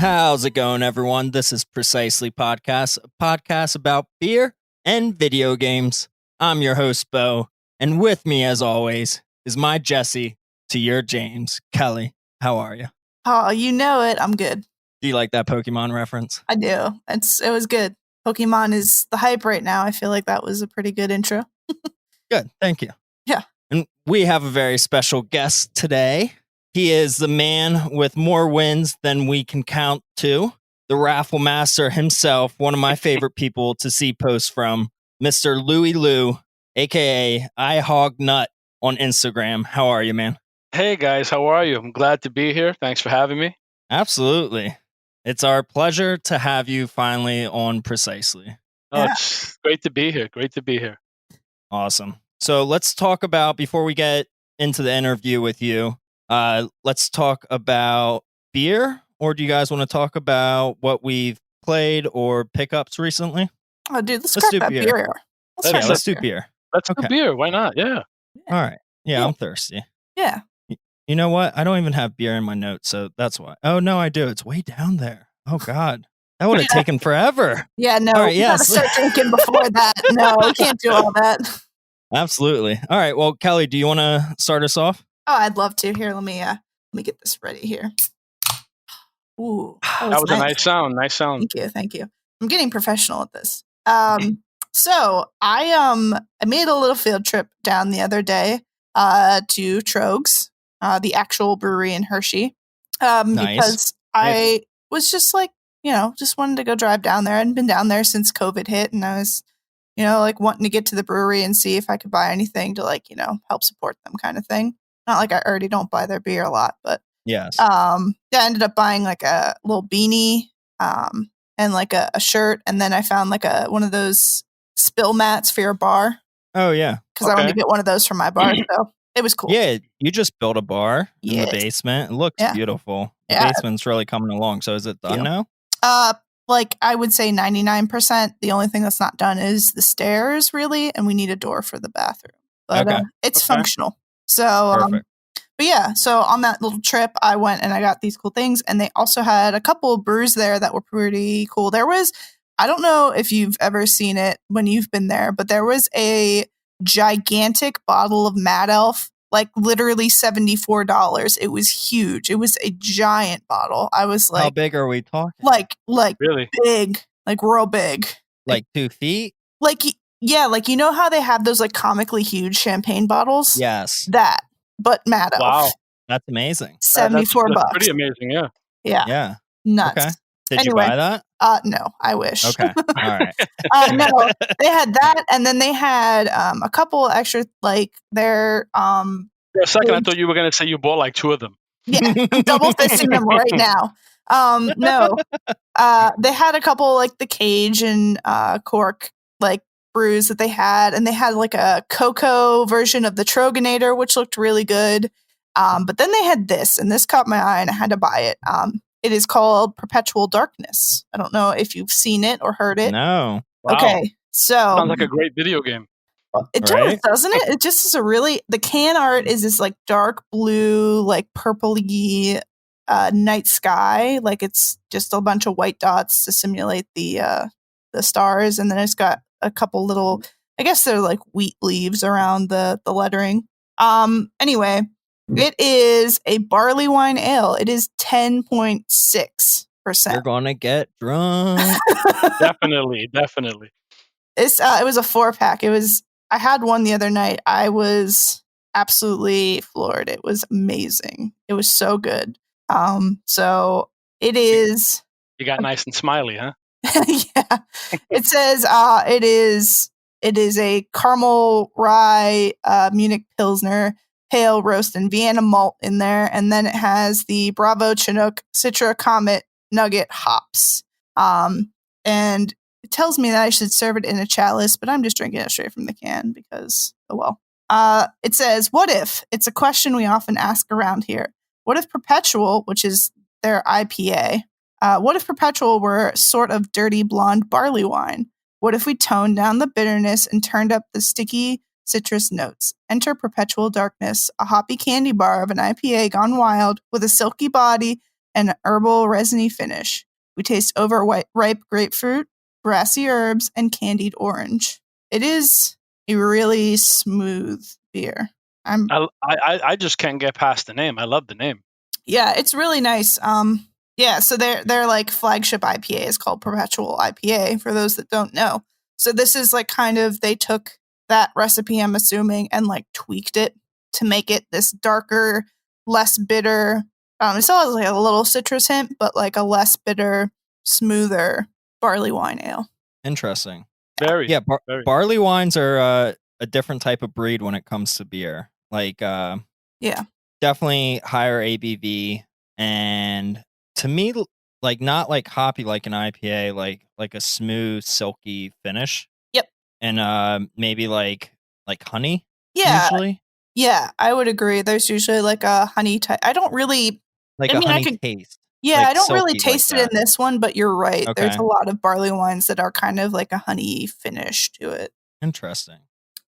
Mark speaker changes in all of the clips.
Speaker 1: How's it going, everyone? This is Precisely Podcast, a podcast about beer and video games. I'm your host, Beau, and with me, as always, is my Jesse to your James. Kelly, how are you?
Speaker 2: Oh, you know it. I'm good.
Speaker 1: Do you like that Pokemon reference?
Speaker 2: I do. It was good. Pokemon is the hype right now. I feel like that was a pretty good intro.
Speaker 1: Good, thank you.
Speaker 2: Yeah.
Speaker 1: And we have a very special guest today. He is the man with more wins than we can count to. The raffle master himself, one of my favorite people to see posts from, Mr. Louie Lou, aka I Hog Nut on Instagram. How are you, man?
Speaker 3: Hey guys, how are you? I'm glad to be here. Thanks for having me.
Speaker 1: Absolutely. It's our pleasure to have you finally on Precisely.
Speaker 3: Oh, it's great to be here. Great to be here.
Speaker 1: Awesome. So let's talk about, before we get into the interview with you, let's talk about beer, or do you guys want to talk about what we've played or pickups recently?
Speaker 2: Oh, dude, let's crack that beer.
Speaker 1: Let's do beer.
Speaker 3: Let's do beer. Why not? Yeah.
Speaker 1: All right. Yeah, I'm thirsty.
Speaker 2: Yeah.
Speaker 1: You know what? I don't even have beer in my notes, so that's why. Oh, no, I do. It's way down there. Oh, God. That would have taken forever.
Speaker 2: Yeah, no.
Speaker 1: All right,
Speaker 2: you gotta start drinking before that. No, we can't do all that.
Speaker 1: Absolutely. All right. Well, Kelly, do you want to start us off?
Speaker 2: Oh, I'd love to. Here, let me get this ready here. Ooh,
Speaker 3: that was a nice sound. Nice sound.
Speaker 2: Thank you. I'm getting professional at this. So I made a little field trip down the other day to Trogs, the actual brewery in Hershey, because I was just like, just wanted to go drive down there. I hadn't been down there since COVID hit, and I was, like wanting to get to the brewery and see if I could buy anything to help support them, kind of thing. Not like I already don't buy their beer a lot, but
Speaker 1: yes.
Speaker 2: I ended up buying like a little beanie, and like a shirt, and then I found like one of those spill mats for your bar.
Speaker 1: Oh yeah,
Speaker 2: because I wanted to get one of those for my bar, so it was cool.
Speaker 1: Yeah, you just built a bar in the basement. It looks beautiful. The basement's really coming along. So is it done now?
Speaker 2: Like I would say 99%. The only thing that's not done is the stairs, really, and we need a door for the bathroom. But it's functional. So, but yeah, so on that little trip, I went and I got these cool things, and they also had a couple of brews there that were pretty cool. There was, I don't know if you've ever seen it when you've been there, but there was a gigantic bottle of Mad Elf, like literally $74. It was huge. It was a giant bottle. I was like,
Speaker 1: how big are we talking?
Speaker 2: Like
Speaker 3: really
Speaker 2: big, like real big.
Speaker 1: Like 2 feet?
Speaker 2: Like, yeah, like you know how they have those like comically huge champagne bottles?
Speaker 1: Yes.
Speaker 2: That, but Mad Elf.
Speaker 1: Wow. That's amazing.
Speaker 2: $74.
Speaker 3: That's pretty amazing, yeah.
Speaker 2: Yeah. Nuts.
Speaker 1: Okay. Did you buy that?
Speaker 2: No, I wish.
Speaker 1: Okay. All right.
Speaker 2: No, they had that, and then they had a couple extra, like their
Speaker 3: For a second, I thought you were going to say you bought like 2 of them.
Speaker 2: Yeah, I'm double fisting them right now. No, they had a couple like the Cage and Cork like brews that they had, and they had like a cocoa version of the Troganator, which looked really good. But then they had this, and this caught my eye, and I had to buy it. It is called Perpetual Darkness. I don't know if you've seen it or heard it.
Speaker 1: No.
Speaker 3: Wow.
Speaker 2: Okay, so
Speaker 3: sounds like a great video game.
Speaker 2: It does, doesn't it? It just is the can art is this like dark blue, like purpley night sky. Like it's just a bunch of white dots to simulate the stars, and then it's got a couple little, I guess they're like wheat leaves around the lettering. Anyway, it is a barley wine ale. It is 10.6%.
Speaker 1: You're gonna get drunk.
Speaker 3: Definitely.
Speaker 2: It was a 4-pack. I had one the other night. I was absolutely floored. It was amazing. It was so good. So it is.
Speaker 3: You got nice and smiley, huh?
Speaker 2: Yeah. It says it is a caramel rye Munich Pilsner pale roast and Vienna malt in there, and then it has the Bravo Chinook Citra Comet Nugget hops. And it tells me that I should serve it in a chalice, but I'm just drinking it straight from the can because, oh well. It says, what if? It's a question we often ask around here. What if Perpetual, which is their IPA, what if Perpetual were sort of dirty blonde barley wine? What if we toned down the bitterness and turned up the sticky citrus notes? Enter Perpetual Darkness, a hoppy candy bar of an IPA gone wild with a silky body and herbal resiny finish. We taste ripe grapefruit, grassy herbs, and candied orange. It is a really smooth beer.
Speaker 3: I just can't get past the name. I love the name.
Speaker 2: Yeah, it's really nice. Yeah, so their like flagship IPA is called Perpetual IPA for those that don't know. So this is like kind of they took that recipe, I'm assuming, and like tweaked it to make it this darker, less bitter. It still has like a little citrus hint, but like a less bitter, smoother barley wine ale.
Speaker 1: Interesting.
Speaker 3: Very.
Speaker 1: Yeah,
Speaker 3: very.
Speaker 1: barley wines are a different type of breed when it comes to beer. Like,
Speaker 2: Yeah.
Speaker 1: definitely higher ABV, and to me, like not like hoppy like an IPA, like a smooth, silky finish.
Speaker 2: Yep.
Speaker 1: And maybe like honey.
Speaker 2: Yeah.
Speaker 1: Usually.
Speaker 2: Yeah, I would agree. There's usually like a honey type. I don't really
Speaker 1: like
Speaker 2: I
Speaker 1: a
Speaker 2: mean,
Speaker 1: honey
Speaker 2: I could,
Speaker 1: taste.
Speaker 2: yeah,
Speaker 1: like
Speaker 2: I don't really
Speaker 1: silky like
Speaker 2: taste it in
Speaker 1: that.
Speaker 2: this one, but you're right. There's
Speaker 1: Okay.
Speaker 2: a lot of barley wines that are kind of like a honey finish to it.
Speaker 1: Interesting.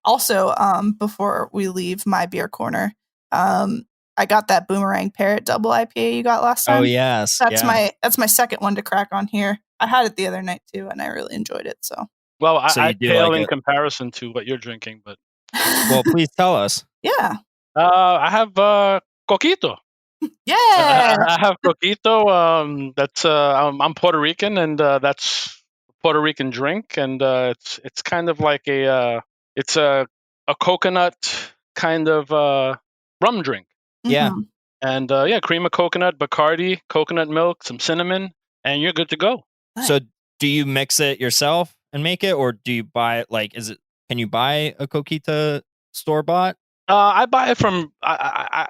Speaker 2: Also, before we leave my beer corner, I got that Boomerang Parrot double IPA you got last time.
Speaker 1: Oh yes,
Speaker 2: That's
Speaker 1: yeah.
Speaker 2: my second one to crack on here. I had it the other night too, and I really enjoyed it. So,
Speaker 3: Well,
Speaker 1: So you
Speaker 3: I
Speaker 1: do
Speaker 3: pale
Speaker 1: like
Speaker 3: in
Speaker 1: it.
Speaker 3: comparison to what you're drinking, but
Speaker 1: Well, please tell us.
Speaker 2: yeah,
Speaker 3: I have coquito.
Speaker 2: yeah.
Speaker 3: I have coquito. That's I'm Puerto Rican, and that's a Puerto Rican drink, and it's kind of like it's a coconut kind of rum drink.
Speaker 1: Yeah.
Speaker 2: Mhm.
Speaker 3: And yeah, cream of coconut, Bacardi, coconut milk, some cinnamon, and you're good to go.
Speaker 1: So do you mix it yourself and make it, or do you buy it? Like, can you buy a coquita store bought?
Speaker 3: I buy it from.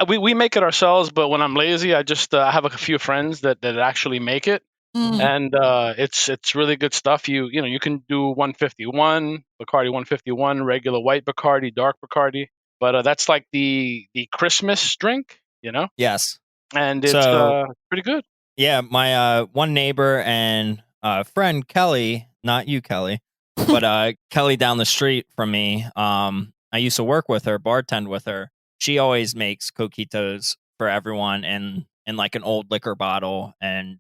Speaker 3: We make it ourselves, but when I'm lazy, I just I have a few friends that actually make it,
Speaker 2: Mm.
Speaker 3: and it's really good stuff. You know you can do 151 Bacardi, 151 regular white Bacardi, dark Bacardi, but that's like the Christmas drink, you know,
Speaker 1: Yes.
Speaker 3: and it's
Speaker 1: So
Speaker 3: pretty good.
Speaker 1: yeah, my one neighbor and friend Kelly, not you, Kelly, but Kelly down the street from me. I used to work with her, bartend with her. She always makes coquitos for everyone in like an old liquor bottle and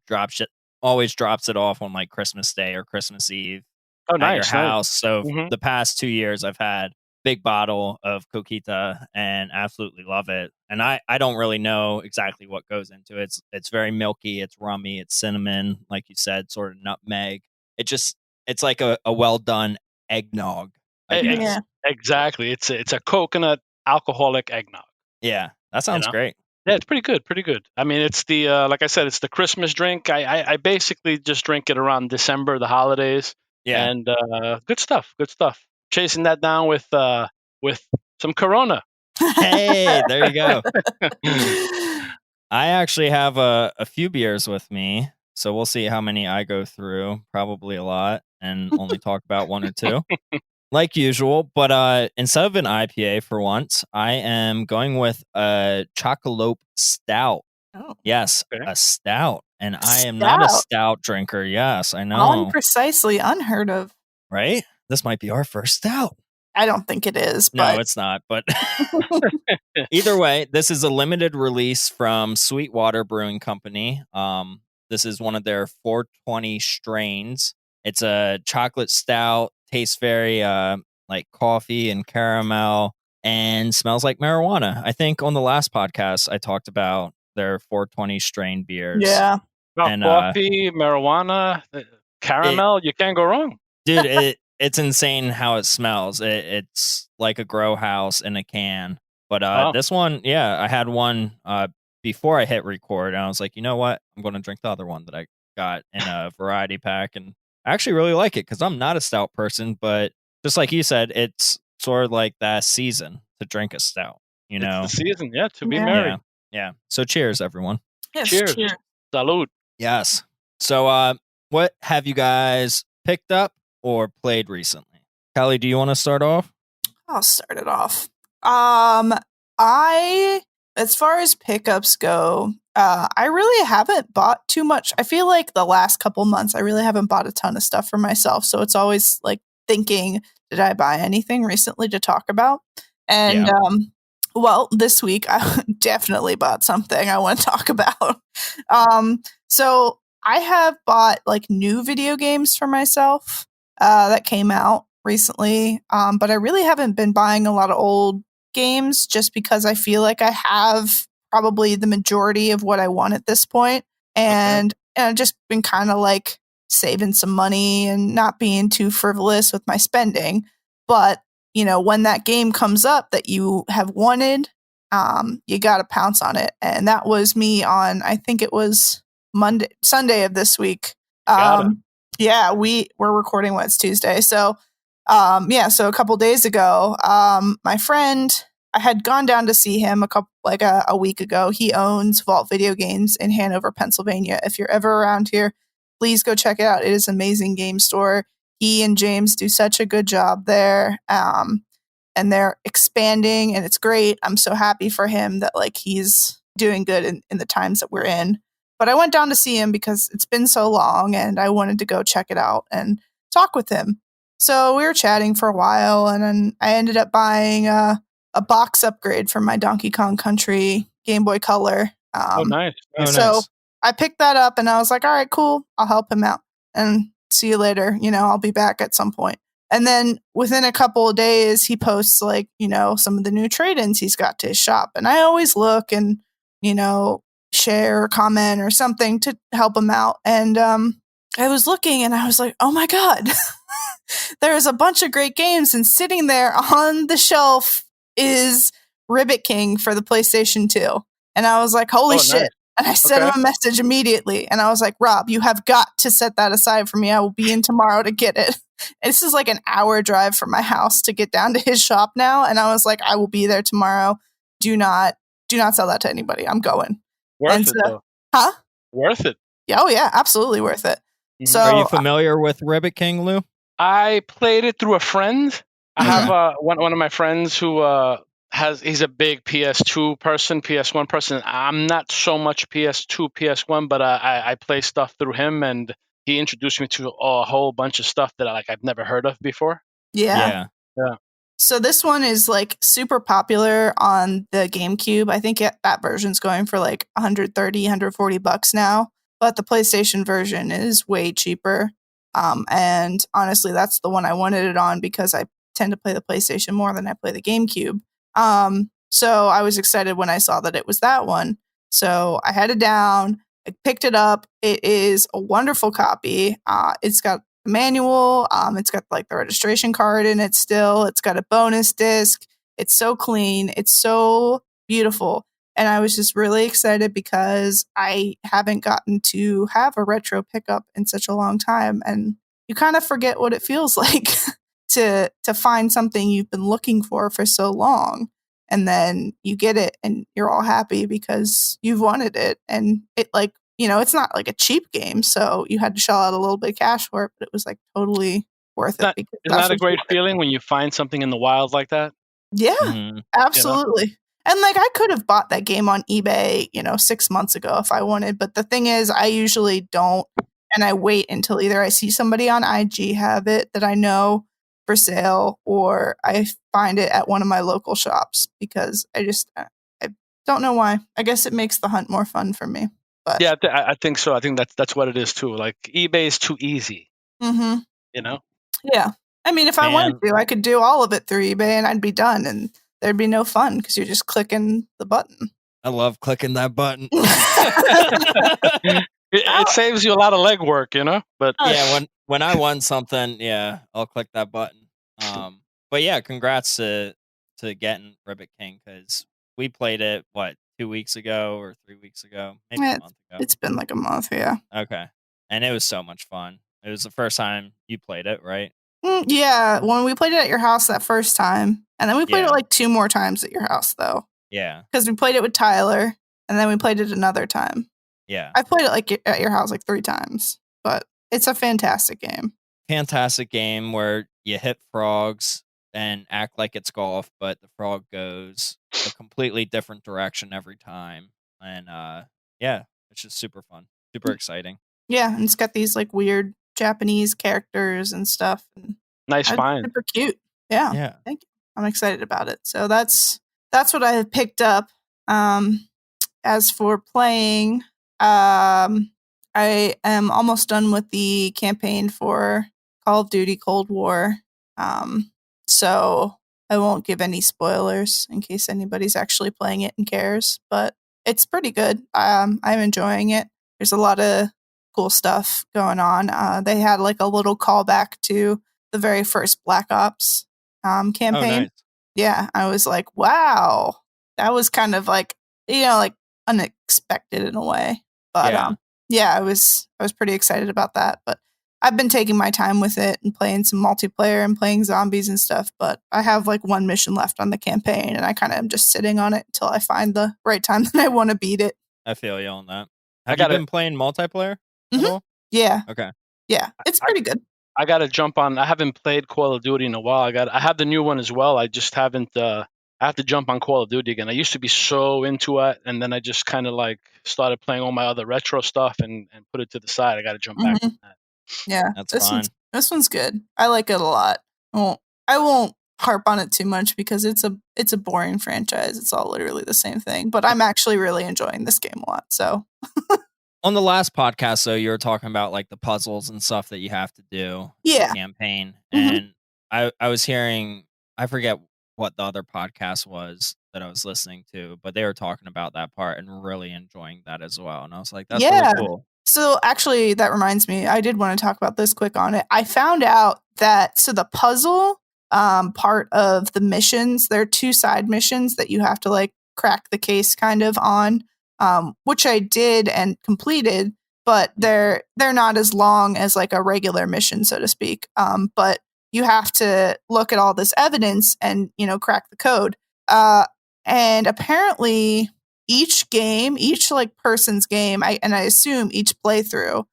Speaker 1: always drops it off on like Christmas Day or Christmas Eve
Speaker 3: Oh,
Speaker 1: at your
Speaker 3: nice.
Speaker 1: house. So
Speaker 3: Mhm.
Speaker 1: the past 2 years I've had big bottle of coquita and absolutely love it. And I don't really know exactly what goes into it. It's very milky, it's rummy, it's cinnamon, like you said, sort of nutmeg. It's like a well done eggnog, I guess.
Speaker 2: Yeah.
Speaker 3: Exactly. It's a coconut alcoholic eggnog.
Speaker 1: Yeah, that sounds great.
Speaker 3: Yeah, it's pretty good. Pretty good. I mean, it's the like I said, it's the Christmas drink. I basically just drink it around December, the holidays.
Speaker 1: Yeah.
Speaker 3: And good stuff. Good stuff. Chasing that down with some Corona.
Speaker 1: Hey, there you go. I actually have a few beers with me, so we'll see how many I go through. Probably a lot, and only talk about one or two, like usual. But instead of an IPA for once, I am going with a Chocolope Stout.
Speaker 2: Oh.
Speaker 1: Yes,
Speaker 3: Okay.
Speaker 1: a stout, and I am not a stout drinker. Yes, I know.
Speaker 2: Precisely unheard of.
Speaker 1: Right? This might be our first stout.
Speaker 2: I don't think it is,
Speaker 1: No,
Speaker 2: but
Speaker 1: it's not. But either way, this is a limited release from Sweetwater Brewing Company. This is one of their 420 strains. It's a chocolate stout, tastes very like coffee and caramel, and smells like marijuana. I think on the last podcast I talked about their 420 strain beers.
Speaker 2: yeah.
Speaker 3: Well,
Speaker 1: And,
Speaker 3: coffee, marijuana, caramel, you can't go wrong.
Speaker 1: Dude, it's insane how it smells. It's like a grow house in a can. But this one, yeah, I had one before I hit record, and I was like, you know what? I'm going to drink the other one that I got in a variety pack, and I actually really like it because I'm not a stout person, but just like you said, it's sort of like that season to drink a stout. You know,
Speaker 3: It's the season, yeah, to be
Speaker 2: Yeah.
Speaker 3: merry.
Speaker 1: yeah. So cheers, everyone.
Speaker 2: Yes,
Speaker 3: Cheers.
Speaker 2: cheers.
Speaker 3: Salud.
Speaker 1: Yes. So what have you guys picked up or played recently? Kelly, do you want to start off?
Speaker 2: I'll start it off. As far as pickups go, I really haven't bought too much. I feel like the last couple months, I really haven't bought a ton of stuff for myself. So it's always like thinking, did I buy anything recently to talk about? And Well, this week I definitely bought something I want to talk about. So I have bought like new video games for myself that came out recently, but I really haven't been buying a lot of old games just because I feel like I have probably the majority of what I want at this point, and I've just been kind of like saving some money and not being too frivolous with my spending. But when that game comes up that you have wanted, you got to pounce on it. And that was me on, I think it was Sunday of this week. Yeah, we're recording when it's Tuesday. So, so a couple days ago, my friend, I had gone down to see him a week ago. He owns Vault Video Games in Hanover, Pennsylvania. If you're ever around here, please go check it out. It is an amazing game store. He and James do such a good job there. And they're expanding and it's great. I'm so happy for him that like he's doing good in the times that we're in. But I went down to see him because it's been so long and I wanted to go check it out and talk with him. So we were chatting for a while and then I ended up buying a box upgrade for my Donkey Kong Country Game Boy Color.
Speaker 3: Nice.
Speaker 2: So I picked that up and I was like, all right, cool. I'll help him out and see you later. I'll be back at some point. And then within a couple of days, he posts like, some of the new trade-ins he's got to his shop. And I always look and, share or comment or something to help him out. And I was looking and I was like, oh my God, there's a bunch of great games. And sitting there on the shelf is Ribbit King for the PlayStation 2. And I was like, holy shit.
Speaker 3: Nice.
Speaker 2: And I sent him a message immediately. And I was like, Rob, you have got to set that aside for me. I will be in tomorrow to get it. And this is like an hour drive from my house to get down to his shop now. And I was like, I will be there tomorrow. Do not sell that to anybody. I'm going.
Speaker 3: Worth it, though.
Speaker 2: Huh?
Speaker 3: Worth it.
Speaker 2: Yeah, oh, yeah. Absolutely worth it.
Speaker 3: Mm-hmm.
Speaker 2: So,
Speaker 1: are you familiar with Ribbit King, Lou?
Speaker 3: I played it through a friend. I have one of my friends who he's a big PS2 person, PS1 person. I'm not so much PS2, PS1, but I play stuff through him, and he introduced me to a whole bunch of stuff that I've never heard of before.
Speaker 2: Yeah. So this one is like super popular on the GameCube. I think that version's going for like $130, $140 now, but the PlayStation version is way cheaper. And honestly, that's the one I wanted it on because I tend to play the PlayStation more than I play the GameCube. So I was excited when I saw that it was that one. So I headed down, I picked it up. It is a wonderful copy. It's got the manual. It's got like the registration card in it still. It's got a bonus disc. It's so clean. It's so beautiful. And I was just really excited because I haven't gotten to have a retro pickup in such a long time. And you kind of forget what it feels like to find something you've been looking for so long. And then you get it and you're all happy because you've wanted it. And it like, it's not like a cheap game. So you had to shell out a little bit of cash for it, but it was like totally worth it.
Speaker 3: Isn't that a great feeling when you find something in the wild like that?
Speaker 2: Yeah, absolutely. And like I could have bought that game on eBay, 6 months ago if I wanted. But the thing is, I usually don't. And I wait until either I see somebody on IG have it that I know for sale or I find it at one of my local shops because I don't know why. I guess it makes the hunt more fun for me. But
Speaker 3: yeah, I think so. I think that's what it is too. Like eBay is too easy.
Speaker 2: Mm-hmm. Yeah. I mean, if I wanted to, I could do all of it through eBay and I'd be done and there'd be no fun because you're just clicking the button.
Speaker 1: I love clicking that button.
Speaker 3: It saves you a lot of legwork, But
Speaker 1: yeah, when I want something, I'll click that button. But yeah, congrats to getting Ribbit King because we played it 2 weeks ago or 3 weeks ago, maybe a month ago.
Speaker 2: It's been like a month, yeah.
Speaker 1: Okay, and it was so much fun. It was the first time you played it, right?
Speaker 2: Yeah, when we played it at your house that first time, and then we played it like 2 more times at your house, though.
Speaker 1: Yeah,
Speaker 2: because we played it with Tyler, and then we played it another time.
Speaker 1: Yeah,
Speaker 2: I played it like at your house like 3 times, but it's a fantastic game.
Speaker 1: Fantastic game where you hit frogs and act like it's golf, but the frog goes a completely different direction every time, and it's just super fun, super exciting.
Speaker 2: Yeah, and it's got these like weird Japanese characters and stuff. And
Speaker 3: nice find.
Speaker 2: Super cute. Yeah. Thank you. I'm excited about it. So that's that's what I have picked up. As for playing, I am almost done with the campaign for Call of Duty Cold War. So I won't give any spoilers in case anybody's actually playing it and cares, but it's pretty good. I'm enjoying it. There's a lot of cool stuff going on. They had like a little callback to the very first Black Ops campaign.
Speaker 1: Oh, nice.
Speaker 2: Yeah, I was like, wow, that was kind of like, like unexpected in a way. But
Speaker 1: Yeah.
Speaker 2: I was pretty excited about that. But I've been taking my time with it and playing some multiplayer and playing zombies and stuff. But I have like one mission left on the campaign, and I kind of am just sitting on it until I find the right time that I want to beat it.
Speaker 1: I feel you on that. Have you been playing multiplayer at all?
Speaker 2: Yeah.
Speaker 1: Okay.
Speaker 2: Yeah, it's pretty good.
Speaker 3: I got to jump on. I haven't played Call of Duty in a while. I have the new one as well. I just haven't. I have to jump on Call of Duty again. I used to be so into it, and then I just kind of like started playing all my other retro stuff and put it to the side. I got to jump back on that.
Speaker 2: Yeah,
Speaker 1: That's fine.
Speaker 2: This one's good. I like it a lot. I won't harp on it too much because it's a boring franchise. It's all literally the same thing. But I'm actually really enjoying this game a lot. So
Speaker 1: on the last podcast, though, you were talking about like the puzzles and stuff that you have to do.
Speaker 2: Yeah.
Speaker 1: In the campaign, and I was hearing, I forget what the other podcast was that I was listening to, but they were talking about that part and really enjoying that as well. And I was like, that's really cool.
Speaker 2: So actually, that reminds me, I did want to talk about this quick on it. I found out that, so the puzzle part of the missions, there are 2 side missions that you have to like crack the case kind of on, which I did and completed, but they're not as long as like a regular mission, so to speak. But you have to look at all this evidence and, crack the code. And apparently each game, each like person's game, I assume each playthrough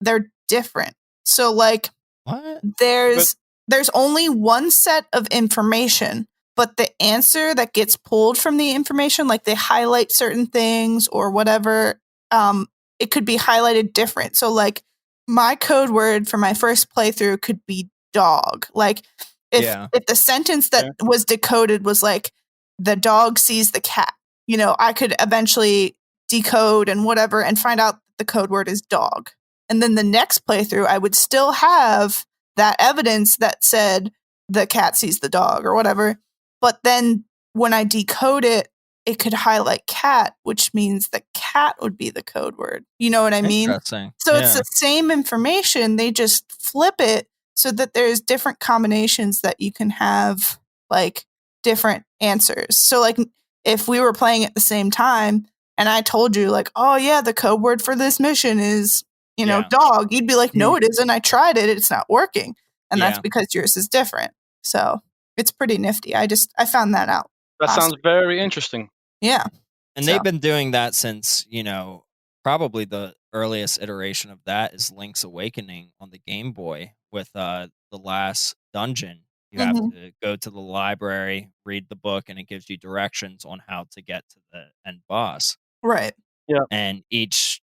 Speaker 2: they're different. So like
Speaker 1: what?
Speaker 2: There's only one set of information, but the answer that gets pulled from the information, like they highlight certain things or whatever, it could be highlighted different. So like my code word for my first playthrough could be dog. Like if the sentence that was decoded was like the dog sees the cat, I could eventually decode and whatever and find out the code word is dog. And then the next playthrough, I would still have that evidence that said the cat sees the dog or whatever. But then when I decode it, it could highlight cat, which means the cat would be the code word. You know what I mean?
Speaker 1: Interesting.
Speaker 2: So it's the same information. They just flip it so that there's different combinations that you can have like different answers. So like if we were playing at the same time and I told you like, oh yeah, the code word for this mission is, dog, you'd be like, no, it isn't. I tried it. It's not working. And that's because yours is different. So it's pretty nifty. I found that out.
Speaker 3: That sounds very interesting.
Speaker 2: Yeah.
Speaker 1: And they've been doing that since, probably the earliest iteration of that is Link's Awakening on the Game Boy with the last dungeon. You have to go to the library, read the book, and it gives you directions on how to get to the end boss.
Speaker 2: Right.
Speaker 3: Yeah.
Speaker 1: And each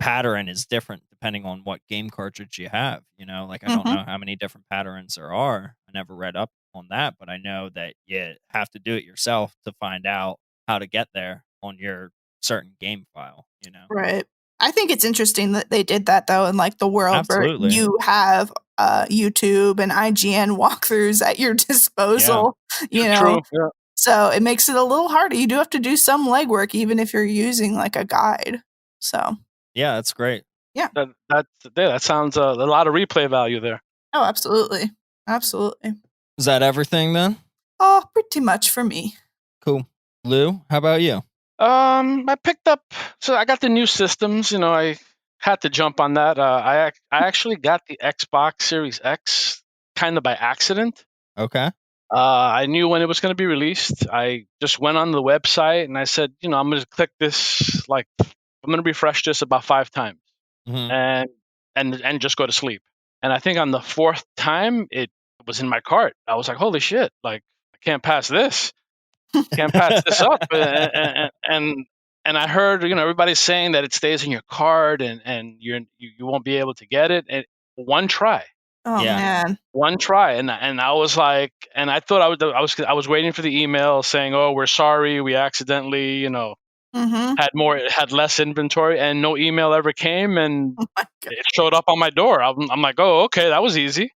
Speaker 1: pattern is different depending on what game cartridge you have. Like I don't know how many different patterns there are. I never read up on that, but I know that you have to do it yourself to find out how to get there on your certain game file.
Speaker 2: Right. I think it's interesting that they did that though in like the world where you have YouTube and IGN walkthroughs at your disposal.
Speaker 3: True. Yeah.
Speaker 2: So it makes it a little harder. You do have to do some legwork even if you're using like a guide. So
Speaker 1: yeah, that's great.
Speaker 2: Yeah.
Speaker 3: That sounds a lot of replay value there.
Speaker 2: Oh, absolutely. Absolutely.
Speaker 1: Is that everything then?
Speaker 2: Oh, pretty much for me.
Speaker 1: Cool. Lou, how about you?
Speaker 3: I picked up, so I got the new systems. I had to jump on that. I actually got the Xbox Series X kind of by accident.
Speaker 1: Okay.
Speaker 3: I knew when it was going to be released. I just went on the website and I said, I'm going to click this, like, I'm going to refresh this about 5 times and just go to sleep. And I think on the 4th time, it was in my cart. I was like, holy shit, like, I can't pass this. Can't pass this up. And I heard, everybody's saying that it stays in your card and you won't be able to get it. And one try.
Speaker 2: Oh
Speaker 1: Yeah.
Speaker 2: man.
Speaker 3: One try, and I was like, and I thought I was waiting for the email saying, "Oh, we're sorry, we accidentally,
Speaker 2: Mm-hmm.
Speaker 3: had less inventory," and no email ever came, and
Speaker 2: Oh my god.
Speaker 3: it showed up on my door. I'm like, "Oh, okay, that was easy."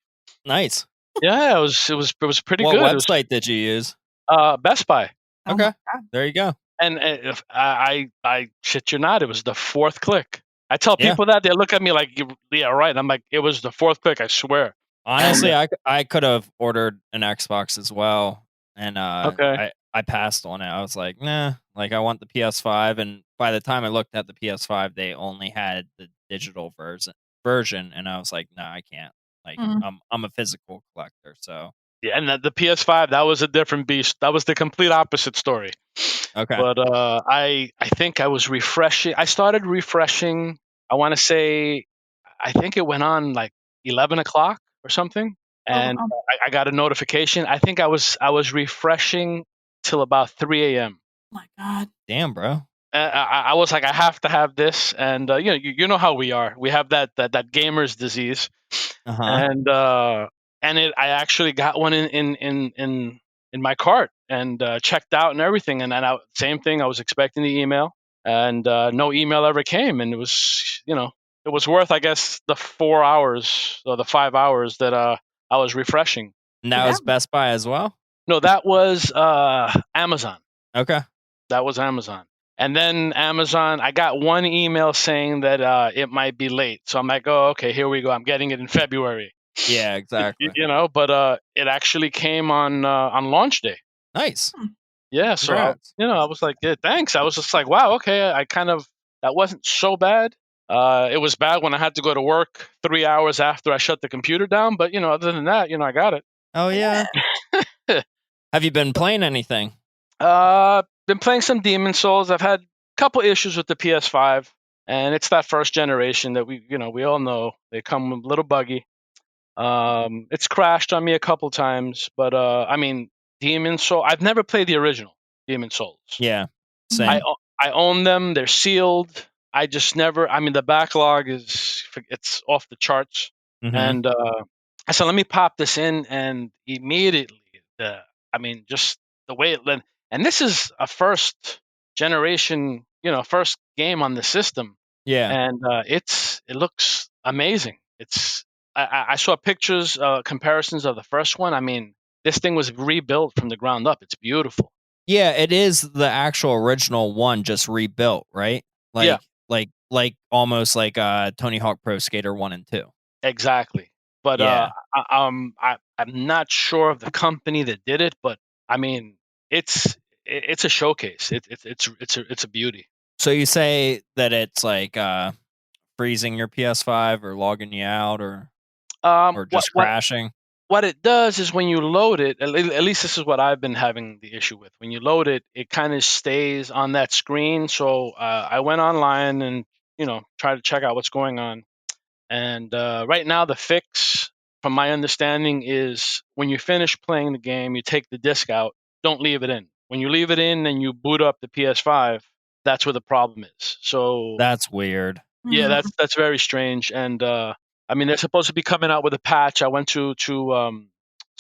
Speaker 1: Nice.
Speaker 3: Yeah, it was pretty
Speaker 1: What
Speaker 3: good. It was
Speaker 1: website did you use?
Speaker 3: Best Buy,
Speaker 2: Oh
Speaker 1: Okay.
Speaker 2: my god.
Speaker 1: There you go.
Speaker 3: and if I shit you not, it was the fourth click. I tell
Speaker 1: Yeah.
Speaker 3: people that they look at me like, "Yeah, right." I'm like, "It was the fourth click, I swear." And
Speaker 1: Honestly, I could have ordered an Xbox as well, and
Speaker 3: okay,
Speaker 1: I passed on it. I was like, nah, like I want the PS5, and by the time I looked at the PS5, they only had the digital version, and I was like, no, I can't. Like
Speaker 2: Mm.
Speaker 1: I'm a physical collector, so
Speaker 3: yeah, and the PS5, that was a different beast. That was the complete opposite story.
Speaker 1: okay,
Speaker 3: But I think I was refreshing. I started refreshing. I want to say, I think it went on like 11 o'clock or something,
Speaker 2: Oh,
Speaker 3: and
Speaker 2: oh
Speaker 3: I got a notification. I think I was refreshing till about 3 a.m.
Speaker 2: my god.
Speaker 1: damn, bro.
Speaker 3: I was like, I have to have this, and you know how we are. We have that gamer's disease,
Speaker 1: Uh huh.
Speaker 3: and I actually got one in my cart and checked out and everything, and then same thing. I was expecting the email, and no email ever came, and it was worth, I guess, the 4 hours or the 5 hours that I was refreshing.
Speaker 1: And that
Speaker 2: Yeah.
Speaker 1: was Best Buy as well.
Speaker 3: No, that was Amazon.
Speaker 1: Okay.
Speaker 3: That was Amazon. And then Amazon, I got one email saying that it might be late. So I'm like, oh, okay, here we go. I'm getting it in February.
Speaker 1: Yeah, exactly.
Speaker 3: But it actually came on launch day.
Speaker 1: Nice.
Speaker 3: Yeah, so
Speaker 1: Congrats.
Speaker 3: I was like, yeah, thanks. I was just like, wow, okay. I kind of that wasn't so bad. It was bad when I had to go to work 3 hours after I shut the computer down. But other than that, I got it.
Speaker 1: Oh yeah. Have you been playing anything?
Speaker 3: Been playing some Demon Souls. I've had a couple issues with the PS5, and it's that first generation that we all know they come a little buggy. It's crashed on me a couple times, but I mean, Demon Soul. I've never played the original Demon Souls.
Speaker 1: Yeah.
Speaker 3: I
Speaker 1: Same.
Speaker 3: I own them. They're sealed. I just never. I mean, the backlog it's off the charts,
Speaker 1: Mm-hmm.
Speaker 3: and I said, let me pop this in, and immediately just the way it went. And this is a first generation, first game on the system,
Speaker 1: Yeah.
Speaker 3: and it looks amazing. I saw pictures, comparisons of the first one. I mean, this thing was rebuilt from the ground up. It's beautiful.
Speaker 1: Yeah, it is the actual original one just rebuilt, right?
Speaker 3: Yeah,
Speaker 1: Like almost like Tony Hawk Pro Skater 1 and 2.
Speaker 3: exactly. But
Speaker 1: Yeah.
Speaker 3: I'm not sure of the company that did it, but I mean, it's a showcase. It's a beauty.
Speaker 1: So you say that it's like freezing your PS5 or logging you out or
Speaker 3: What
Speaker 1: just crashing?
Speaker 3: what it does is when you load it, at least this is what I've been having the issue with. When you load it, it kind of stays on that screen. So I went online and tried to check out what's going on. And right now, the fix, from my understanding, is when you finish playing the game, you take the disc out. Don't leave it in. When you leave it in and you boot up the PS5, that's where the problem is. So
Speaker 1: That's weird.
Speaker 3: yeah,
Speaker 2: Mm.
Speaker 3: that's very strange. And I mean, they're supposed to be coming out with a patch. I went to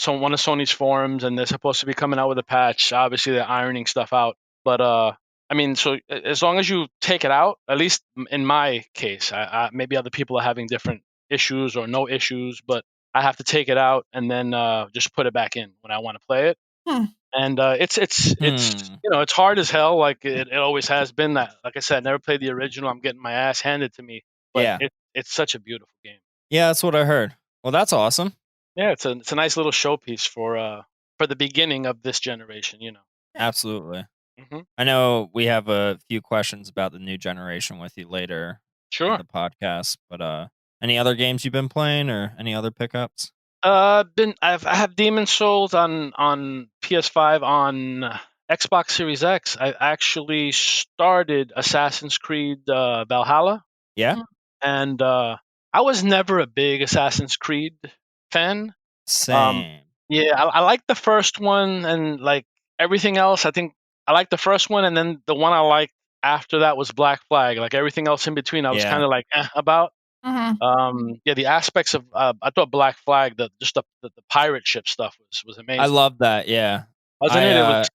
Speaker 3: one of Sony's forums, and they're supposed to be coming out with a patch. Obviously, they're ironing stuff out, but I mean, so as long as you take it out, at least in my case, maybe other people are having different issues or no issues, but I have to take it out and then just put it back in when I want to play it.
Speaker 2: Hmm.
Speaker 3: And it's
Speaker 1: Hmm.
Speaker 3: it's hard as hell, like it always has been. That, like I said, I never played the original. I'm getting my ass handed to me, but
Speaker 1: Yeah.
Speaker 3: it's such a beautiful game.
Speaker 1: Yeah, that's what I heard. Well, that's awesome.
Speaker 3: Yeah, it's a nice little showpiece for the beginning of this generation.
Speaker 1: Absolutely.
Speaker 3: Hmm.
Speaker 1: I know we have a few questions about the new generation with you later in
Speaker 3: Sure.
Speaker 1: the podcast, but any other games you've been playing or any other pickups?
Speaker 3: I have Demon Souls on PS5. On Xbox Series X, I actually started Assassin's Creed Valhalla,
Speaker 1: Yeah.
Speaker 3: and I was never a big Assassin's Creed fan. Um,
Speaker 1: Same.
Speaker 3: yeah, I like the first one, and like everything else, I think I like the first one, and then the one I liked after that was Black Flag. Like everything else in between, I was
Speaker 1: Yeah.
Speaker 3: kind of like about.
Speaker 2: Mhm.
Speaker 3: Yeah, the aspects of I thought Black Flag, just the pirate ship stuff was
Speaker 1: I
Speaker 3: amazing,
Speaker 1: love that. Yeah.
Speaker 3: wasn't it? It was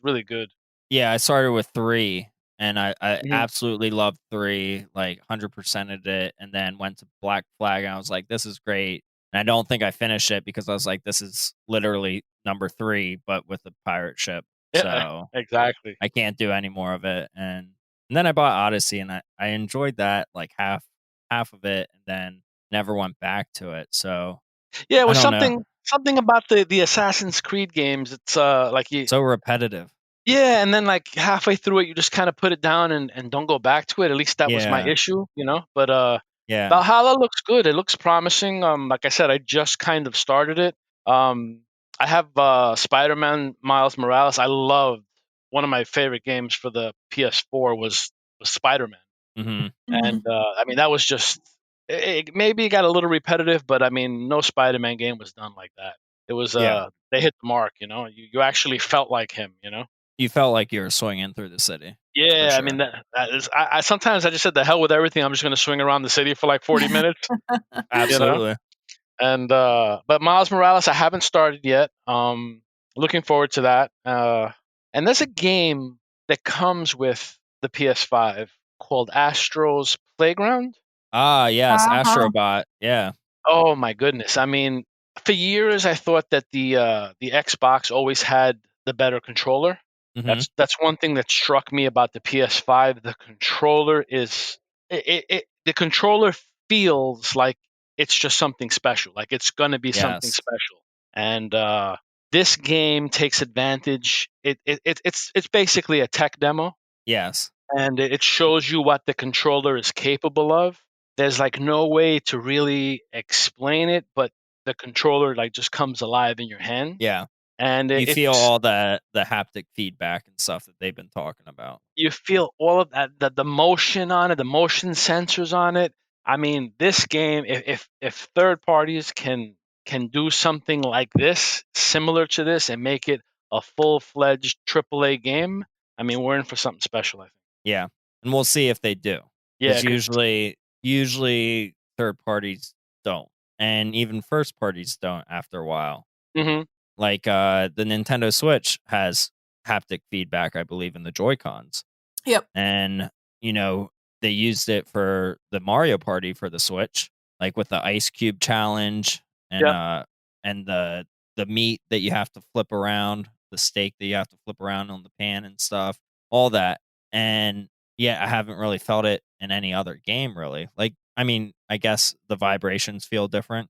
Speaker 3: really good.
Speaker 1: Yeah, I started with 3 and I
Speaker 3: Mhm.
Speaker 1: absolutely loved 3, like 100%ed it, and then went to Black Flag and I was like, this is great. And I don't think I finished it because I was like, this is literally number 3, but with the pirate ship.
Speaker 3: Yeah,
Speaker 1: So
Speaker 3: exactly.
Speaker 1: I can't do any more of it. And then I bought Odyssey and I enjoyed that like half of it and then never went back to it. So
Speaker 3: Yeah, it
Speaker 1: I
Speaker 3: was
Speaker 1: don't know.
Speaker 3: something about the Assassin's Creed games. It's like you
Speaker 1: So repetitive.
Speaker 3: yeah, and then like halfway through it, you just kind of put it down and don't go back to it. At least that was my
Speaker 1: Yeah.
Speaker 3: issue, you know. But
Speaker 1: Yeah.
Speaker 3: Valhalla looks good. It looks promising. Like I said, I just kind of started it. Um, I have Spider-Man Miles Morales. I loved one of my favorite games for the PS4 was Spider-Man,
Speaker 1: Mhm.
Speaker 3: and
Speaker 2: Mhm.
Speaker 3: I mean that was just maybe it got a little repetitive, but I mean no Spider-Man game was done like that. It was
Speaker 1: Yeah.
Speaker 3: they hit the mark, you know. You actually felt like him, you know.
Speaker 1: You felt like you were swinging through the city. For
Speaker 3: Yeah, I mean
Speaker 1: sure.
Speaker 3: that is. I sometimes I just said the hell with everything. I'm just going to swing around the city for like 40 minutes, you know.
Speaker 1: Absolutely.
Speaker 3: And but Miles Morales, I haven't started yet. Looking forward to that. And there's a game that comes with the PS5 called Astro's Playground.
Speaker 1: Ah, yes,
Speaker 2: Uh-huh.
Speaker 1: Astrobot. Yeah.
Speaker 3: Oh my goodness! I mean, for years I thought that the Xbox always had the better controller.
Speaker 1: Mhm.
Speaker 3: That's one thing that struck me about the PS5. The controller is the controller feels like it's just something special. Like it's gonna be something
Speaker 1: Yes.
Speaker 3: special. And this game takes advantage. It's basically a tech demo,
Speaker 1: Yes.
Speaker 3: and it shows you what the controller is capable of. There's like no way to really explain it, but the controller like just comes alive in your hand,
Speaker 1: Yeah.
Speaker 3: and
Speaker 1: You feel all the haptic feedback and stuff that they've been talking about.
Speaker 3: you feel all of that, the motion on it, the motion sensors on it. I mean, this game, if third parties can do something like this, similar to this, and make it a full fledged AAA game, I mean, we're in for something special. I think.
Speaker 1: Yeah. And we'll see if they do.
Speaker 3: Yeah,
Speaker 1: Because
Speaker 3: because
Speaker 1: usually third parties don't. And even first parties don't after a while.
Speaker 3: hmm
Speaker 1: Like the Nintendo Switch has haptic feedback, I believe, in the Joy-Cons.
Speaker 2: Yep.
Speaker 1: And they used it for the Mario Party for the Switch, like with the ice cube challenge and
Speaker 3: yeah,
Speaker 1: the meat that you have to flip around, the steak that you have to flip around on the pan and stuff, all that. And yeah, I haven't really felt it in any other game really. Like, I mean, I guess the vibrations feel different,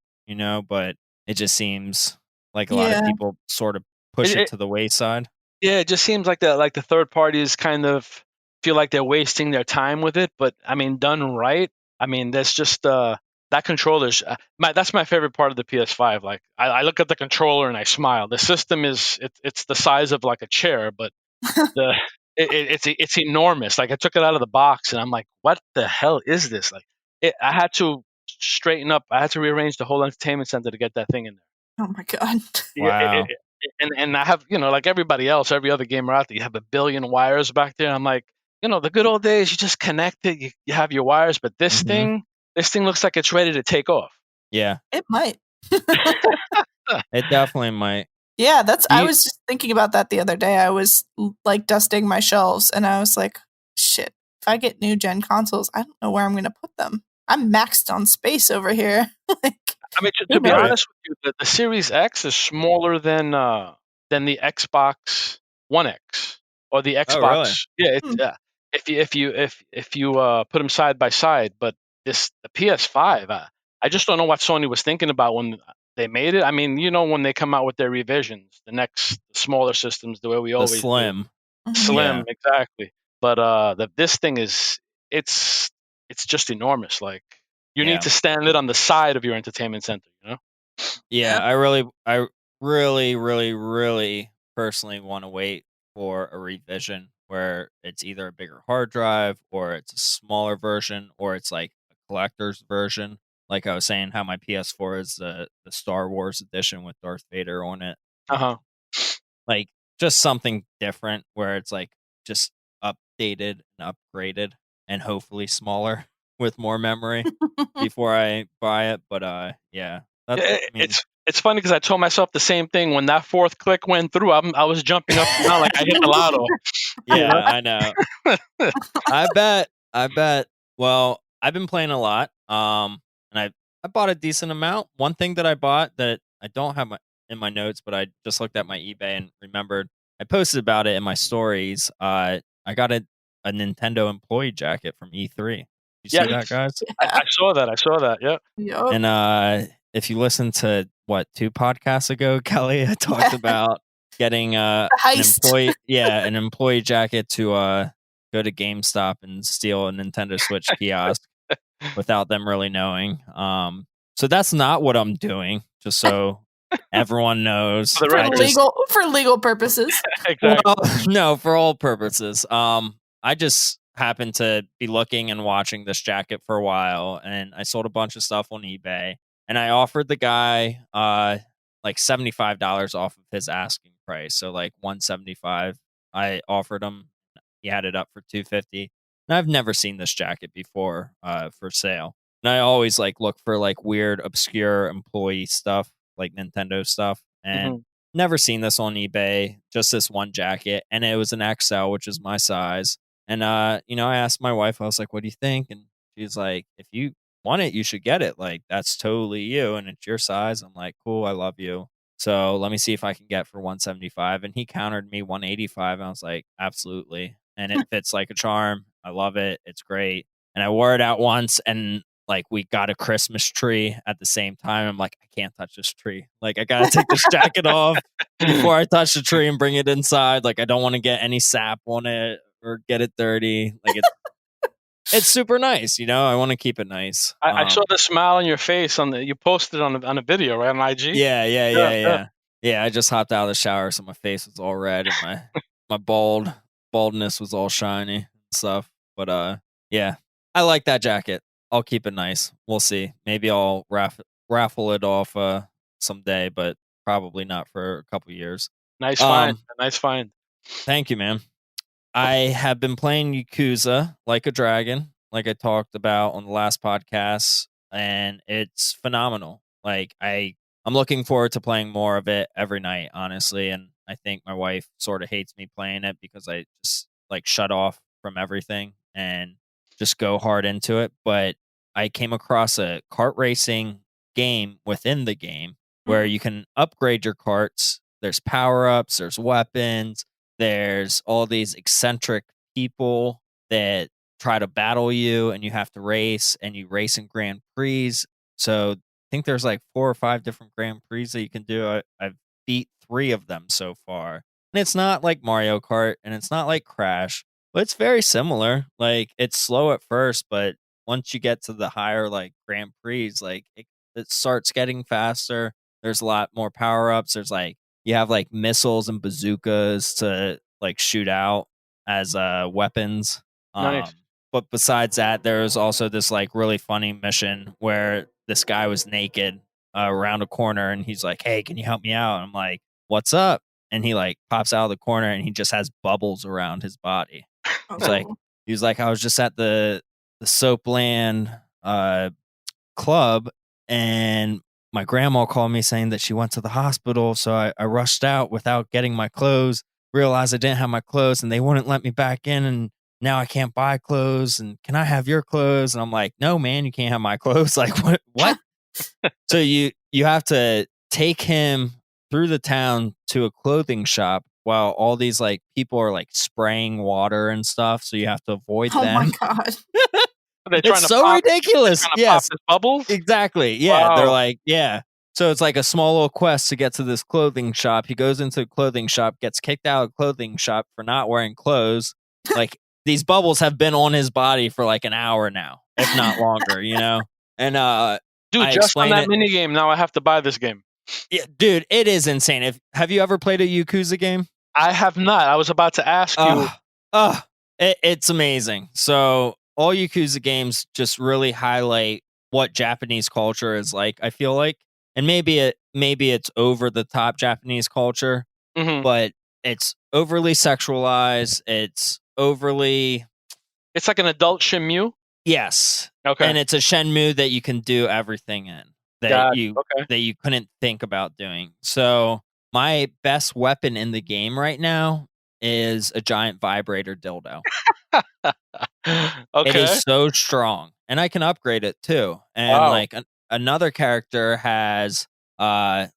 Speaker 1: but it just seems like a lot of
Speaker 2: Yeah.
Speaker 1: people sort of
Speaker 3: it,
Speaker 1: push it
Speaker 3: it,
Speaker 1: to the wayside.
Speaker 3: yeah, it just seems like the third parties kind of feel like they're wasting their time with it. But I mean, done right. I mean, there's just that controller's that's my favorite part of the PS5. Like I look at the controller and I smile. The system it's the size of like a chair, but the it's enormous. Like I took it out of the box and I'm like, what the hell is this? Like I had to straighten up. I had to rearrange the whole entertainment center to get that thing in there.
Speaker 2: Oh my god.
Speaker 3: Yeah,
Speaker 1: Wow.
Speaker 3: and I have like everybody else, every other gamer out there, you have a billion wires back there. I'm like, the good old days, you just connect it, you have your wires, but
Speaker 1: Mhm.
Speaker 3: this thing looks like it's ready to take off.
Speaker 1: Yeah.
Speaker 2: It might.
Speaker 1: It definitely might.
Speaker 2: Yeah,
Speaker 1: Do
Speaker 2: I
Speaker 1: you
Speaker 2: was just thinking about that the other day. I was like dusting my shelves and I was like, shit, if I get new gen consoles, I don't know where I'm going to put them. I'm maxed on space over here. Like,
Speaker 3: I mean,
Speaker 2: who
Speaker 3: to be
Speaker 2: knows?
Speaker 1: Right.
Speaker 3: honest with you, the Series X is smaller than the Xbox One X or the
Speaker 1: Oh, really?
Speaker 3: Xbox. Yeah,
Speaker 2: Hmm.
Speaker 3: if you put them side by side, but the PS5, I just don't know what Sony was thinking about when they made it. I mean, when they come out with their revisions, the next smaller systems, the way we
Speaker 1: The
Speaker 3: always do,
Speaker 1: Slim.
Speaker 2: Mhm.
Speaker 3: slim,
Speaker 1: Yeah.
Speaker 3: exactly. But this thing it's it's just enormous. Like you need
Speaker 1: Yeah.
Speaker 3: to stand it on the side of your entertainment center.
Speaker 1: Yeah,
Speaker 2: Yeah.
Speaker 1: I really personally wanna wait for a revision where it's either a bigger hard drive or it's a smaller version or it's like a collector's version. Like I was saying, how my PS4 is the Star Wars edition with Darth Vader on it.
Speaker 3: Uh huh.
Speaker 1: Like, just something different where it's, like, just updated and upgraded and hopefully smaller. with more memory before I buy it. But yeah, that's, I mean,
Speaker 3: It's funny because I told myself the same thing when that fourth click went through. I was jumping up and down like I hit the lotto.
Speaker 1: yeah, I know. I bet. Well, I've been playing a lot. And I bought a decent amount. One thing that I bought that I don't have in my notes, but I just looked at my eBay and remembered I posted about it in my stories. I got a Nintendo employee jacket from E3. You see that, guys?
Speaker 3: I saw that. I saw that. Yeah.
Speaker 2: Yup.
Speaker 1: And if you listen to 2 podcasts ago, Kelly, I talked about getting an
Speaker 2: heist.
Speaker 1: employee jacket to go to GameStop and steal a Nintendo Switch kiosk without them really knowing. So that's not what I'm doing, just so everyone knows.
Speaker 3: For the record.
Speaker 2: For legal purposes.
Speaker 3: Exactly.
Speaker 1: Well, no, for all purposes. I just happened to be looking and watching this jacket for a while, and I sold a bunch of stuff on eBay, and I offered the guy like $75 off of his asking price, so like $175. I offered him. He had it up for $250. And I've never seen this jacket before for sale. And I always like look for like weird, obscure employee stuff, like Nintendo stuff, and never seen this on eBay. Just this one jacket, and it was an XL, which is my size. And I asked my wife, I was like, "What do you think?" And she's like, "If you want it, you should get it. Like that's totally you, and it's your size." I'm like, "Cool, I love you." So let me see if I can get for 175. And he countered me 185. And I was like, absolutely. And it fits like a charm. I love it. It's great. And I wore it out once, and like we got a Christmas tree at the same time. I'm like, I can't touch this tree. Like I gotta take this jacket off before I touch the tree and bring it inside. Like I don't want to get any sap on it or get it dirty. Like it's super nice, I want to keep it nice.
Speaker 3: I saw the smile on your face you posted on a video, right, on IG.
Speaker 1: Yeah. I just hopped out of the shower, so my face was all red and my baldness was all shiny and stuff. But yeah, I like that jacket. I'll keep it nice. We'll see. Maybe I'll raffle it off someday, but probably not for a couple years.
Speaker 3: Nice find. Nice find.
Speaker 1: Thank you, man. I have been playing Yakuza Like a Dragon, like I talked about on the last podcast, and it's phenomenal. Like I'm looking forward to playing more of it every night, honestly, and I think my wife sort of hates me playing it because I just like shut off from everything and just go hard into it. But I came across a kart racing game within the game where you can upgrade your karts. There's power-ups, there's weapons, there's all these eccentric people that try to battle you, and you have to race, and you race in Grand Prix. So I think there's like 4 or 5 different Grand Prix that you can do. I've beat 3 of them so far. And it's not like Mario Kart, and it's not like Crash, but it's very similar. Like it's slow at first, but once you get to the higher like Grand Prix, like it starts getting faster. There's a lot more power-ups. There's like you have like missiles and bazookas to like shoot out as weapons.
Speaker 3: Nice.
Speaker 1: But besides that, there was also this like really funny mission where this guy was naked around a corner, and he's like, "Hey, can you help me out?" And I'm like, "What's up?" And he like pops out of the corner, and he just has bubbles around his body. He's like, "I was just at the Soapland club, and my grandma called me saying that she went to the hospital, so I rushed out without getting my clothes, realized I didn't have my clothes, and they wouldn't let me back in, and now I can't buy clothes, and can I have your clothes?" And I'm like, "No, man, you can't have my clothes." Like, what? So you have to take him through the town to a clothing shop while all these like people are like spraying water and stuff, so you have to avoid them.
Speaker 2: Oh my god.
Speaker 1: It's so ridiculous. Yes,
Speaker 3: bubbles.
Speaker 1: Exactly. Yeah,
Speaker 3: Wow.
Speaker 1: they're like, yeah. So it's like a small little quest to get to this clothing shop. He goes into a clothing shop, gets kicked out of the clothing shop for not wearing clothes. Like these bubbles have been on his body for like an hour now, if not longer. And
Speaker 3: dude, just on that mini game, now I have to buy this game.
Speaker 1: Yeah, dude, it is insane. Have you ever played a Yakuza game?
Speaker 3: I have not. I was about to ask you.
Speaker 1: It's amazing. So all Yakuza games just really highlight what Japanese culture is like, I feel like. And maybe it's over the top Japanese culture, but it's overly sexualized. It's like an adult Shenmue. Yes.
Speaker 3: Okay.
Speaker 1: And it's a Shenmue that you can do everything in
Speaker 3: Okay.
Speaker 1: that you couldn't think about doing. So my best weapon in the game right now is a giant vibrator dildo. It is
Speaker 3: Okay.
Speaker 1: so strong, and I can upgrade it too. And
Speaker 3: Wow.
Speaker 1: like another character has, uh,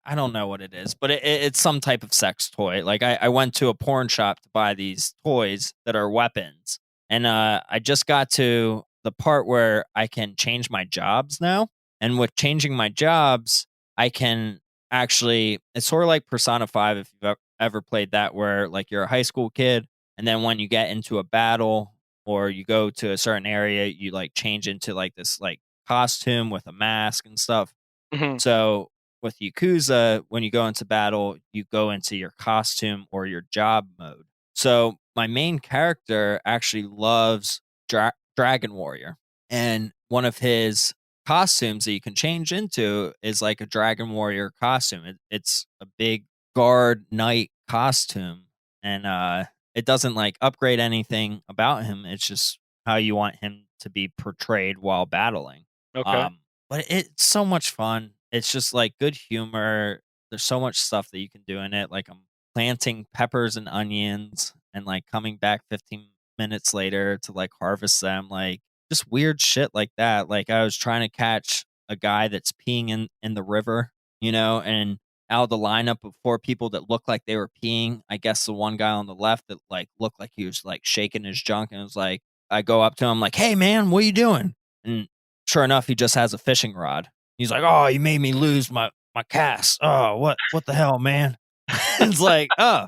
Speaker 1: I don't know what it is, but it's some type of sex toy. Like I went to a porn shop to buy these toys that are weapons, and I just got to the part where I can change my jobs now. And with changing my jobs, I can actually. It's sort of like Persona 5 if you've ever played that, where like you're a high school kid, and then when you get into a battle or you go to a certain area, you like change into like this like costume with a mask and stuff.
Speaker 3: Hmm.
Speaker 1: So with Yakuza, when you go into battle, you go into your costume or your job mode. So my main character actually loves Dragon Warrior, and one of his costumes that you can change into is like a Dragon Warrior costume. It's a big guard knight costume, and it doesn't like upgrade anything about him. It's just how you want him to be portrayed while battling.
Speaker 3: Okay.
Speaker 1: Um, but it's so much fun. It's just like good humor. There's so much stuff that you can do in it. Like I'm planting peppers and onions and like coming back 15 minutes later to like harvest them. Like just weird shit like that. Like I was trying to catch a guy that's peeing in the river, and out of the lineup of four people that looked like they were peeing, I guess the one guy on the left that like looked like he was like shaking his junk and was like, I go up to him like, "Hey man, what are you doing?" And sure enough, he just has a fishing rod. He's like, "Oh, you made me lose my cast. Oh, what the hell, man?" It's like, "Oh,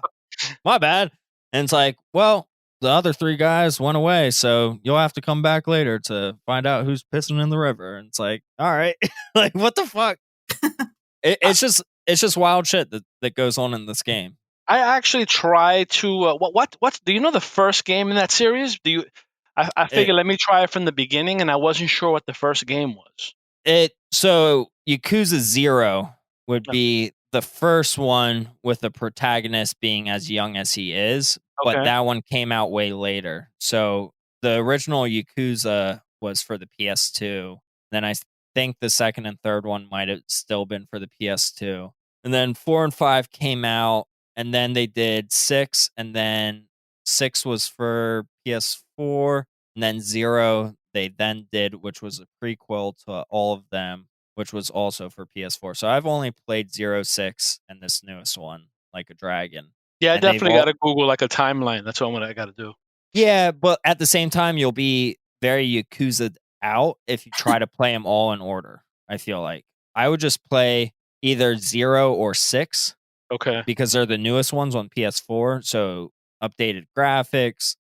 Speaker 1: my bad." And it's like, "Well, the other three guys went away, so you'll have to come back later to find out who's pissing in the river." And it's like, "All right." Like, what the fuck? It's just wild shit that goes on in this game.
Speaker 3: I actually try to. What? Do you know the first game in that series? Do you? I
Speaker 1: It
Speaker 3: figured let me try it from the beginning, and I wasn't sure what the first game was.
Speaker 1: so Yakuza 0 would
Speaker 3: No.
Speaker 1: be the first one with the protagonist being as young as he is, but
Speaker 3: Okay.
Speaker 1: that one came out way later. So the original Yakuza was for the PS2. Then I think the second and third one might have still been for the PS2. And then 4 and 5 came out, and then they did 6, and then 6 was for PS4, and then 0 they then did, which was a prequel to all of them, which was also for PS4. So I've only played 0, 6, and this newest one, Like a Dragon.
Speaker 3: Yeah, I
Speaker 1: And they've
Speaker 3: definitely got
Speaker 1: all
Speaker 3: to Google like a timeline. That's what I got to do.
Speaker 1: Yeah, but at the same time you'll be very Yakuza out if you try to play them all in order, I feel like. I would just play either 0 or 6
Speaker 3: Okay.
Speaker 1: because they're the newest ones on PS4. So updated graphics,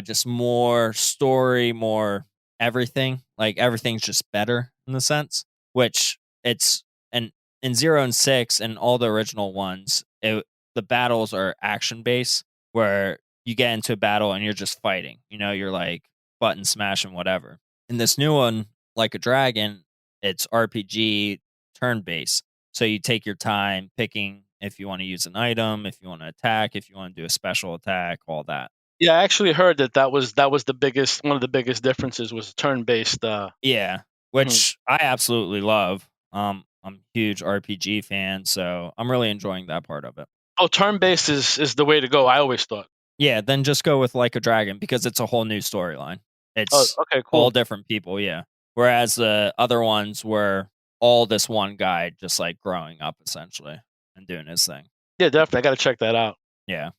Speaker 1: just more story, more everything. Like everything's just better in the sense, which it's and in 0 and 6 and all the original ones, the battles are action based where you get into a battle and you're just fighting. You're like button smashing whatever. In this new one, Like a Dragon, it's RPG turn based. So you take your time picking if you want to use an item, if you want to attack, if you want to do a special attack, all that.
Speaker 3: Yeah, I actually heard that was the biggest one of the biggest differences was turn based.
Speaker 1: Yeah,
Speaker 3: Mhm.
Speaker 1: which I absolutely love. I'm a huge RPG fan, so I'm really enjoying that part of it.
Speaker 3: Oh, turn based is the way to go. I always thought.
Speaker 1: Yeah, then just go with Like a Dragon because it's a whole new storyline.
Speaker 3: Oh,
Speaker 1: It's
Speaker 3: okay,
Speaker 1: all
Speaker 3: cool.
Speaker 1: different people, yeah. Whereas the other ones were all this one guy just like growing up essentially and doing his thing.
Speaker 3: Yeah, definitely. I got to check that out.
Speaker 1: Yeah.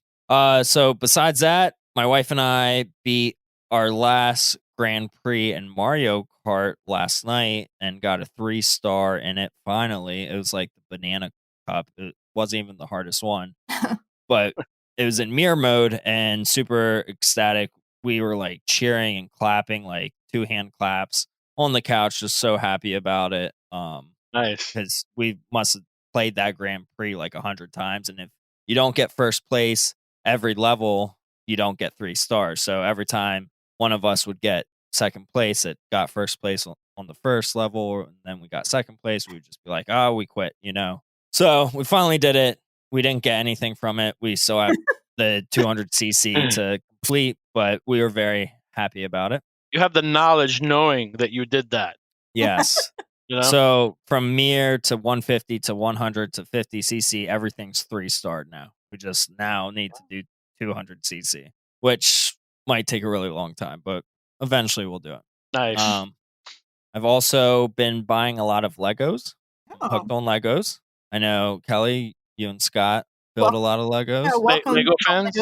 Speaker 1: So besides that, my wife and I beat our last Grand Prix in Mario Kart last night and got a 3-star in it. Finally, it was like the banana cup. It wasn't even the hardest one, but it was in mirror mode and super ecstatic. We were like cheering and clapping, like 2-hand claps on the couch, just so happy about it.
Speaker 3: Nice.
Speaker 1: Because we must have played that Grand Prix like 100 times, and if you don't get first place every level, you don't get 3 stars. So every time one of us would get second place, it got first place on the first level, and then we got second place, we would just be like, "Oh, we quit." So we finally did it. We didn't get anything from it. We still have the 200cc to complete, but we were very happy about it.
Speaker 3: You have the knowledge knowing that you did that.
Speaker 1: Yes.
Speaker 3: You know?
Speaker 1: So from mere to 150 to 100 to 50cc, everything's 3-star now. We just now need to do 200cc, which might take a really long time, but eventually we'll do it.
Speaker 3: Nice.
Speaker 1: I've also been buying a lot of Legos. I'm
Speaker 2: Oh.
Speaker 1: hooked on Legos. I know Kelly, you and Scott build a lot of Legos.
Speaker 2: Yeah, welcome
Speaker 3: Lego
Speaker 2: to
Speaker 3: fans?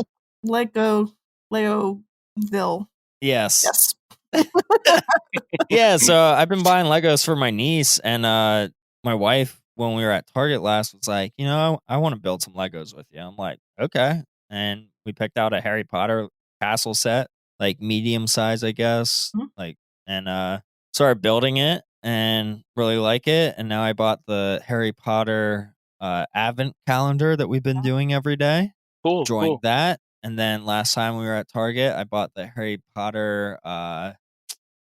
Speaker 2: Legoville.
Speaker 1: Yes.
Speaker 2: Yes.
Speaker 1: Yeah, so I've been buying Legos for my niece, and my wife, when we were at Target last, was like, I want to build some Legos with you. I'm like, okay. And we picked out a Harry Potter castle set, like medium size, I guess.
Speaker 2: Mhm.
Speaker 1: And started building it and really like it. And now I bought the Harry Potter advent calendar that we've been doing every day.
Speaker 3: Cool.
Speaker 1: Joined that. And then last time we were at Target, I bought the Harry Potter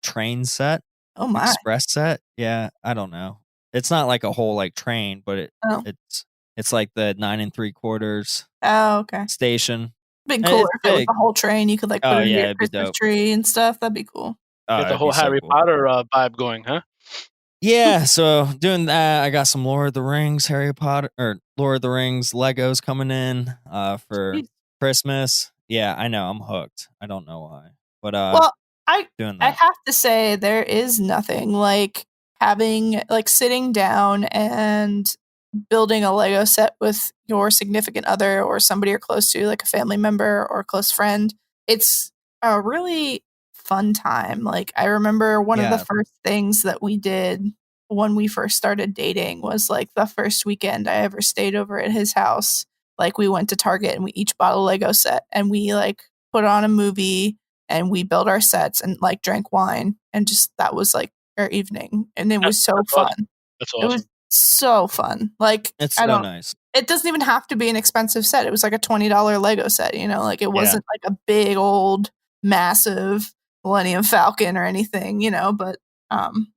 Speaker 1: train set,
Speaker 2: Oh my.
Speaker 1: express set. Yeah, I don't know. It's not like a whole like train, but
Speaker 2: Oh.
Speaker 1: it's like the 9 3/4
Speaker 2: Oh, okay.
Speaker 1: station.
Speaker 2: Been
Speaker 1: And
Speaker 2: cooler
Speaker 1: it's
Speaker 2: if it was
Speaker 1: big.
Speaker 2: the whole train. You could like put
Speaker 1: Oh
Speaker 2: it in
Speaker 1: yeah,
Speaker 2: your
Speaker 1: it'd be
Speaker 2: Christmas
Speaker 1: dope.
Speaker 2: tree and stuff. That'd be cool.
Speaker 1: Oh,
Speaker 3: Get the
Speaker 1: it'd
Speaker 3: whole
Speaker 1: be so
Speaker 3: Harry
Speaker 1: cool.
Speaker 3: Potter vibe going, huh?
Speaker 1: Yeah, so doing that, I got some Lord of the Rings, Harry Potter, or Lord of the Rings Legos coming in for
Speaker 2: Jeez.
Speaker 1: Christmas. Yeah, I know, I'm hooked. I don't know why, but
Speaker 2: Well,
Speaker 1: doing
Speaker 2: I
Speaker 1: that.
Speaker 2: have to say there is nothing like sitting down and building a Lego set with your significant other or somebody you're close to, like a family member or a close friend. It's a really fun time. Like I remember one of the
Speaker 1: Yeah.
Speaker 2: first things that we did when we first started dating was like the first weekend I ever stayed over at his house. Like we went to Target and we each bought a Lego set and we like put on a movie and we built our sets and like drank wine and just that was like our evening and it was so
Speaker 3: That's
Speaker 2: fun.
Speaker 3: awesome. That's
Speaker 2: It was
Speaker 3: awesome.
Speaker 2: so fun. Like
Speaker 1: It's
Speaker 2: I
Speaker 1: so
Speaker 2: don't
Speaker 1: nice.
Speaker 2: it doesn't even have to be an expensive set. It was like a $20 Lego set, like it
Speaker 1: Yeah.
Speaker 2: wasn't like a big old massive Millennium Falcon or anything, but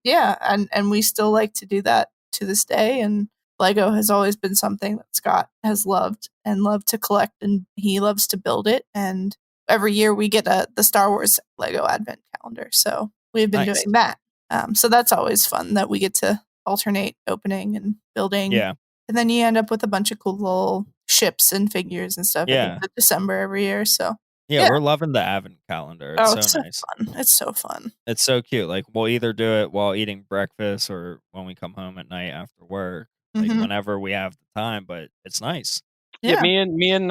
Speaker 2: yeah, and we still like to do that to this day and Lego has always been something that Scott has loved and loved to collect and he loves to build it and every year we get the Star Wars Lego Advent calendar. So we've been
Speaker 1: Nice.
Speaker 2: doing that. So that's always fun that we get to alternate opening and building.
Speaker 1: Yeah.
Speaker 2: And then you end up with a bunch of cool little ships and figures and stuff at the
Speaker 1: Yeah.
Speaker 2: end of December every year. So
Speaker 1: Yeah, we're loving the Advent calendar. It's
Speaker 2: it's
Speaker 1: so
Speaker 2: so
Speaker 1: nice.
Speaker 2: fun. It's so fun.
Speaker 1: It's so cute. Like we'll either do it while eating breakfast or when we come home at night after work. Like
Speaker 2: Mhm.
Speaker 1: whenever we have the time, but it's nice.
Speaker 3: Yeah,
Speaker 2: Yeah.
Speaker 3: me and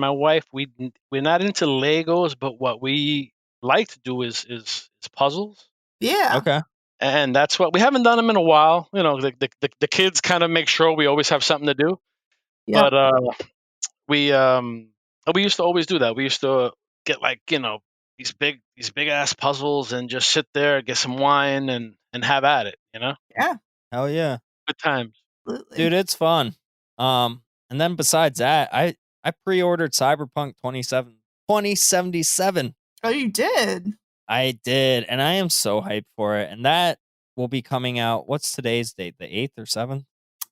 Speaker 3: my wife, we're not into Legos, but what we like to do is puzzles,
Speaker 2: Yeah.
Speaker 1: Okay.
Speaker 3: and that's what we haven't done them in a while. The kids kind of make sure we always have something to do.
Speaker 2: Yep.
Speaker 3: But we used to always do that. We used to get these big ass puzzles and just sit there, get some wine, and have at it.
Speaker 2: Yeah.
Speaker 1: Hell yeah.
Speaker 3: Good times.
Speaker 2: Absolutely.
Speaker 1: Dude, it's fun. And then besides that, I pre-ordered Cyberpunk 2077.
Speaker 2: Oh, you did?
Speaker 1: I did, and I am so hyped for it. And that will be coming out. What's today's date? The 8th or 7th?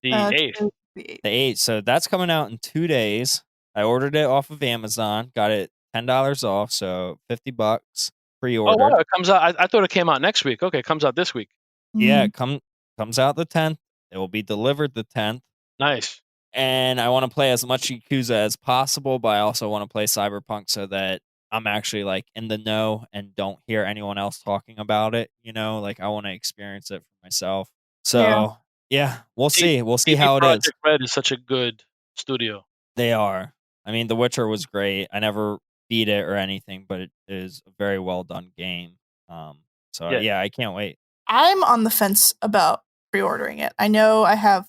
Speaker 3: The 8th.
Speaker 1: The 8th. So that's coming out in 2 days. I ordered it off of Amazon, got it $10 off, so $50
Speaker 3: Oh
Speaker 1: pre-ordered.
Speaker 3: wow, it comes out. I thought it came out next week. Okay, it comes out this week.
Speaker 1: Yeah,
Speaker 2: Mhm.
Speaker 1: it comes out the 10th. It will be delivered the 10th.
Speaker 3: Nice.
Speaker 1: And I want to play as much Yakuza as possible, but I also want to play Cyberpunk so that I'm actually like in the know and don't hear anyone else talking about it. Like I want to experience it for myself. So yeah, we'll see. We'll see
Speaker 3: CD
Speaker 1: how it is.
Speaker 3: Projekt Red is such a good studio.
Speaker 1: They are. I mean, The Witcher was great. I never beat it or anything, but it is a very well done game. So yeah, I can't wait.
Speaker 2: I'm on the fence about pre-ordering it. I know I have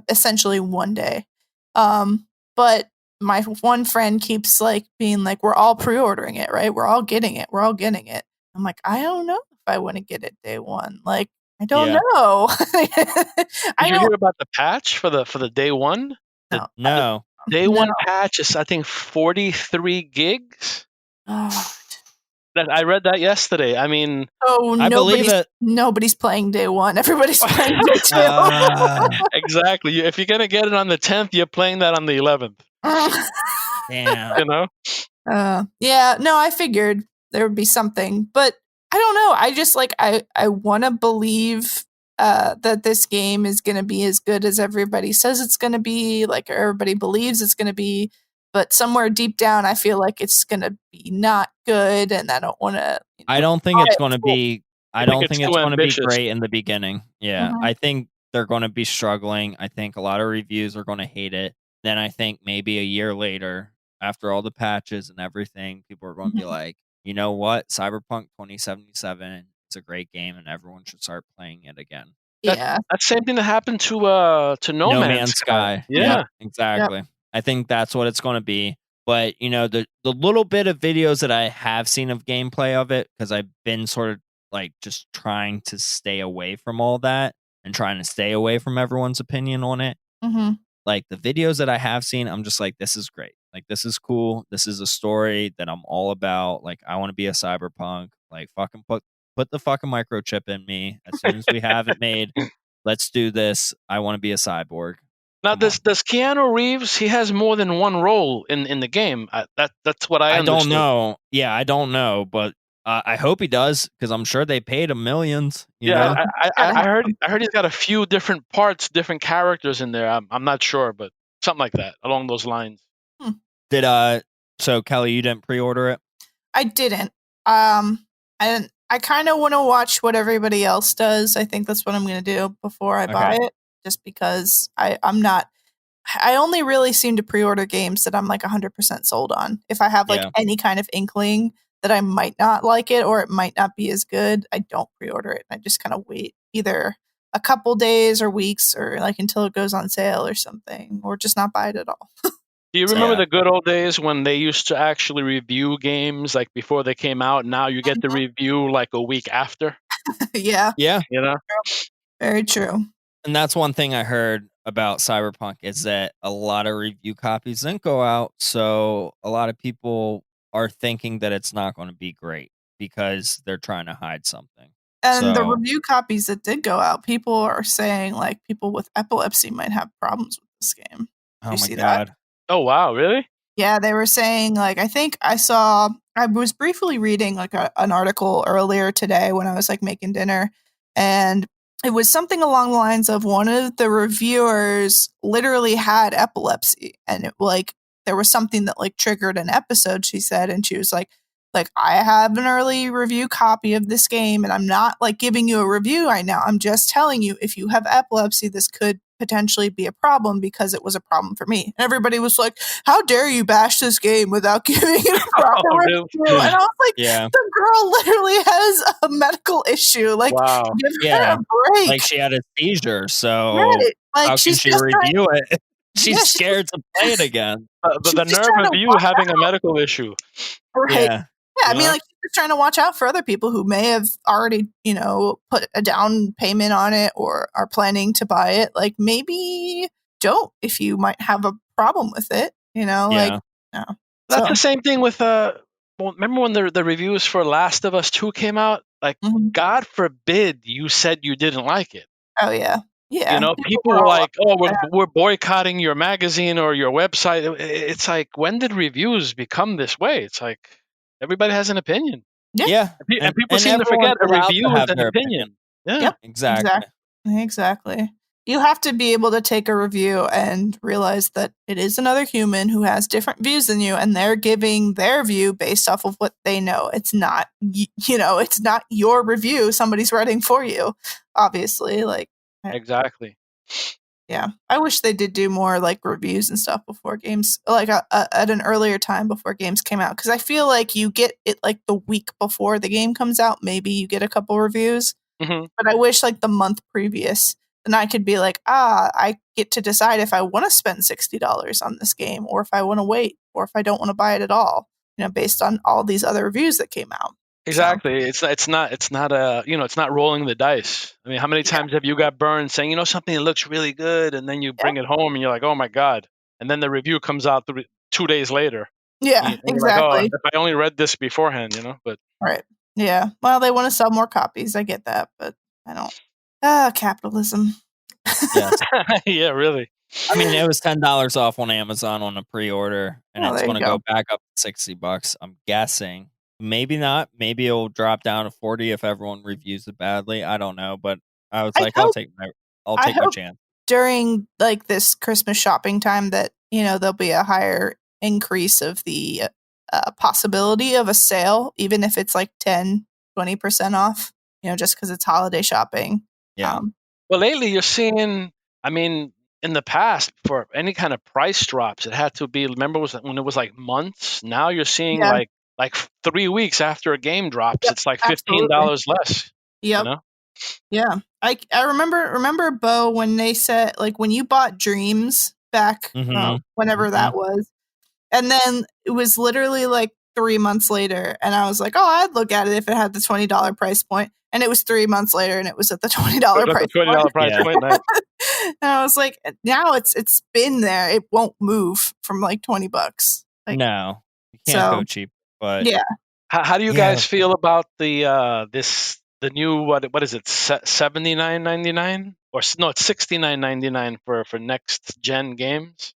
Speaker 2: essentially one day. But my one friend keeps like being like, we're all pre-ordering it, right? We're all getting it. We're all getting it. I'm like, I don't know if I want to get it day one. Like, I don't know.
Speaker 3: Did you hear about the patch for the day one?
Speaker 1: No.
Speaker 3: Day one patch is I think 43 gigs. I read that yesterday. I mean,
Speaker 1: I believe it.
Speaker 2: Nobody's playing day one. Everybody's playing day two.
Speaker 3: Exactly. If you're gonna get it on the 10th, you're playing that on the 11th.
Speaker 1: Damn.
Speaker 3: You know?
Speaker 2: Yeah. No, I figured. there would be something. But I don't know. I just like I want to believe that this game is going to be as good as everybody says it's going to be, like everybody believes it's going to be. But somewhere deep down, I feel like it's going to be not good, and I don't want to.
Speaker 1: I don't think it's going to be. I don't think it's
Speaker 3: too
Speaker 1: going to be
Speaker 3: ambitious.
Speaker 1: great in the beginning. Yeah,
Speaker 2: Mhm.
Speaker 1: I think they're going to be struggling. I think a lot of reviews are going to hate it. Then I think maybe a year later, after all the patches and everything, people are going to be like, you know what, Cyberpunk 2077, it's a great game, and everyone should start playing it again.
Speaker 2: Yeah.
Speaker 3: That same thing that happened to No Man's Sky.
Speaker 1: Yeah,
Speaker 3: Yeah.
Speaker 1: exactly. I think that's what it's going to be. But the little bit of videos that I have seen of gameplay of it, because I've been sort of like just trying to stay away from all that and trying to stay away from everyone's opinion on it.
Speaker 2: Mhm.
Speaker 1: Like the videos that I have seen, I'm just like, this is great. Like this is cool. This is a story that I'm all about. Like I want to be a cyberpunk. Like fucking put the fucking microchip in me as soon as we have it made. Let's do this. I want to be a cyborg.
Speaker 3: Now,
Speaker 1: Come on.
Speaker 3: does Keanu Reeves? He has more than one role in the game. That's what I understood.
Speaker 1: don't know. Yeah, I don't know, but I hope he does because I'm sure they paid him millions. You know?
Speaker 3: I heard he's got a few different parts, different characters in there. I'm not sure, but something like that along those lines.
Speaker 1: Did so Kelly, you didn't pre-order it?
Speaker 2: I didn't. I kind of want to watch what everybody else does. I think that's what I'm going to do before I buy it, just because I'm not. I only really seem to pre-order games that I'm like 100% sold on. If I have like any kind of inkling that I might not like it or it might not be as good, I don't pre-order it. I just kind of wait either a couple days or weeks or like until it goes on sale or something, or just not buy it at all.
Speaker 3: Do you remember the good old days when they used to actually review games like before they came out? Now you get the review like a week after.
Speaker 2: Yeah.
Speaker 1: Yeah.
Speaker 3: You know?
Speaker 2: Very true.
Speaker 1: And that's one thing I heard about Cyberpunk is that a lot of review copies didn't go out. So a lot of people are thinking that it's not going to be great because they're trying to hide something.
Speaker 2: And the review copies that did go out, people are saying like people with epilepsy might have problems with this game.
Speaker 1: Oh my God.
Speaker 2: That?
Speaker 3: Oh, wow. Really?
Speaker 2: Yeah, they were saying like, I think I was briefly reading like an article earlier today when I was like making dinner, and it was something along the lines of one of the reviewers literally had epilepsy, and it like there was something that like triggered an episode, she said, and she was like I have an early review copy of this game, and I'm not like giving you a review right now. I'm just telling you if you have epilepsy, this could potentially be a problem because it was a problem for me. And everybody was like, how dare you bash this game without giving it a proper review? And I was like, the girl literally has a medical issue. Like, give her a break.
Speaker 1: Like she had a seizure, so
Speaker 2: like,
Speaker 1: how can she review it? She's scared to play it again.
Speaker 3: The nerve of you having a medical issue.
Speaker 2: Right. Yeah, I mean, like, she's trying to watch out for other people who may have already, put a down payment on it or are planning to buy it. Like, maybe don't if you might have a problem with it, like, no.
Speaker 3: That's the same thing with, remember when the reviews for Last of Us 2 came out? Like, God forbid you said you didn't like it.
Speaker 2: Oh, yeah. Yeah.
Speaker 3: People were like, oh, we're boycotting your magazine or your website. It's like, when did reviews become this way? It's like, everybody has an opinion.
Speaker 2: Yeah.
Speaker 3: And people seem to forget a review is an opinion. Yeah.
Speaker 2: Yep.
Speaker 1: Exactly.
Speaker 2: You have to be able to take a review and realize that it is another human who has different views than you, and they're giving their view based off of what they know. It's not, it's not your review. Somebody's writing for you, obviously. Like,
Speaker 3: exactly.
Speaker 2: Yeah, I wish they did do more like reviews and stuff before games, like at an earlier time before games came out. Because I feel like you get it like the week before the game comes out. Maybe you get a couple reviews, but I wish like the month previous, then I could be like, I get to decide if I want to spend $60 on this game, or if I want to wait, or if I don't want to buy it at all. Based on all these other reviews that came out.
Speaker 3: Exactly. So. It's not it's not rolling the dice. I mean, how many times have you got burned saying, something that looks really good, and then you bring it home and you're like, oh my God. And then the review comes out 2 days later.
Speaker 2: Yeah,
Speaker 3: and
Speaker 2: exactly.
Speaker 3: Like, oh, if I only read this beforehand, but.
Speaker 2: Right. Yeah. Well, they want to sell more copies. I get that, but I don't. Capitalism.
Speaker 1: Yes.
Speaker 3: Yeah, really.
Speaker 1: I mean, it was $10 off on Amazon on a pre-order, and it's going to go back up to $60. I'm guessing Maybe not. Maybe it'll drop down to 40 if everyone reviews it badly. I don't know, but I was
Speaker 2: I
Speaker 1: like,
Speaker 2: hope
Speaker 1: I'll
Speaker 2: I
Speaker 1: take my
Speaker 2: hope
Speaker 1: chance.
Speaker 2: during like this Christmas shopping time that there'll be a higher increase of the possibility of a sale, even if it's like 10-20% off. Just because it's holiday shopping.
Speaker 1: Yeah.
Speaker 3: Well, lately you're seeing, I mean, in the past, for any kind of price drops, it had to be, remember when it was like months? Now you're seeing
Speaker 2: Yeah.
Speaker 3: like 3 weeks after a game drops,
Speaker 2: Yep,
Speaker 3: it's like
Speaker 2: absolutely.
Speaker 3: $15 less.
Speaker 2: Yep. Yeah. I remember Beau when they said, like, when you bought Dreams back whenever that was, and then it was literally like 3 months later, and I was like, oh, I'd look at it if it had the $20 price point, and it was 3 months later, and it was at the $20 price
Speaker 3: The $20
Speaker 2: point.
Speaker 3: price point. Nice.
Speaker 2: And I was like, now it's been there. It won't move from like $20. Like,
Speaker 1: no, you can't go cheap. But
Speaker 2: yeah.
Speaker 3: How do you guys feel about the the new what is it, $79.99 or no, it's $69.99 for next gen games?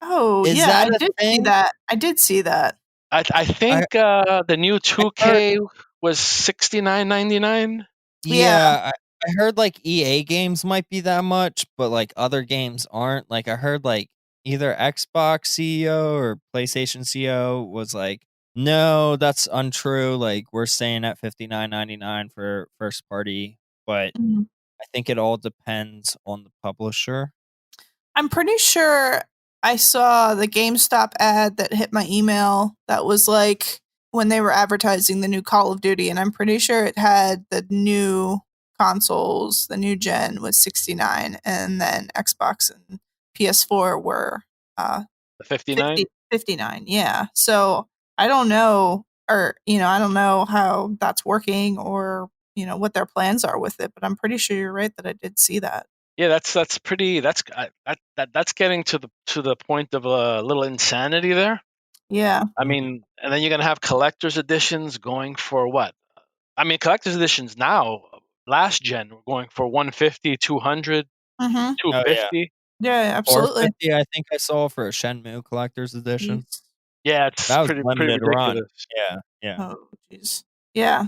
Speaker 2: Oh,
Speaker 1: Is
Speaker 2: yeah,
Speaker 1: that
Speaker 2: I
Speaker 1: a
Speaker 2: did see
Speaker 1: thing?
Speaker 2: that. I did see that.
Speaker 3: I think the new 2K was $69.99.
Speaker 2: Yeah.
Speaker 1: Yeah, I heard like EA games might be that much, but like other games aren't. Like I heard like either Xbox CEO or PlayStation CEO was like, no, that's untrue. Like we're staying at $59.99 for first party, but
Speaker 2: Mhm.
Speaker 1: I think it all depends on the publisher.
Speaker 2: I'm pretty sure I saw the GameStop ad that hit my email that was like when they were advertising the new Call of Duty, and I'm pretty sure it had the new consoles, the new gen was 69, and then Xbox and PS4 were
Speaker 3: The 59.
Speaker 2: 59. Yeah. So I don't know, or I don't know how that's working, or what their plans are with it, but I'm pretty sure you're right that I did see that.
Speaker 3: Yeah, that's pretty. That's getting to the point of a little insanity there.
Speaker 2: Yeah.
Speaker 3: I mean, and then you're gonna have collector's editions going for what? I mean, collector's editions now, last gen, were going for 150, 200,
Speaker 2: Mm-hmm.
Speaker 1: Oh yeah,
Speaker 3: 250.
Speaker 2: Yeah, absolutely.
Speaker 1: 450. I think I saw for a Shenmue collector's edition.
Speaker 2: Jeez.
Speaker 3: Yeah, it's
Speaker 1: That was
Speaker 3: pretty
Speaker 1: limited run.
Speaker 3: ridiculous.
Speaker 1: Yeah.
Speaker 2: Oh, jeez. Yeah.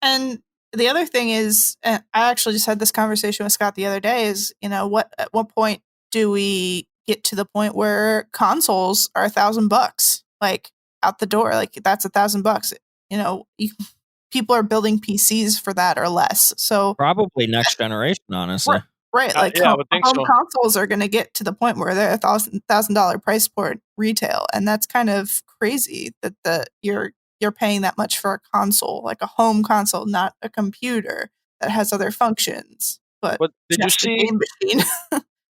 Speaker 2: And the other thing is, and I actually just had this conversation with Scott the other day. Is at what point do we get to the point where consoles are $1,000, like out the door? Like that's $1,000. People are building PCs for that or less. So
Speaker 1: Probably next generation, honestly.
Speaker 2: right, like
Speaker 3: Yeah, I would think
Speaker 2: home
Speaker 3: so.
Speaker 2: consoles are going to get to the point where they're $1,000 price point retail, and that's kind of crazy that you're paying that much for a console, like a home console, not a computer that has other functions, but
Speaker 3: Did you
Speaker 2: just a
Speaker 3: see?
Speaker 2: game machine.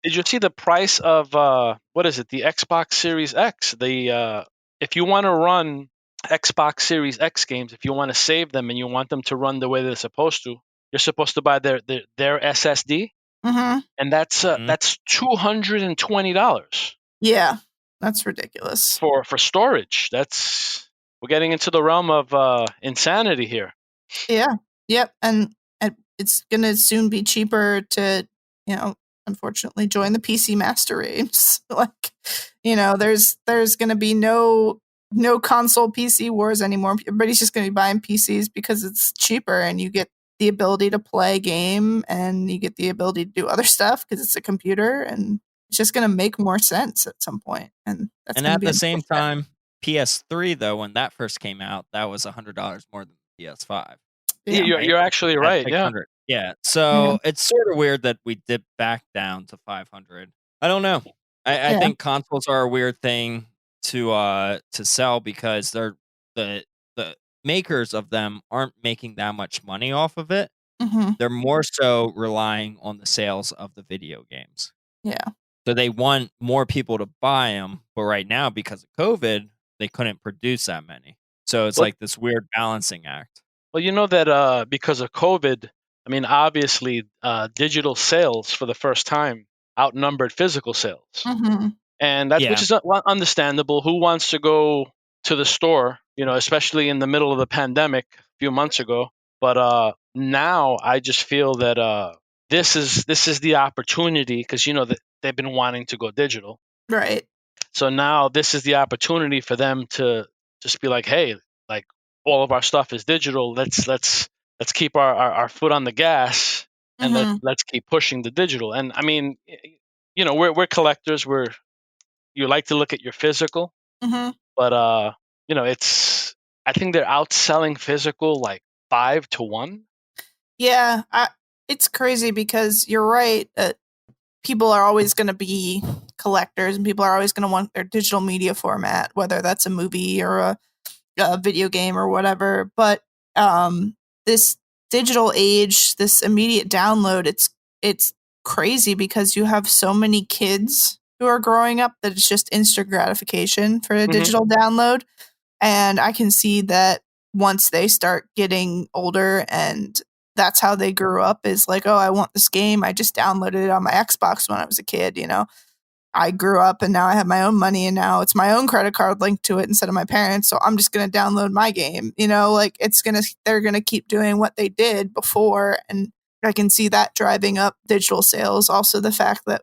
Speaker 3: Did you see the price of what is it? The Xbox Series X. If you want to run Xbox Series X games, if you want to save them and you want them to run the way they're supposed to, you're supposed to buy their SSD,
Speaker 2: Mm-hmm.
Speaker 3: and that's $220
Speaker 2: Yeah, that's ridiculous.
Speaker 3: for storage. We're getting into the realm of insanity here.
Speaker 2: Yeah. Yep. And it's going to soon be cheaper to, unfortunately join the PC master race. Like, there's going to be no console PC wars anymore. Everybody's just going to be buying PCs because it's cheaper, and you get the ability to play a game, and you get the ability to do other stuff because it's a computer, and it's just going to make more sense at some point. And that's
Speaker 1: And
Speaker 2: going to
Speaker 1: at
Speaker 2: be
Speaker 1: the same
Speaker 2: unfortunate.
Speaker 1: time, PS3 though, when that first came out, that was $100 more than PS5.
Speaker 2: Yeah.
Speaker 3: You're actually
Speaker 1: At
Speaker 3: right. Yeah.
Speaker 1: 600. Yeah.
Speaker 2: Yeah.
Speaker 1: So it's sort of weird that we dipped back down to 500. I don't know. I
Speaker 2: Yeah.
Speaker 1: think consoles are a weird thing to sell because the the makers of them aren't making that much money off of it.
Speaker 2: Mm-hmm.
Speaker 1: They're more so relying on the sales of the video games.
Speaker 2: Yeah.
Speaker 1: So they want more people to buy them, but right now because of COVID, they couldn't produce that many. So it's
Speaker 3: Well,
Speaker 1: like this weird balancing act.
Speaker 3: Well, you know that because of COVID, I mean, obviously, digital sales for the first time outnumbered physical sales,
Speaker 2: Mm-hmm.
Speaker 3: and that's which
Speaker 1: Yeah.
Speaker 3: is understandable. Who wants to go to the store, especially in the middle of the pandemic a few months ago? But now I just feel that this is the opportunity because that they've been wanting to go digital.
Speaker 2: Right.
Speaker 3: So now this is the opportunity for them to just be like, hey, like all of our stuff is digital. Let's keep our foot on the gas and
Speaker 2: Mm-hmm.
Speaker 3: let's keep pushing the digital. And I mean, we're collectors. You like to look at your physical,
Speaker 2: Mm-hmm.
Speaker 3: but it's I think they're outselling physical like 5-1.
Speaker 2: Yeah, it's crazy because you're right. People are always going to be collectors, and people are always going to want their digital media format, whether that's a movie or a video game or whatever. But this digital age, this immediate download, it's crazy because you have so many kids who are growing up that it's just instant gratification for a
Speaker 3: Mhm.
Speaker 2: digital download. And I can see that once they start getting older and that's how they grew up is like, oh, I want this game. I just downloaded it on my Xbox when I was a kid, I grew up and now I have my own money and now it's my own credit card linked to it instead of my parents. So I'm just going to download my game, like they're going to keep doing what they did before. And I can see that driving up digital sales. Also the fact that,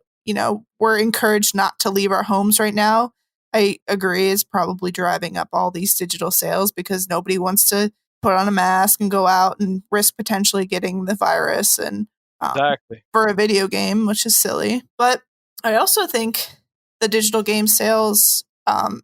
Speaker 2: we're encouraged not to leave our homes right now. I agree is probably driving up all these digital sales because nobody wants to put on a mask and go out and risk potentially getting the virus and
Speaker 3: Exactly.
Speaker 2: for a video game, which is silly. But I also think the digital game sales,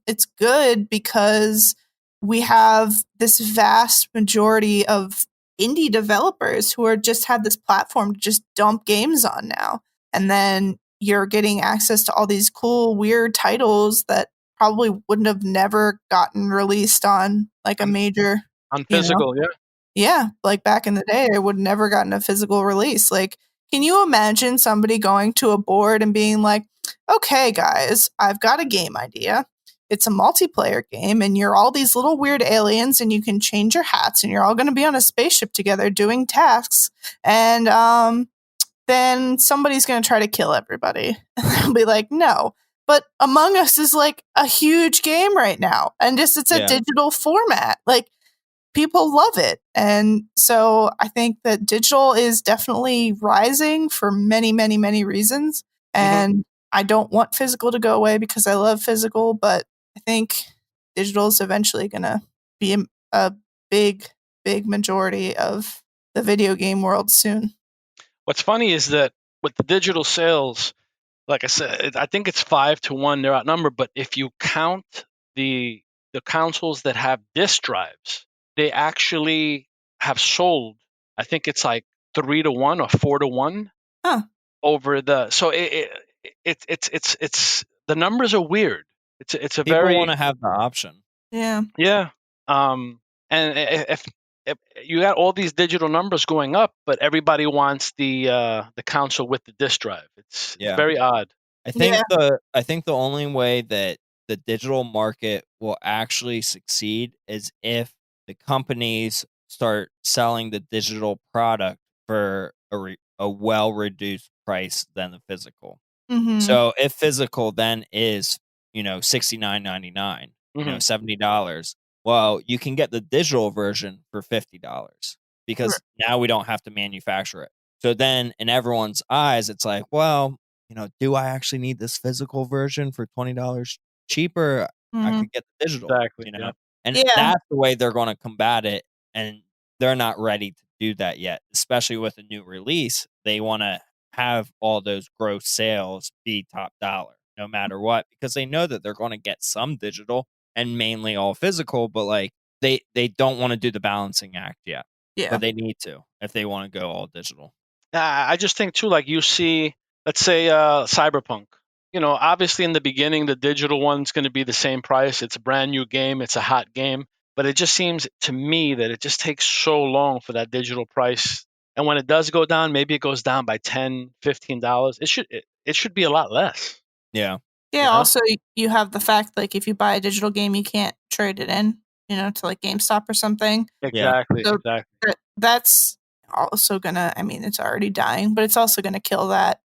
Speaker 2: it's good because we have this vast majority of indie developers who are just have this platform to just dump games on now. And then you're getting access to all these cool, weird titles that probably wouldn't have never gotten released on like a major
Speaker 3: On physical, yeah.
Speaker 2: Yeah, like back in the day, I would never gotten a physical release. Like, can you imagine somebody going to a board and being like, okay, guys, I've got a game idea. It's a multiplayer game, and you're all these little weird aliens, and you can change your hats, and you're all going to be on a spaceship together doing tasks. And then somebody's going to try to kill everybody. And they'll be like, no. But Among Us is like a huge game right now, and it's a digital format. Like, people love it. And so I think that digital is definitely rising for many, many, many reasons. And I don't want physical to go away because I love physical, but I think digital is eventually going to be a big, big majority of the video game world soon.
Speaker 3: What's funny is that with the digital sales, like I said, I think it's 5-1. They're outnumbered, but if you count the consoles that have disk drives, they actually have sold. I think it's like 3-1 or 4-1
Speaker 2: Huh.
Speaker 3: over the. So it's the numbers are weird. It's a
Speaker 1: People
Speaker 3: very
Speaker 1: want to have the option.
Speaker 2: Yeah.
Speaker 3: yeah. And if you got all these digital numbers going up, but everybody wants the console with the disk drive. It's very odd.
Speaker 1: I think the only way that the digital market will actually succeed is if the companies start selling the digital product for a well reduced price than the physical.
Speaker 2: Mm-hmm.
Speaker 1: So if physical then is $69.99, $70, well, you can get the digital version for $50 because now we don't have to manufacture it. So then in everyone's eyes, it's like, well, do I actually need this physical version for $20 cheaper? I could get the digital,
Speaker 3: Exactly. Yeah.
Speaker 1: And that's the way they're going to combat it. And they're not ready to do that yet, especially with a new release. They want to have all those gross sales be top dollar no matter what, because they know that they're going to get some digital and mainly all physical, but like they don't want to do the balancing act yet.
Speaker 2: Yeah.
Speaker 1: But they need to if they want to go all digital.
Speaker 3: I just think too, like you see, let's say Cyberpunk. Obviously in the beginning, the digital one's going to be the same price. It's a brand new game. It's a hot game. But it just seems to me that it just takes so long for that digital price. And when it does go down, maybe it goes down by $10, $15. It should be a lot less.
Speaker 2: Yeah. Also, you have the fact like if you buy a digital game, you can't trade it in, to like GameStop or something.
Speaker 3: Exactly.
Speaker 2: So
Speaker 3: exactly.
Speaker 2: That's also gonna. I mean, it's already dying, but it's also gonna kill that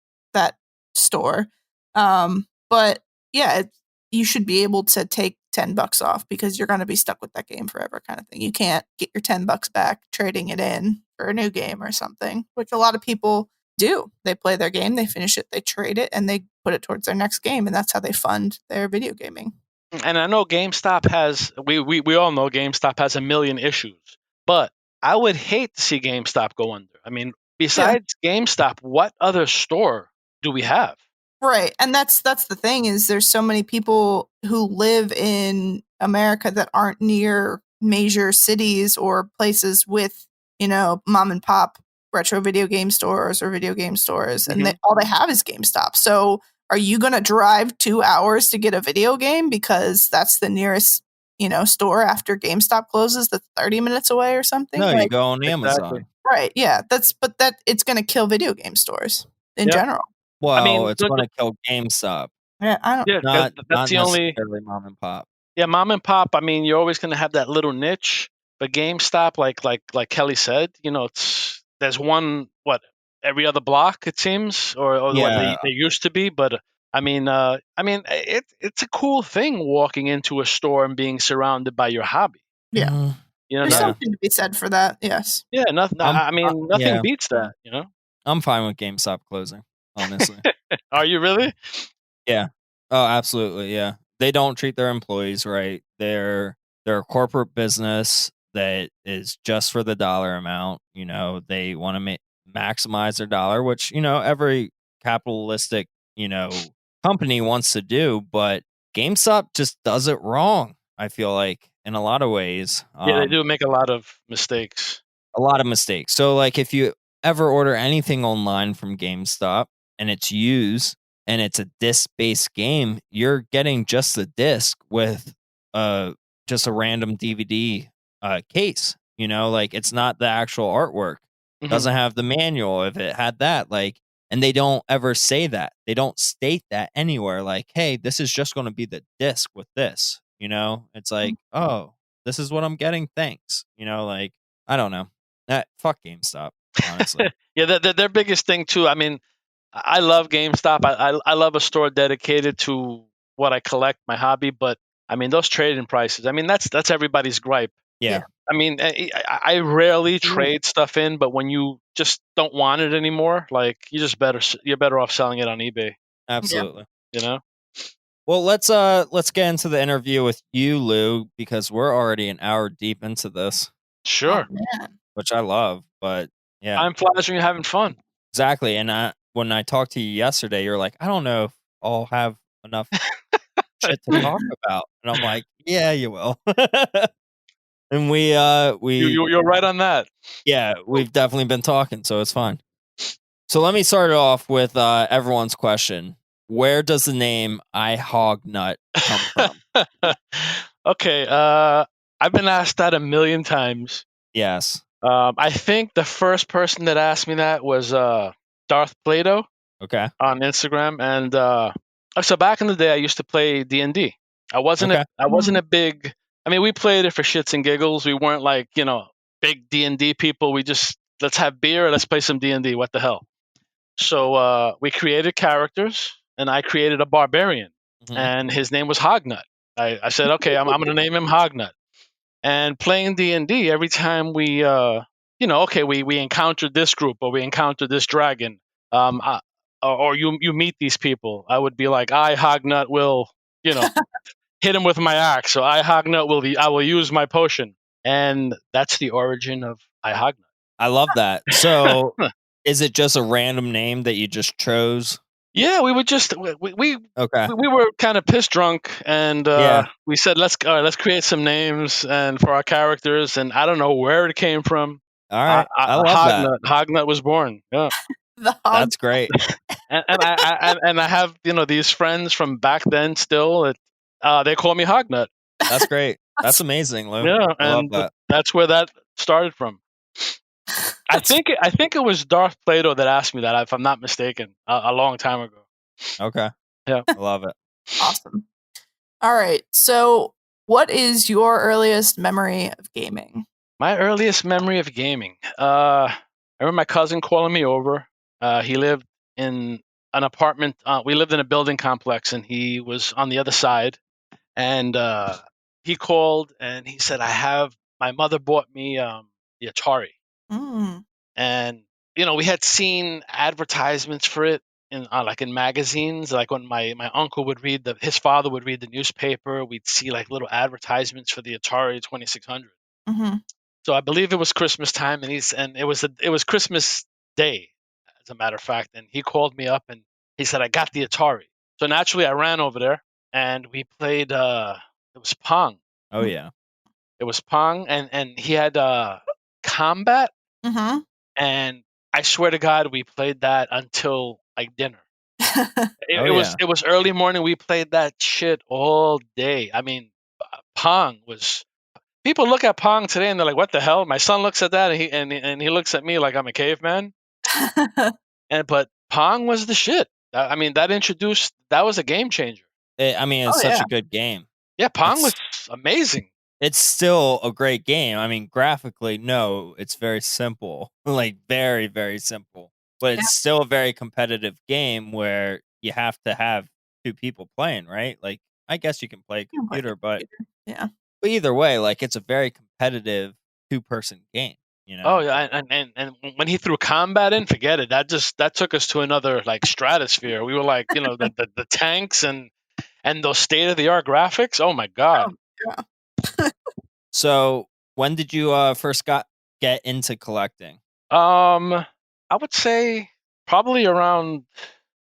Speaker 2: store. But yeah, you should be able to take $10 off because you're gonna be stuck with that game forever, kind of thing. You can't get your $10 back trading it in for a new game or something, which a lot of people do. They play their game, they finish it, they trade it, and they put it towards their next game, and that's how they fund their video gaming.
Speaker 3: And I know GameStop has we all know GameStop has a million issues, but I would hate to see GameStop go under. I mean, besides GameStop, what other store do we have?
Speaker 2: Right. And that's the thing is there's so many people who live in America that aren't near major cities or places with, mom and pop retro video game stores or video game stores and
Speaker 3: Mhm.
Speaker 2: all they have is GameStop. So are you going to drive 2 hours to get a video game because that's the nearest, store after GameStop closes that's 30 minutes away or something?
Speaker 1: No, you
Speaker 2: Like,
Speaker 1: go on
Speaker 3: Exactly.
Speaker 1: Amazon.
Speaker 2: right. Yeah. But it's going to kill video game stores in
Speaker 3: Yep.
Speaker 2: general.
Speaker 3: I
Speaker 1: Well,
Speaker 3: mean,
Speaker 1: it's going to kill GameStop,
Speaker 2: Yeah. I don't
Speaker 3: yeah,
Speaker 1: not
Speaker 3: that's
Speaker 1: not
Speaker 3: the only.
Speaker 1: necessarily mom and pop.
Speaker 3: Yeah, mom and pop. I mean, you're always going to have that little niche, but GameStop, like Kelly said, there's one every other block it seems, or what
Speaker 1: Yeah,
Speaker 3: they used to be. But it's a cool thing walking into a store and being surrounded by your hobby.
Speaker 2: Yeah.
Speaker 1: mm,
Speaker 2: There's
Speaker 1: yeah.
Speaker 2: something to be said for that. Yes.
Speaker 3: Yeah, nothing.
Speaker 1: I'm
Speaker 3: I mean, nothing
Speaker 1: yeah,
Speaker 3: beats
Speaker 1: fine.
Speaker 3: that.
Speaker 1: I'm fine with GameStop closing, honestly.
Speaker 3: Are you really?
Speaker 1: Yeah. Oh, absolutely. Yeah. They don't treat their employees right. They're a corporate business that is just for the dollar amount. They want to maximize their dollar, which every capitalistic company wants to do. But GameStop just does it wrong. I feel like in a lot of ways.
Speaker 3: Yeah, they do make a lot of mistakes.
Speaker 1: A lot of mistakes. So, like, if you ever order anything online from GameStop and it's used and it's a disc-based game, you're getting just the disc with just a random DVD case. Like it's not the actual artwork.
Speaker 3: Mhm.
Speaker 1: Doesn't have the manual. If it had that, like, and they don't ever say that. They don't state that anywhere. Like, hey, this is just going to be the disc with this. It's like, oh, this is what I'm getting. Thanks. Like, I don't know. Fuck GameStop, honestly.
Speaker 3: Yeah, their biggest thing too. I mean, I love GameStop. I love a store dedicated to what I collect, my hobby. But I mean, those trading prices. I mean, that's everybody's gripe.
Speaker 1: Yeah,
Speaker 3: I mean, I rarely trade stuff in, but when you just don't want it anymore, like you're better off selling it on eBay.
Speaker 1: absolutely.
Speaker 3: You know?
Speaker 1: Well, let's get into the interview with you, Lou, because we're already an hour deep into this,
Speaker 2: Oh
Speaker 3: Sure.
Speaker 2: man.
Speaker 1: which I love. But yeah,
Speaker 3: Time flies when you're having fun.
Speaker 1: exactly. And when I talked to you yesterday, you're like, I don't know if I'll have enough shit to talk about, and I'm like, yeah, you will. And
Speaker 3: You're right on that.
Speaker 1: yeah, we've definitely been talking, so it's fine. So let me start it off with everyone's question. Where does the name I Hog Nut come from?
Speaker 3: Okay. I've been asked that a million times.
Speaker 1: Yes.
Speaker 3: I think the first person that asked me that was Darth Plato
Speaker 1: Okay.
Speaker 3: on Instagram, and so back in the day, I used to play D&D.
Speaker 1: Okay.
Speaker 3: I wasn't a big. I mean, we played it for shits and giggles. We weren't like big D&D people. We just let's have beer, let's play some D&D. What the hell? So we created characters, and I created a barbarian,
Speaker 1: Mhm.
Speaker 3: and his name was Hognut. I said, okay, I'm going to name him Hognut. And playing D&D, every time we encountered this group or we encountered this dragon, or you meet these people, I would be like, I Hognut will, hit him with my axe. So I will use my potion, and that's the origin of I Hognut.
Speaker 1: I love that. So, is it just a random name that you just chose?
Speaker 3: Yeah, we would just
Speaker 1: Okay.
Speaker 3: we were kind of piss drunk, and
Speaker 1: Yeah.
Speaker 3: we said let's create some names and for our characters, and I don't know where it came from.
Speaker 1: All right. I love that.
Speaker 3: Hognut was born. Yeah,
Speaker 2: The hog.
Speaker 1: That's great.
Speaker 3: and I have these friends from back then still. They call me Hognut.
Speaker 1: That's great. That's amazing, Lou.
Speaker 3: Yeah,
Speaker 1: I love
Speaker 3: and
Speaker 1: that.
Speaker 3: that's where that started from. I
Speaker 2: That's
Speaker 3: think it was Darth Plato that asked me that, if I'm not mistaken, a long time ago.
Speaker 1: Okay.
Speaker 3: Yeah.
Speaker 1: I love it.
Speaker 2: awesome. All right. So, what is your earliest memory of gaming?
Speaker 3: My earliest memory of gaming. I remember my cousin calling me over. He lived in an apartment. We lived in a building complex, and he was on the other side. And he called and he said, my mother bought me the Atari.
Speaker 2: Mm.
Speaker 3: And we had seen advertisements for it, in like in magazines, like when my uncle would read his father would read the newspaper, we'd see like little advertisements for the Atari 2600.
Speaker 2: Mm-hmm.
Speaker 3: So I believe it was Christmas time, and it was Christmas Day, as a matter of fact. And he called me up and he said I got the Atari. So naturally I ran over there and we played. It was Pong.
Speaker 1: Oh yeah.
Speaker 3: It was Pong, and he had Combat,
Speaker 2: Mm-hmm.
Speaker 3: and I swear to God, we played that until like dinner.
Speaker 1: Oh
Speaker 3: It was
Speaker 1: yeah.
Speaker 3: it was early morning. We played that shit all day. I mean, Pong was. People look at Pong today and they're like, "What the hell?" My son looks at that and he looks at me like I'm a caveman. But Pong was the shit. I mean, that was a game changer.
Speaker 1: I mean, it's
Speaker 2: Oh,
Speaker 1: such
Speaker 2: yeah.
Speaker 1: a good game.
Speaker 3: Yeah, Pong was
Speaker 1: It's
Speaker 3: amazing.
Speaker 1: it's still a great game. I mean, graphically, no, it's very simple, like very, very simple. But
Speaker 2: Yeah.
Speaker 1: it's still a very competitive game where you have to have two people playing, right? Like, I guess you can play
Speaker 2: You can play
Speaker 1: computer, but
Speaker 2: Yeah.
Speaker 1: either way, like it's a very competitive two-person game. You
Speaker 3: Oh
Speaker 1: know?
Speaker 3: yeah, and when he threw Combat in, forget it. That took us to another like stratosphere. We were like, the tanks and those state of the art graphics. Oh my god.
Speaker 2: Oh, yeah.
Speaker 1: So, when did you first get into collecting?
Speaker 3: I would say probably around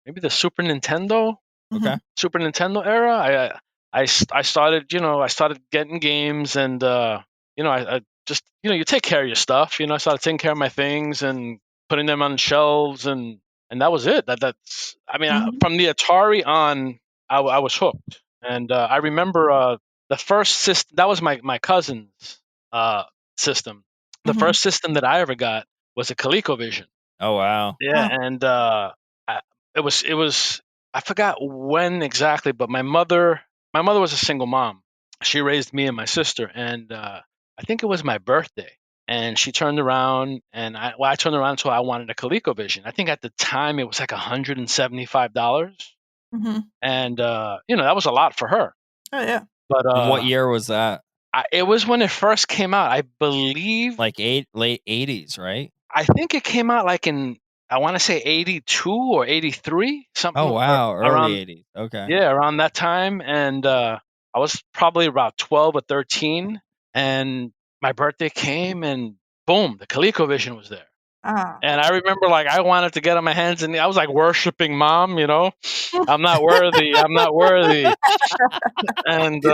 Speaker 3: maybe the Super Nintendo.
Speaker 2: Mhm.
Speaker 1: Okay.
Speaker 3: Super Nintendo era. I started, I started getting games, and I just, you take care of your stuff. I started taking care of my things and putting them on shelves, and that was it. That's I mean,
Speaker 2: Mhm.
Speaker 3: from the Atari on, I was hooked, and I remember the first system that was my cousin's uh, system. The
Speaker 2: Mhm.
Speaker 3: first system that I ever got was a ColecoVision.
Speaker 1: Oh wow.
Speaker 3: Yeah, and it was I forgot when exactly, but my mother was a single mom. She raised me and my sister, and I think it was my birthday. And she turned around, and I turned around until I wanted a ColecoVision. I think at the time it was like $175,
Speaker 2: Mhm.
Speaker 3: and that was a lot for her.
Speaker 2: Oh, yeah.
Speaker 3: But
Speaker 1: And what year was that?
Speaker 3: it was when it first came out. I believe
Speaker 1: Like late 80s, right?
Speaker 3: I think it came out like in I want to say 82 or 83,
Speaker 1: Oh
Speaker 3: something
Speaker 1: wow, early
Speaker 3: around.
Speaker 1: 80s. Okay.
Speaker 3: Yeah, around that time, and I was probably about 12 or 13, and my birthday came, and boom, the ColecoVision was there.
Speaker 2: Ah.
Speaker 3: And I remember, like, I wanted to get on my hands, and I was like worshiping mom. I'm not worthy. I'm not worthy. And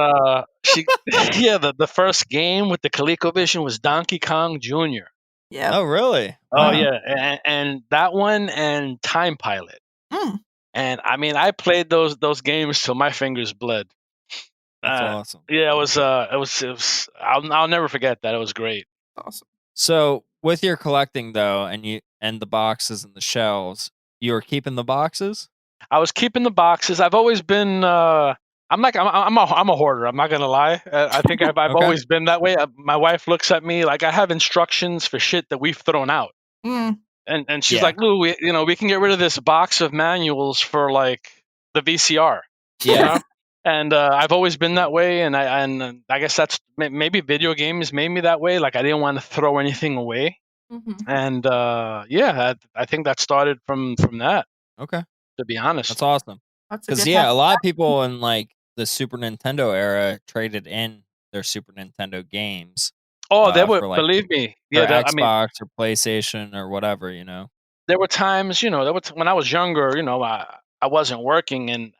Speaker 3: she, yeah, the first game with the ColecoVision was Donkey Kong Jr.
Speaker 2: Yep.
Speaker 1: Oh really?
Speaker 3: Oh
Speaker 1: Wow.
Speaker 3: yeah, and that one and Time Pilot.
Speaker 2: Mm.
Speaker 3: And I mean, I played those games till my fingers bled.
Speaker 1: That's
Speaker 3: Uh,
Speaker 1: awesome.
Speaker 3: yeah, it was. I'll never forget that. It was great.
Speaker 2: Awesome.
Speaker 1: So, with your collecting though, and the boxes and the shelves, you were keeping the boxes?
Speaker 3: I was keeping the boxes. I've always been. I'm a hoarder. I'm not gonna lie. I think I've
Speaker 1: Okay.
Speaker 3: always been that way. My wife looks at me like I have instructions for shit that we've thrown out,
Speaker 2: Mm.
Speaker 3: and she's
Speaker 1: Yeah.
Speaker 3: like, "Lou, we can get rid of this box of manuals for like the VCR." You
Speaker 1: Yeah.
Speaker 3: know? And I've always been that way, and I guess that's maybe video games made me that way. Like I didn't want to throw anything away,
Speaker 2: Mhm.
Speaker 3: and yeah, I think that started from that.
Speaker 1: Okay.
Speaker 3: To be honest,
Speaker 1: That's awesome.
Speaker 2: That's a
Speaker 1: Cuz
Speaker 2: good
Speaker 1: yeah,
Speaker 2: habit.
Speaker 1: a lot of people in like the Super Nintendo era traded in their Super Nintendo games
Speaker 3: oh, there were
Speaker 1: for like
Speaker 3: believe me,
Speaker 1: for
Speaker 3: yeah. I mean,
Speaker 1: Xbox or PlayStation or whatever, you know.
Speaker 3: there were times, when I was younger, I wasn't working, and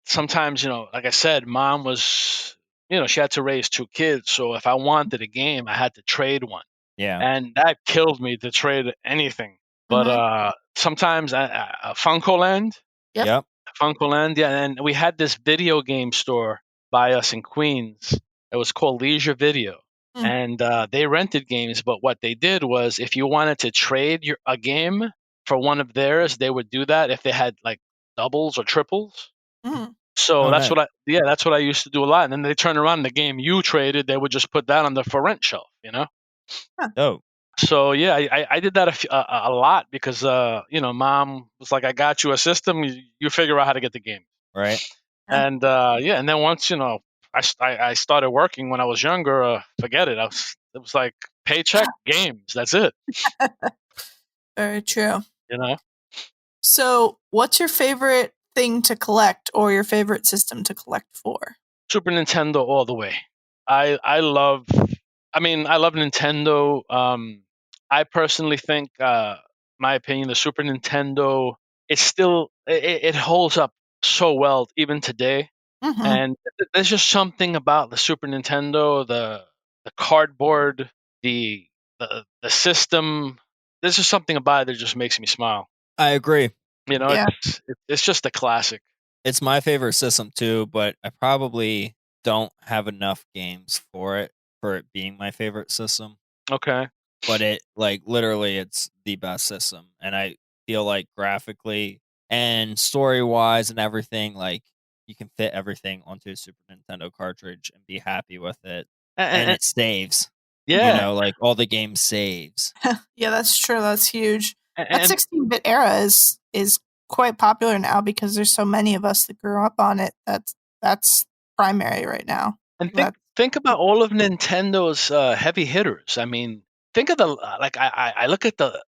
Speaker 3: sometimes, like I said, mom was, she had to raise two kids, so if I wanted a game, I had to trade one.
Speaker 1: Yeah.
Speaker 3: And that killed me to trade anything. But
Speaker 2: Mhm.
Speaker 3: sometimes Funkoland,
Speaker 2: Yep.
Speaker 1: Yep.
Speaker 3: Funkoland, yeah, and we had this video game store by us in Queens. It was called Leisure Video,
Speaker 2: Mm.
Speaker 3: and they rented games. But what they did was, if you wanted to trade a game for one of theirs, they would do that if they had like doubles or triples.
Speaker 2: Mm.
Speaker 3: So
Speaker 1: Oh nice.
Speaker 3: that's what I used to do a lot. And then they turn around the game you traded, they would just put that on the for rent shelf.
Speaker 1: Oh,
Speaker 3: So yeah, I did that a lot because mom was like, I got you a system, you figure out how to get the game.
Speaker 1: right.
Speaker 2: Yeah.
Speaker 3: And yeah, and then once I started working when I was younger, forget it. It was like paycheck games. That's it.
Speaker 2: Very true.
Speaker 3: You know.
Speaker 2: So, what's your favorite thing to collect or your favorite system to collect for?
Speaker 3: Super Nintendo all the way. I love. I mean, I love Nintendo. I personally think, my opinion, the Super Nintendo is still it holds up so well even today.
Speaker 2: Mm-hmm.
Speaker 3: And there's just something about the Super Nintendo, the cardboard, the system. There's just something about it that just makes me smile.
Speaker 1: I agree.
Speaker 3: You know,
Speaker 2: Yeah.
Speaker 3: it's just a classic.
Speaker 1: It's my favorite system too, but I probably don't have enough games for it being my favorite system.
Speaker 3: Okay.
Speaker 1: But it like literally it's the best system. And I feel like graphically and story wise and everything, like you can fit everything onto a Super Nintendo cartridge and be happy with it. And
Speaker 3: And,
Speaker 1: it saves.
Speaker 3: yeah,
Speaker 1: Like all the games saves.
Speaker 2: Yeah, that's true. That's huge. That
Speaker 3: and
Speaker 2: 16-bit era is quite popular now because there's so many of us that grew up on it. That's primary right now.
Speaker 3: and
Speaker 2: That's
Speaker 3: think about all of Nintendo's heavy hitters. I mean, think of the like I look at the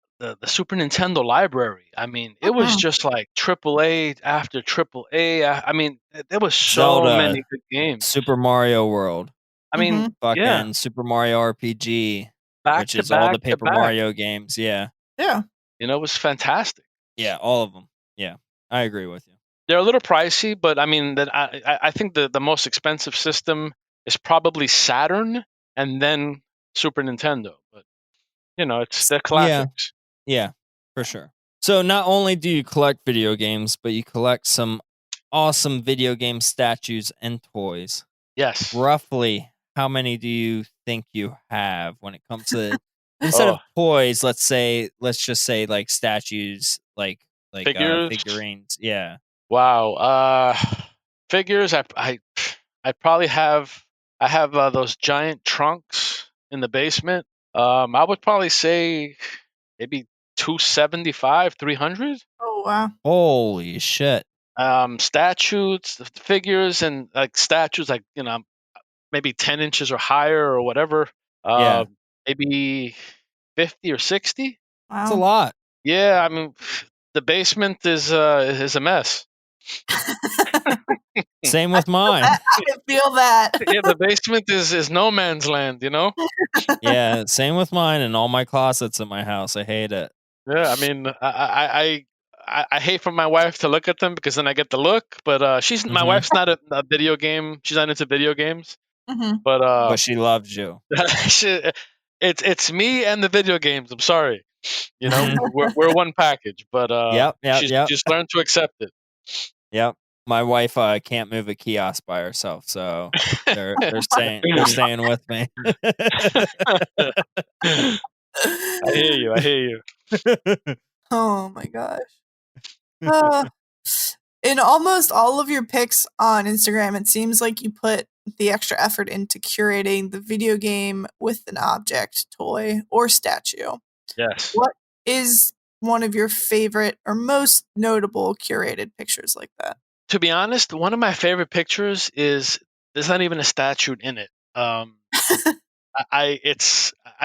Speaker 3: Super Nintendo library. I mean, it was
Speaker 2: Mhm.
Speaker 3: just like triple A after triple A. I mean, there was so
Speaker 1: Zelda,
Speaker 3: many good games.
Speaker 1: Super Mario World,
Speaker 3: I mean,
Speaker 2: Mhm.
Speaker 3: yeah,
Speaker 1: fucking Super Mario RPG,
Speaker 3: back
Speaker 1: which
Speaker 3: to
Speaker 1: is all
Speaker 3: back
Speaker 1: the
Speaker 3: to
Speaker 1: Paper
Speaker 3: back.
Speaker 1: Mario games. Yeah.
Speaker 2: Yeah.
Speaker 3: You know, it was fantastic.
Speaker 1: Yeah, all of them. Yeah. I agree with you.
Speaker 3: They're a little pricey, but I mean that I think the most expensive system is probably Saturn and then Super Nintendo. But you know, they're
Speaker 1: Yeah.
Speaker 3: classics.
Speaker 1: Yeah, for sure. So not only do you collect video games, but you collect some awesome video game statues and toys.
Speaker 3: Yes.
Speaker 1: Roughly, how many do you think you have when it comes to instead
Speaker 3: Oh,
Speaker 1: of toys, let's just say like statues, like
Speaker 3: figures.
Speaker 1: figurines. Yeah.
Speaker 3: Wow. Figures. I probably have. I have those giant trunks in the basement. I would probably say maybe 275, 300.
Speaker 2: Oh wow.
Speaker 1: Holy shit.
Speaker 3: Statues, the figures, and like statues, like maybe 10 inches or higher or whatever. Uh,
Speaker 1: Yeah.
Speaker 3: maybe 50 or 60.
Speaker 1: It's a
Speaker 2: Wow.
Speaker 1: lot.
Speaker 3: Yeah, I mean, the basement is a mess.
Speaker 1: Same with mine.
Speaker 2: I feel that.
Speaker 3: Yeah, the basement is no man's land, you know?
Speaker 1: Yeah, same with mine and all my closets in my house. I hate it.
Speaker 3: Yeah, I mean, I hate for my wife to look at them because then I get the look. But my
Speaker 1: Mhm.
Speaker 3: wife's not a video game. She's not into video games.
Speaker 2: Mhm.
Speaker 3: But
Speaker 1: But she loves you.
Speaker 3: she, it's me and the video games. I'm sorry, you know,
Speaker 1: Mhm.
Speaker 3: we're one package. But
Speaker 1: Yep, yep,
Speaker 3: she's
Speaker 1: yep.
Speaker 3: just learned to accept it.
Speaker 1: Yep. My wife can't move a kiosk by herself, so they're staying with me.
Speaker 3: I hear you. I hear you.
Speaker 2: Oh my gosh. Uh, in almost all of your pics on Instagram, it seems like you put the extra effort into curating the video game with an object, toy, or statue.
Speaker 3: Yes.
Speaker 2: What is one of your favorite or most notable curated pictures like that?
Speaker 3: To be honest, one of my favorite pictures is there's not even a statue in it. I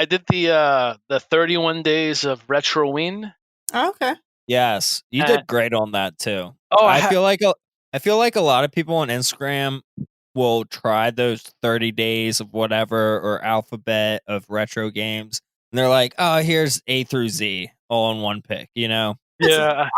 Speaker 3: did the 31 days of Retroween.
Speaker 2: Okay.
Speaker 1: Yes, you
Speaker 3: And,
Speaker 1: did great on that too.
Speaker 3: oh,
Speaker 1: I feel like a lot of people on Instagram will try those 30 days of whatever or alphabet of retro games, and they're like, "Oh, here's A through Z all in one pick."
Speaker 3: yeah.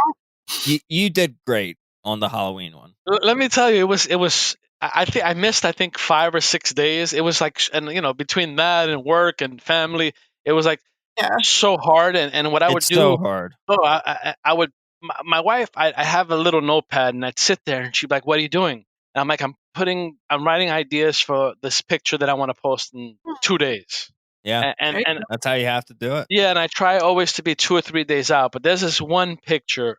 Speaker 1: You did great on the Halloween one.
Speaker 3: Let me tell you, it was. I think I missed. I think 5 or 6 days. It was like, and between that and work and family, it was like
Speaker 2: Yeah.
Speaker 3: so hard. And what I would
Speaker 1: It's so
Speaker 3: do,
Speaker 1: hard.
Speaker 3: oh, I would. My wife, I have a little notepad, and I'd sit there, and she'd be like, "What are you doing?" And I'm like, I'm writing ideas for this picture that I want to post in 2 days.
Speaker 1: Yeah,
Speaker 3: And
Speaker 1: that's how you have to do it.
Speaker 3: yeah, and I try always to be 2 or 3 days out. But there's this one picture.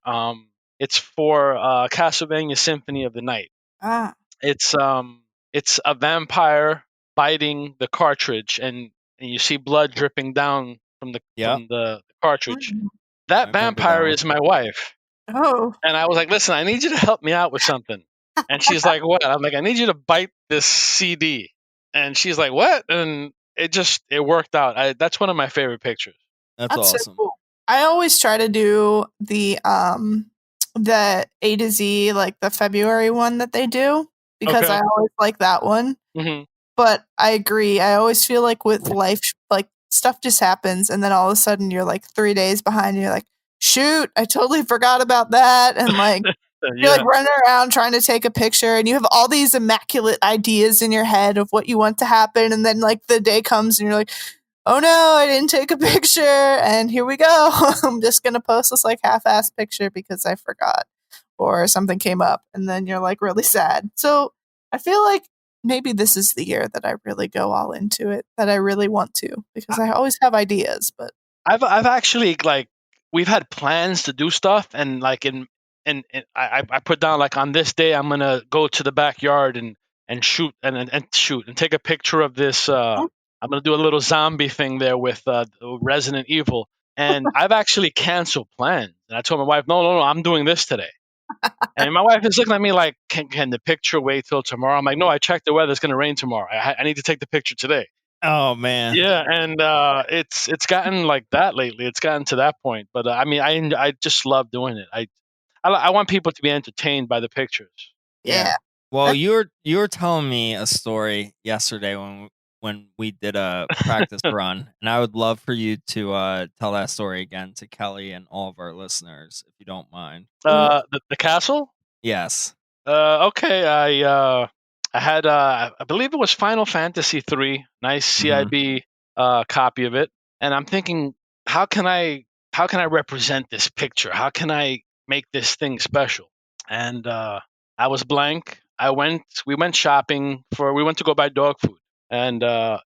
Speaker 3: It's for Castlevania Symphony of the Night.
Speaker 2: Ah.
Speaker 3: It's it's a vampire biting the cartridge, and you see blood dripping down from the
Speaker 1: Yep,
Speaker 3: cartridge.
Speaker 2: Mm.
Speaker 1: I
Speaker 3: That
Speaker 1: remember that
Speaker 3: vampire
Speaker 1: one.
Speaker 3: is my wife.
Speaker 2: Oh.
Speaker 3: And I was like, "Listen, I need you to help me out with something." And she's like, "What?" I'm like, "I need you to bite this CD." And she's like, "What?" And it worked out. That's one of my favorite pictures.
Speaker 1: That's
Speaker 2: That's so
Speaker 1: awesome.
Speaker 2: cool. I always try to do the A to Z, like the February one that they do, because
Speaker 3: Okay.
Speaker 2: I always like that one.
Speaker 3: Hmm.
Speaker 2: But I agree. I always feel like with life, like stuff just happens, and then all of a sudden you're like 3 days behind. And you're like, shoot, I totally forgot about that, and like you're
Speaker 3: Yeah.
Speaker 2: like running around trying to take a picture, and you have all these immaculate ideas in your head of what you want to happen, and then like the day comes, and you're like, oh no, I didn't take a picture, and here we go. I'm just gonna post this like half-assed picture because I forgot or something came up, and then you're like really sad. So I feel like maybe this is the year that I really go all into it, that I really want to, because I always have ideas, but
Speaker 3: I've actually like we've had plans to do stuff, and like I put down like on this day I'm gonna go to the backyard and shoot and shoot and take a picture of this. I'm gonna do a little zombie thing there with Resident Evil, and I've actually canceled plans. And I told my wife, no, I'm doing this today. And my wife is looking at me like, can the picture wait till tomorrow? I'm like, no, I checked the weather. It's gonna rain tomorrow. I need to take the picture today.
Speaker 1: Oh man.
Speaker 3: Yeah, and it's gotten like that lately. It's gotten to that point. But I mean, I just love doing it. I want people to be entertained by the pictures.
Speaker 2: yeah.
Speaker 1: Well, you were telling me a story yesterday when we did a practice run, and I would love for you to tell that story again to Kelly and all of our listeners, if you don't mind.
Speaker 3: The castle.
Speaker 1: Yes.
Speaker 3: Okay, I had I believe it was Final Fantasy 3, nice CIB copy of it, and I'm thinking, how can I represent this picture? How can I make this thing special? And I was blank. We went shopping we went to go buy dog food, and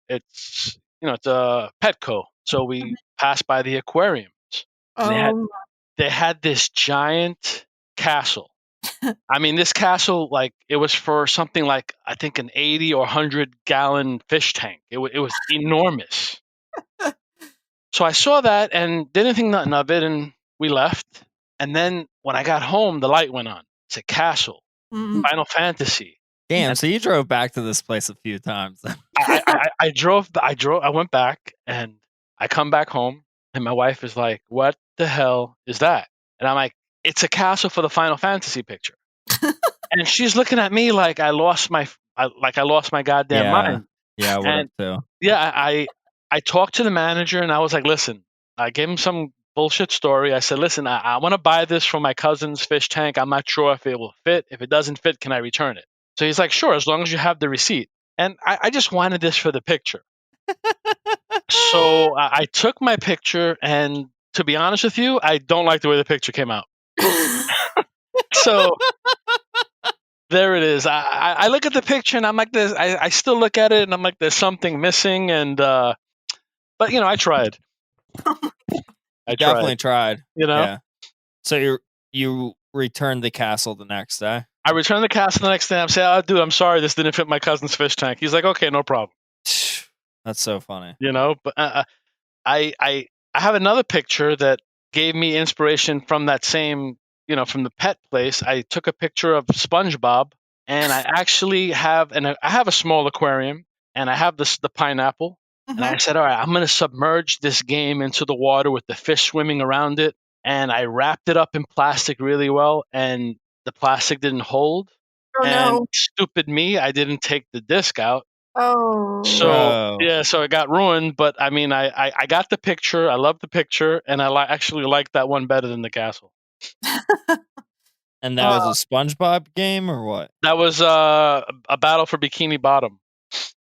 Speaker 3: it's a Petco, so we passed by the aquariums, and they had this giant castle. I mean, this castle, like, it was for something like, I think, an 80 or 100-gallon fish tank. It was enormous. So I saw that and didn't think nothing of it, and we left. And then when I got home, the light went on. It's a castle, Final Fantasy.
Speaker 1: Damn,
Speaker 3: And
Speaker 1: so you drove back to this place a few times.
Speaker 3: I went back, and I come back home, and my wife is like, "What the hell is that?" And I'm like, "It's a castle for the Final Fantasy picture." And she's looking at me like I lost my goddamn mind.
Speaker 1: Yeah, I would have
Speaker 3: And
Speaker 1: too.
Speaker 3: yeah, I talked to the manager, and I was like, "Listen," I gave him some bullshit story. I said, "Listen, I want to buy this from my cousin's fish tank. I'm not sure if it will fit. If it doesn't fit, can I return it?" So he's like, "Sure, as long as you have the receipt." And I just wanted this for the picture. So I took my picture, and to be honest with you, I don't like the way the picture came out. So there it is. I look at the picture, and I'm like this. I still look at it, and I'm like, there's something missing. And but I tried. I
Speaker 1: Definitely tried.
Speaker 3: You know,
Speaker 1: Yeah. So you returned the castle the next day.
Speaker 3: I returned the castle the next day. I'm saying, "Oh, dude, I'm sorry, this didn't fit my cousin's fish tank." He's like, "Okay, no problem."
Speaker 1: That's so funny.
Speaker 3: But I have another picture that gave me inspiration from that same, from the pet place. I took a picture of SpongeBob, and I actually have a small aquarium, and I have the pineapple, and I said, all right, I'm going to submerge this game into the water with the fish swimming around it, and I wrapped it up in plastic really well, and the plastic didn't hold.
Speaker 2: Oh
Speaker 3: And
Speaker 2: no.
Speaker 3: stupid me, I didn't take the disc out.
Speaker 2: Oh.
Speaker 3: So
Speaker 1: Bro.
Speaker 3: yeah, so it got ruined. But I mean, I got the picture. I love the picture, and I actually like that one better than the castle.
Speaker 1: And that was a SpongeBob game or what?
Speaker 3: That was a battle for Bikini Bottom,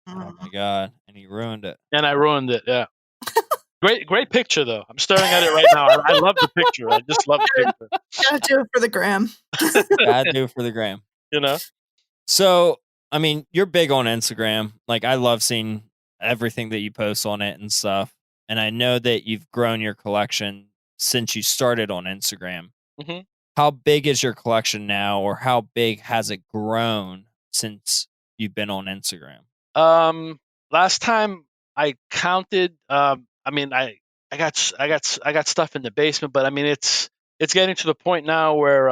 Speaker 1: Oh my god! And he ruined it.
Speaker 3: and I ruined it. Yeah, great picture though. I'm staring at it right now. I love the picture. I just love the picture.
Speaker 2: Gotta do it for the gram.
Speaker 1: Gotta do it for the gram. So, I mean, you're big on Instagram. Like, I love seeing everything that you post on it and stuff. And I know that you've grown your collection since you started on Instagram.
Speaker 3: Mm-hmm.
Speaker 1: How big is your collection now, or how big has it grown since you've been on Instagram?
Speaker 3: Last time I counted, I mean, I got stuff in the basement, but I mean, it's getting to the point now where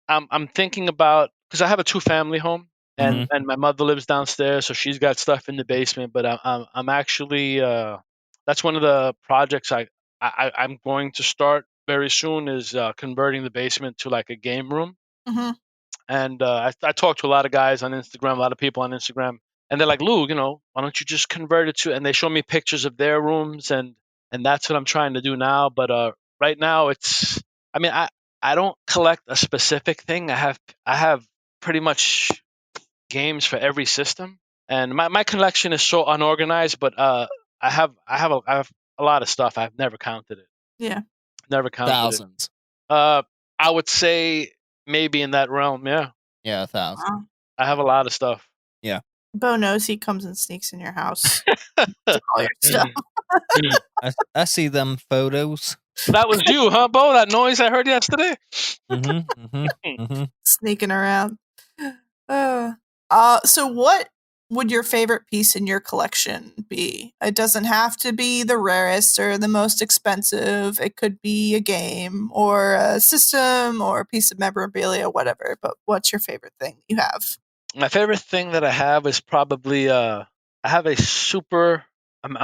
Speaker 3: I'm thinking about, because I have a 2-family home, and my mother lives downstairs, so she's got stuff in the basement. But I'm actually that's one of the projects I'm going to start very soon is converting the basement to like a game room.
Speaker 2: Hmm.
Speaker 3: And I talked to a lot of guys on Instagram, a lot of people on Instagram, and they're like, Lou, why don't you just convert it to? And they show me pictures of their rooms, and that's what I'm trying to do now. But right now, I mean, I don't collect a specific thing. I have pretty much games for every system, and my collection is so unorganized. But I have a lot of stuff. I've never counted it.
Speaker 2: Yeah.
Speaker 3: Never counted it.
Speaker 1: Thousands.
Speaker 3: I would say maybe in that realm. Yeah,
Speaker 1: Yeah, 1,000.
Speaker 2: Wow.
Speaker 3: I have a lot of stuff.
Speaker 1: Yeah.
Speaker 2: Beau knows he comes and sneaks in your house. Took all your stuff.
Speaker 1: I see them photos.
Speaker 3: That was you, huh, Beau? That noise I heard yesterday.
Speaker 2: Sneaking around. So what would your favorite piece in your collection be? It doesn't have to be the rarest or the most expensive. It could be a game or a system or a piece of memorabilia, whatever. But what's your favorite thing you have?
Speaker 3: My favorite thing that I have is probably I have a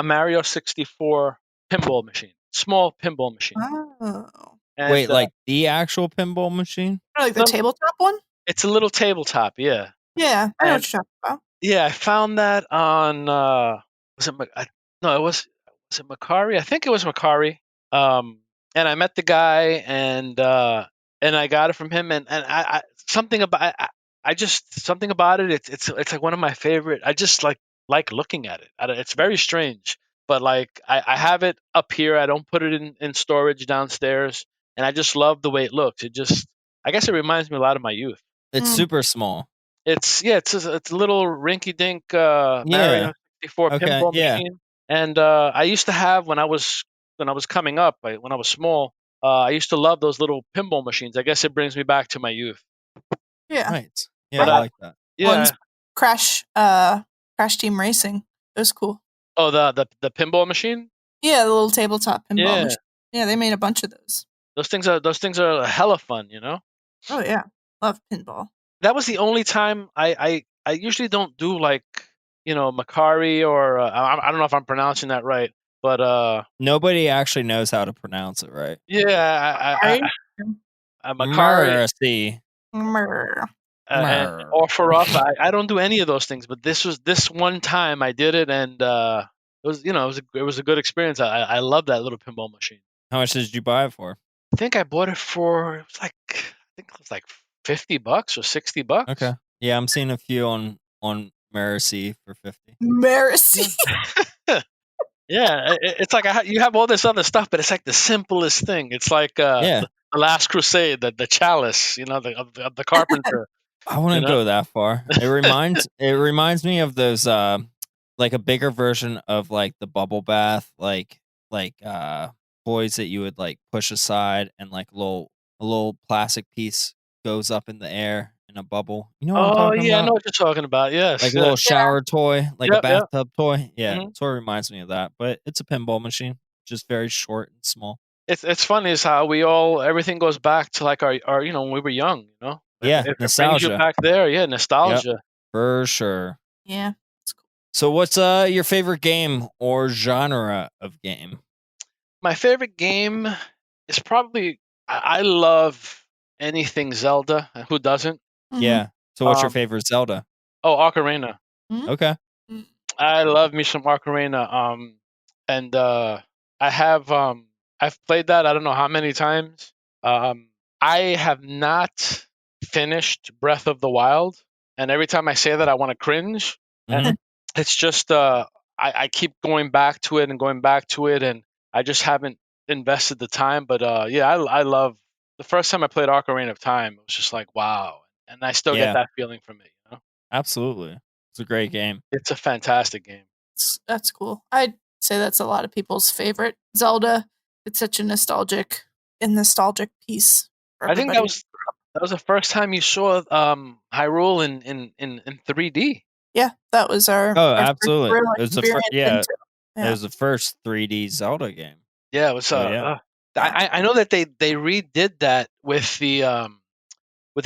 Speaker 3: Mario 64 pinball machine, small pinball machine.
Speaker 2: Oh.
Speaker 3: And,
Speaker 1: Wait, like the actual pinball machine?
Speaker 2: Like the
Speaker 3: No.
Speaker 2: tabletop one?
Speaker 3: It's a little tabletop, yeah.
Speaker 2: Yeah, I know
Speaker 3: And-
Speaker 2: what you're talking about.
Speaker 3: Yeah, I found that on was it no, was it Macari? I think it was Macari. And I met the guy and I got it from him and I something about I just something about it. It's like one of my favorite. I just like looking at it. It's very strange, but like I have it up here. I don't put it in storage downstairs, and I just love the way it looks. I guess it reminds me a lot of my youth.
Speaker 1: It's
Speaker 2: Mm.
Speaker 1: super small.
Speaker 3: It's a little rinky dink
Speaker 1: Yeah.
Speaker 3: Mario 64
Speaker 1: Okay,
Speaker 3: pinball
Speaker 1: yeah.
Speaker 3: machine, and I used to have when I was coming up, when I was small. I used to love those little pinball machines. I guess it brings me back to my youth.
Speaker 2: Yeah.
Speaker 1: Right. Yeah,
Speaker 3: But
Speaker 1: I like that.
Speaker 3: Yeah.
Speaker 2: One's Crash Team Racing. It was cool.
Speaker 3: Oh, the pinball machine.
Speaker 2: Yeah, the little tabletop pinball
Speaker 3: Yeah.
Speaker 2: machine. Yeah, they made a bunch of those.
Speaker 3: Those things are hella fun.
Speaker 2: Oh yeah. Love pinball.
Speaker 3: That was the only time I usually don't do like Macari or I don't know if I'm pronouncing that right, but
Speaker 1: Nobody actually knows how to pronounce it right.
Speaker 3: yeah, Macari
Speaker 1: Mercy.
Speaker 2: Mrr.
Speaker 3: and
Speaker 1: Mer.
Speaker 3: offer up. I don't do any of those things, but this one time I did it, and it was a good experience. I love that little pinball machine.
Speaker 1: How much did you buy it for?
Speaker 3: I think I bought it for I think it was like $50 or $60.
Speaker 1: Okay. Yeah, I'm seeing a few on Mercy for 50.
Speaker 2: Mercy.
Speaker 3: Yeah, it's like you have all this other stuff, but it's like the simplest thing. It's like
Speaker 1: Yeah.
Speaker 3: the Last Crusade, the chalice, of the carpenter.
Speaker 1: I wouldn't
Speaker 3: You know?
Speaker 1: go that far. It reminds me of those like a bigger version of like the bubble bath, like toys that you would like push aside and like a little plastic piece goes up in the air in a bubble. You know what I'm
Speaker 3: Oh
Speaker 1: talking
Speaker 3: yeah, I
Speaker 1: about?
Speaker 3: know what you're talking about. Yes,
Speaker 1: Like a
Speaker 3: yes.
Speaker 1: little shower toy, like a
Speaker 3: Yep, yep.
Speaker 1: bathtub toy. Yeah,
Speaker 3: Mhm.
Speaker 1: sort of reminds me of that. But it's a pinball machine, just very short and small.
Speaker 3: It's funny is how everything goes back to like our when we were young.
Speaker 1: Yeah,
Speaker 3: It brings you
Speaker 1: nostalgia.
Speaker 3: back there. Yeah, nostalgia.
Speaker 1: For sure.
Speaker 2: Yeah.
Speaker 1: So what's your favorite game or genre of game?
Speaker 3: My favorite game is probably I love anything Zelda. Who doesn't?
Speaker 2: Mhm.
Speaker 1: Yeah. So what's your
Speaker 3: Um,
Speaker 1: favorite Zelda?
Speaker 3: Oh, Ocarina.
Speaker 1: Okay.
Speaker 3: I love me some Ocarina. And I've played that I don't know how many times. I have not finished Breath of the Wild, and every time I say that, I want to cringe.
Speaker 1: Mhm.
Speaker 3: And it's just I keep going back to it and going back to it, and I just haven't invested the time. But yeah, I love the first time I played Ocarina of Time. It was just like wow, and I still
Speaker 1: Yeah.
Speaker 3: get that feeling from it.
Speaker 1: Absolutely. It's a great game.
Speaker 3: It's a fantastic game.
Speaker 2: That's cool. I'd say that's a lot of people's favorite Zelda. It's such a nostalgic piece. For
Speaker 3: I think
Speaker 2: everybody.
Speaker 3: that was the first time you saw Hyrule in 3D.
Speaker 2: Yeah, that was our.
Speaker 1: Oh,
Speaker 2: our first
Speaker 1: absolutely.
Speaker 2: real
Speaker 1: It was
Speaker 2: experience into-
Speaker 1: It was the first 3D Zelda game.
Speaker 3: Yeah, it was.
Speaker 1: Oh, yeah.
Speaker 3: I know that they redid that with the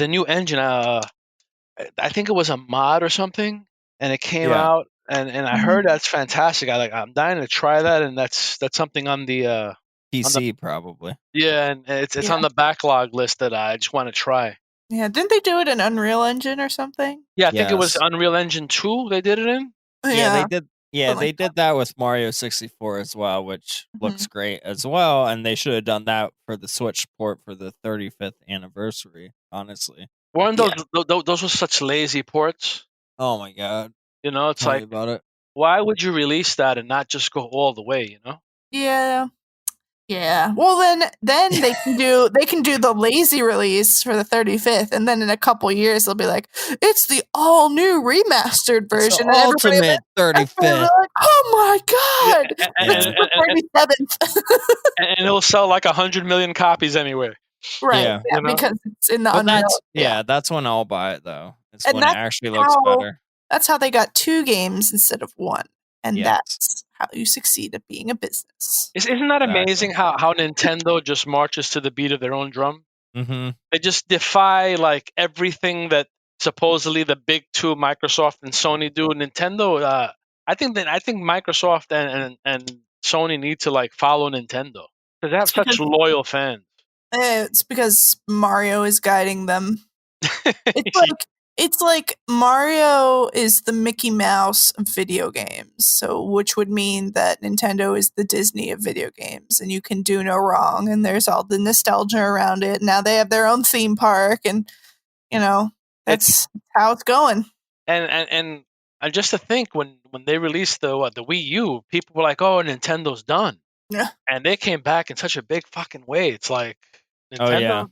Speaker 3: new engine. I think it was a mod or something, and it came
Speaker 1: Yeah.
Speaker 3: out, and I heard that's fantastic. I'm dying to try that, and that's something on the
Speaker 1: PC probably.
Speaker 3: Yeah, and it's
Speaker 2: Yeah.
Speaker 3: on the backlog list that I just want to try.
Speaker 2: Yeah, didn't they do it in Unreal Engine or something?
Speaker 3: Yeah, I think it was
Speaker 1: Yes.
Speaker 3: Unreal Engine 2 they did it in.
Speaker 1: Yeah, they did. Yeah,
Speaker 2: something
Speaker 1: they
Speaker 2: like
Speaker 1: did that with Mario 64 as well, which looks
Speaker 2: Mhm.
Speaker 1: great as well. And they should have done that for the Switch port for the 35th anniversary. Honestly,
Speaker 3: Weren't
Speaker 2: Yeah.
Speaker 3: those were such lazy ports?
Speaker 1: oh my god,
Speaker 3: You know, it's
Speaker 1: tell me
Speaker 3: like,
Speaker 1: about it.
Speaker 3: why would you release that and not just go all the way? You know?
Speaker 2: Yeah. Yeah. Well, then they can do the lazy release for the 35th, and then in a couple years they'll be like, it's the all new remastered
Speaker 1: It's the
Speaker 2: version, and
Speaker 1: ultimate
Speaker 2: everybody will
Speaker 1: 35th.
Speaker 2: be like, oh my god,
Speaker 3: And,
Speaker 2: this
Speaker 1: Yeah,
Speaker 2: is the 47th.
Speaker 3: and it'll sell like 100 million copies anyway.
Speaker 2: Right.
Speaker 1: yeah.
Speaker 2: Yeah,
Speaker 3: You know?
Speaker 2: because it's in the
Speaker 1: But
Speaker 2: Unreal.
Speaker 1: that's when I'll buy it though. It's
Speaker 2: And
Speaker 1: when it actually looks
Speaker 2: how
Speaker 1: better.
Speaker 2: that's how they got 2 games instead of 1. And
Speaker 1: Yes.
Speaker 2: that's how you succeed at being a business.
Speaker 3: Isn't that
Speaker 1: Exactly.
Speaker 3: amazing how Nintendo just marches to the beat of their own drum?
Speaker 1: Mm-hmm.
Speaker 3: They just defy like everything that supposedly the big two, Microsoft and Sony, do. Nintendo, I think Microsoft and Sony need to like follow Nintendo because they have such loyal fans.
Speaker 2: It's because Mario is guiding them. It's like Mario is the Mickey Mouse of video games, so which would mean that Nintendo is the Disney of video games, and you can do no wrong. And there's all the nostalgia around it. Now they have their own theme park, and you know that's how it's going.
Speaker 3: And just to think when they released the Wii U, people were like, "Oh, Nintendo's done,"
Speaker 2: Yeah,
Speaker 3: and they came back in such a big fucking way. It's like
Speaker 1: Oh yeah.
Speaker 3: Nintendo,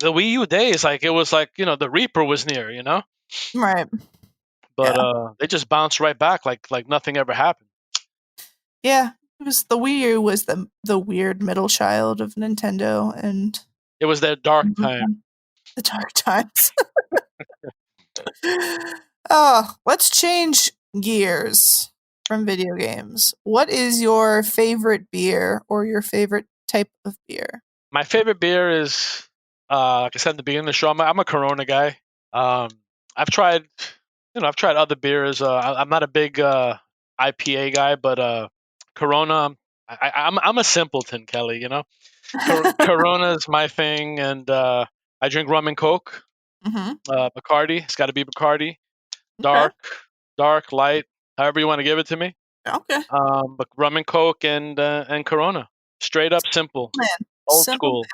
Speaker 3: the Wii U days, like it was like the Reaper was near,
Speaker 2: right.
Speaker 3: but
Speaker 2: Yeah.
Speaker 3: they just bounced right back like nothing ever happened.
Speaker 2: Yeah, it was the Wii U was the weird middle child of Nintendo, and
Speaker 3: It was their dark time.
Speaker 2: the dark times. Oh, let's change gears from video games. What is your favorite beer or your favorite type of beer?
Speaker 3: My favorite beer is, like I said in the beginning of the show, I'm a Corona guy. Um, I've tried, I've tried other beers. I'm not a big IPA guy, but Corona, I'm a simpleton, Kelly. Corona is my thing, and I drink rum and Coke.
Speaker 2: Mm-hmm.
Speaker 3: Bacardi, it's got to be Bacardi.
Speaker 2: Okay.
Speaker 3: Dark, light, however you want to give it to me.
Speaker 2: Okay.
Speaker 3: But rum and Coke and Corona, straight up simple,
Speaker 2: Man.
Speaker 3: old
Speaker 2: Simple
Speaker 3: school.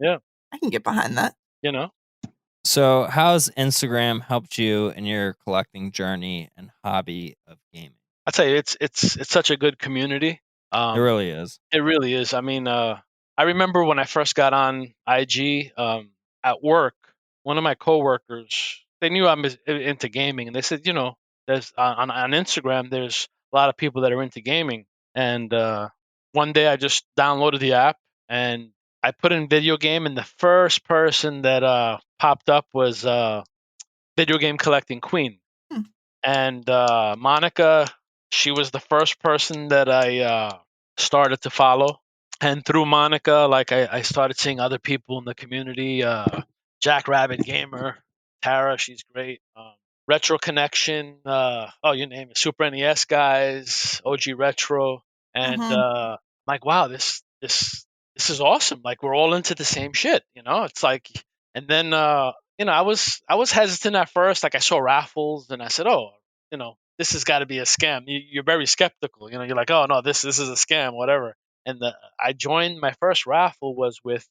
Speaker 2: man.
Speaker 3: Yeah,
Speaker 2: I can get behind that.
Speaker 3: you know.
Speaker 1: So, how's Instagram helped you in your collecting journey and hobby of gaming?
Speaker 3: I'd say it's such a good community.
Speaker 1: It really is.
Speaker 3: It really is. I mean, I remember when I first got on IG at work. One of my coworkers, they knew I'm into gaming, and they said, there's on Instagram, there's a lot of people that are into gaming. And one day, I just downloaded the app and I put in video game, and the first person that popped up was video game collecting queen.
Speaker 2: Hmm.
Speaker 3: And Monica, she was the first person that I started to follow. And through Monica, like I started seeing other people in the community. Jack Rabbit Gamer, Tara, she's great. Retro Connection, oh, you name it. Super NES guys, OG Retro, and
Speaker 2: Mm-hmm.
Speaker 3: like, wow, this is awesome. Like we're all into the same shit. It's like, and then I was hesitant at first. Like I saw raffles, and I said, oh, this has got to be a scam. You're very skeptical. You're like, oh no, this is a scam, whatever. And I joined. My first raffle was with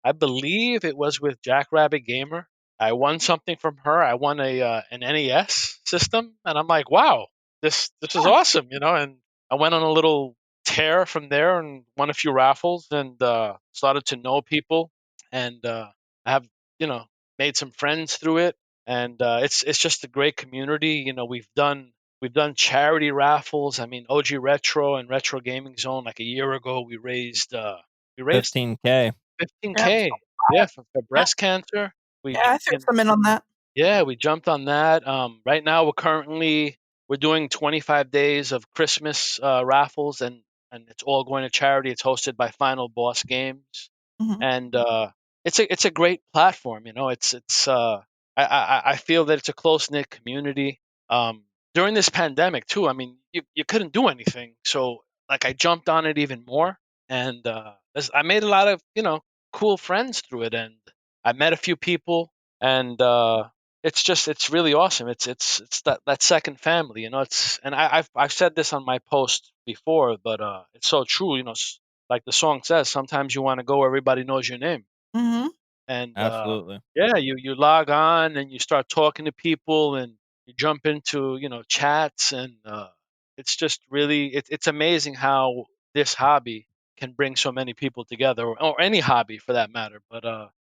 Speaker 3: I believe it was with Jackrabbit Gamer. I won something from her. I won an NES system, and I'm like, wow, this is awesome, And I went on a little tear from there and won a few raffles and started to know people, and I have made some friends through it, and it's just a great community. We've done charity raffles. I mean, OG Retro and Retro Gaming Zone. Like a year ago, we raised
Speaker 1: 15K.
Speaker 2: Yeah.
Speaker 3: 15K. Yeah, for
Speaker 2: Yeah.
Speaker 3: breast cancer. We
Speaker 2: Yeah, I threw some in on that.
Speaker 3: yeah, we jumped on that. Right now, we're doing 25 days of Christmas raffles, and it's all going to charity. It's hosted by Final Boss Games,
Speaker 2: Mm-hmm.
Speaker 3: and it's a great platform. I feel that it's a close knit community. During this pandemic too, I mean, you couldn't do anything, so like I jumped on it even more, and I made a lot of cool friends through it, and I met a few people, and it's really awesome. It's that second family, It's and I've said this on my post before, but it's so true. Like the song says, sometimes you want to go where everybody knows your name,
Speaker 2: Mm-hmm.
Speaker 3: and
Speaker 1: Absolutely.
Speaker 3: yeah, you log on and you start talking to people, and you jump into chats, and it's just really it's amazing how this hobby can bring so many people together, or any hobby for that matter. But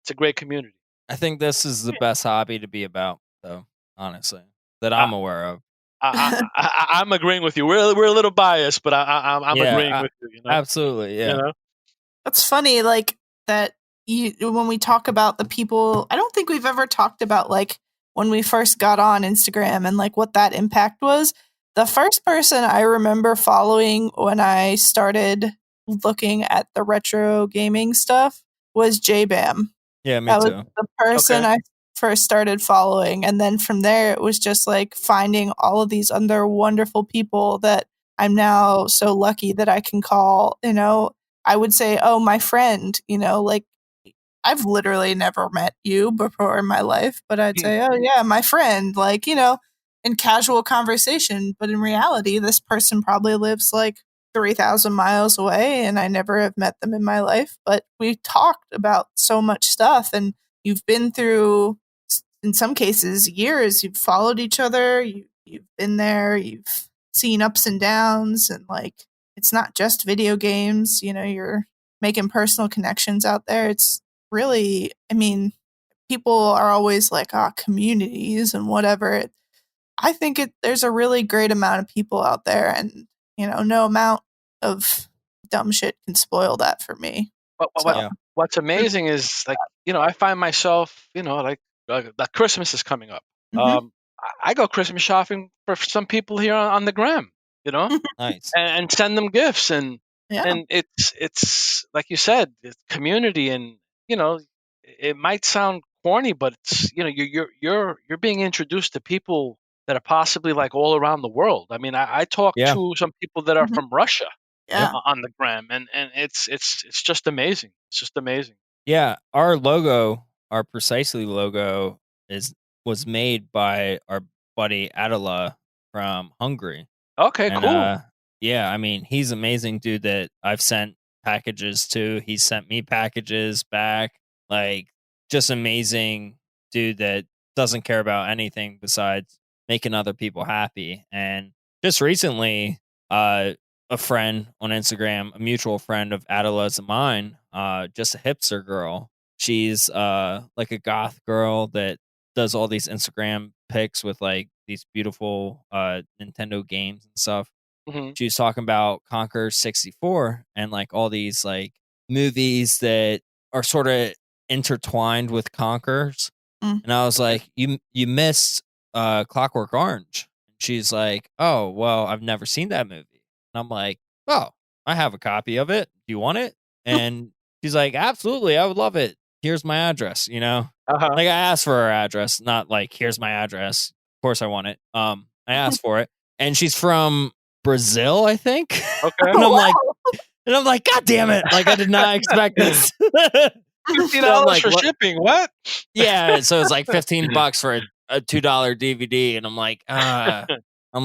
Speaker 3: it's a great community.
Speaker 1: I think this is the best hobby to be about, though, honestly, that
Speaker 3: I,
Speaker 1: I'm aware of.
Speaker 3: I'm agreeing with you. We're a little biased, but I'm agreeing
Speaker 1: Yeah,
Speaker 3: with you.
Speaker 1: absolutely.
Speaker 3: You
Speaker 1: Yeah.
Speaker 3: know.
Speaker 2: That's funny, like that when we talk about the people, I don't think we've ever talked about like when we first got on Instagram and like what that impact was. The first person I remember following when I started looking at the retro gaming stuff was JBam.
Speaker 1: Yeah, me
Speaker 2: That was
Speaker 1: too.
Speaker 2: the person
Speaker 3: Okay.
Speaker 2: I first started following. And then from there, it was just like finding all of these other wonderful people that I'm now so lucky that I can call, I would say, oh, my friend, like I've literally never met you before in my life, but I'd say, oh, yeah, my friend, like, in casual conversation. But in reality, this person probably lives like 3,000 miles away and I never have met them in my life. But we talked about so much stuff and you've been through, in some cases, years. You've followed each other, you've been there, you've seen ups and downs. And like, it's not just video games, you're making personal connections out there. It's really, I mean, people are always like, communities and whatever. I think there's a really great amount of people out there, and no amount of dumb shit can spoil that for me. So,
Speaker 1: Yeah.
Speaker 3: What's amazing is like I find myself that Christmas is coming up.
Speaker 2: mhm.
Speaker 3: I go Christmas shopping for some people here on the gram, you know,
Speaker 1: Nice.
Speaker 3: and send them gifts, and
Speaker 2: Yeah,
Speaker 3: and it's like you said, it's community, and it might sound corny, but it's you're being introduced to people that are possibly like all around the world. I mean, I talk
Speaker 1: Yeah.
Speaker 3: to some people that are
Speaker 2: mhm.
Speaker 3: from Russia
Speaker 1: Yep.
Speaker 2: Yeah.
Speaker 3: on the gram, and it's just amazing. It's just amazing.
Speaker 1: Yeah. Our logo, our Precisely logo, was made by our buddy Adela from Hungary.
Speaker 3: Okay,
Speaker 1: And
Speaker 3: cool.
Speaker 1: yeah, I mean, he's amazing dude that I've sent packages to. He sent me packages back. Like, just amazing dude that doesn't care about anything besides making other people happy. And just recently, a friend on Instagram, a mutual friend of Adela's and mine, just a hipster girl. She's like a goth girl that does all these Instagram pics with like these beautiful Nintendo games and stuff.
Speaker 3: Hmm.
Speaker 1: She was talking about Conquer 64 and like all these like movies that are sort of intertwined with Conquers.
Speaker 2: Mm.
Speaker 1: And I was
Speaker 3: Okay.
Speaker 1: like, you missed Clockwork Orange. She's like, oh, well, I've never seen that movie. And I'm like, oh, I have a copy of it. Do you want it? And she's like, absolutely, I would love it. Here's my address,
Speaker 3: Uh-huh.
Speaker 1: Like I asked for her address, not like here's my address. Of course I want it. I asked for it. And she's from Brazil, I think.
Speaker 3: Okay.
Speaker 1: and
Speaker 2: Oh,
Speaker 1: I'm like,
Speaker 2: wow.
Speaker 1: God damn it. Like I did not expect this.
Speaker 3: $50
Speaker 1: So I'm like,
Speaker 3: for
Speaker 1: what?
Speaker 3: shipping. What?
Speaker 1: Yeah, so it's like $15 for a $2 DVD, and I'm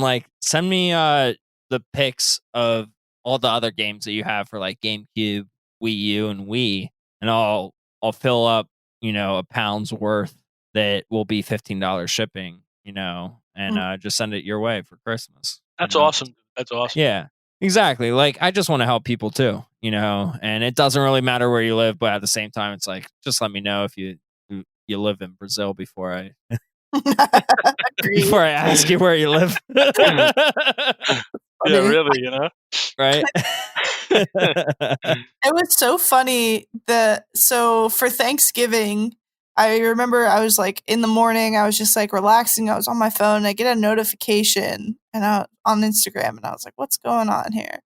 Speaker 1: like, send me the pics of all the other games that you have for like GameCube, Wii U, and Wii, and I'll fill up a pound's worth that will be $15 shipping, and
Speaker 2: Mm.
Speaker 1: just send it your way for Christmas.
Speaker 3: That's awesome. That's awesome.
Speaker 1: Yeah, exactly. Like I just want to help people too, and it doesn't really matter where you live, but at the same time, it's like just let me know if you live in Brazil before I
Speaker 2: Agreed.
Speaker 1: ask you where you live.
Speaker 3: Yeah,
Speaker 2: Funny.
Speaker 3: really,
Speaker 1: Right?
Speaker 2: It was so funny that so for Thanksgiving, I remember I was like in the morning, I was just like relaxing. I was on my phone. I get a notification and on Instagram, and I was like, "What's going on here?"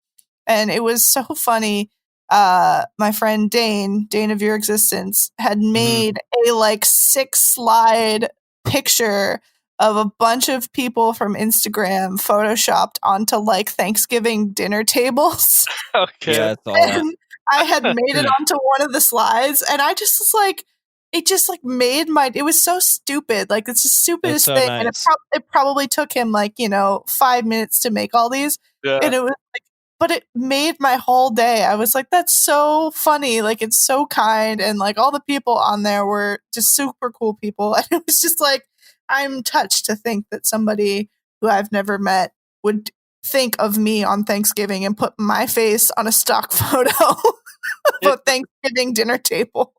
Speaker 2: And it was so funny. My friend Dane of Your Existence, had made a like 6 slide picture of a bunch of people from Instagram photoshopped onto like Thanksgiving dinner tables.
Speaker 3: okay.
Speaker 1: Yeah, it's all that.
Speaker 2: And I had made it onto one of the slides, and I just was like, it just like made my. It was so stupid. Like it's the stupidest
Speaker 1: so
Speaker 2: thing,
Speaker 1: nice.
Speaker 2: and it probably took him like 5 minutes to make all these, and it was like, but it made my whole day. I was like, that's so funny. Like it's so kind, and like all the people on there were just super cool people, and it was just like, I'm touched to think that somebody who I've never met would think of me on Thanksgiving and put my face on a stock photo of a Thanksgiving dinner table.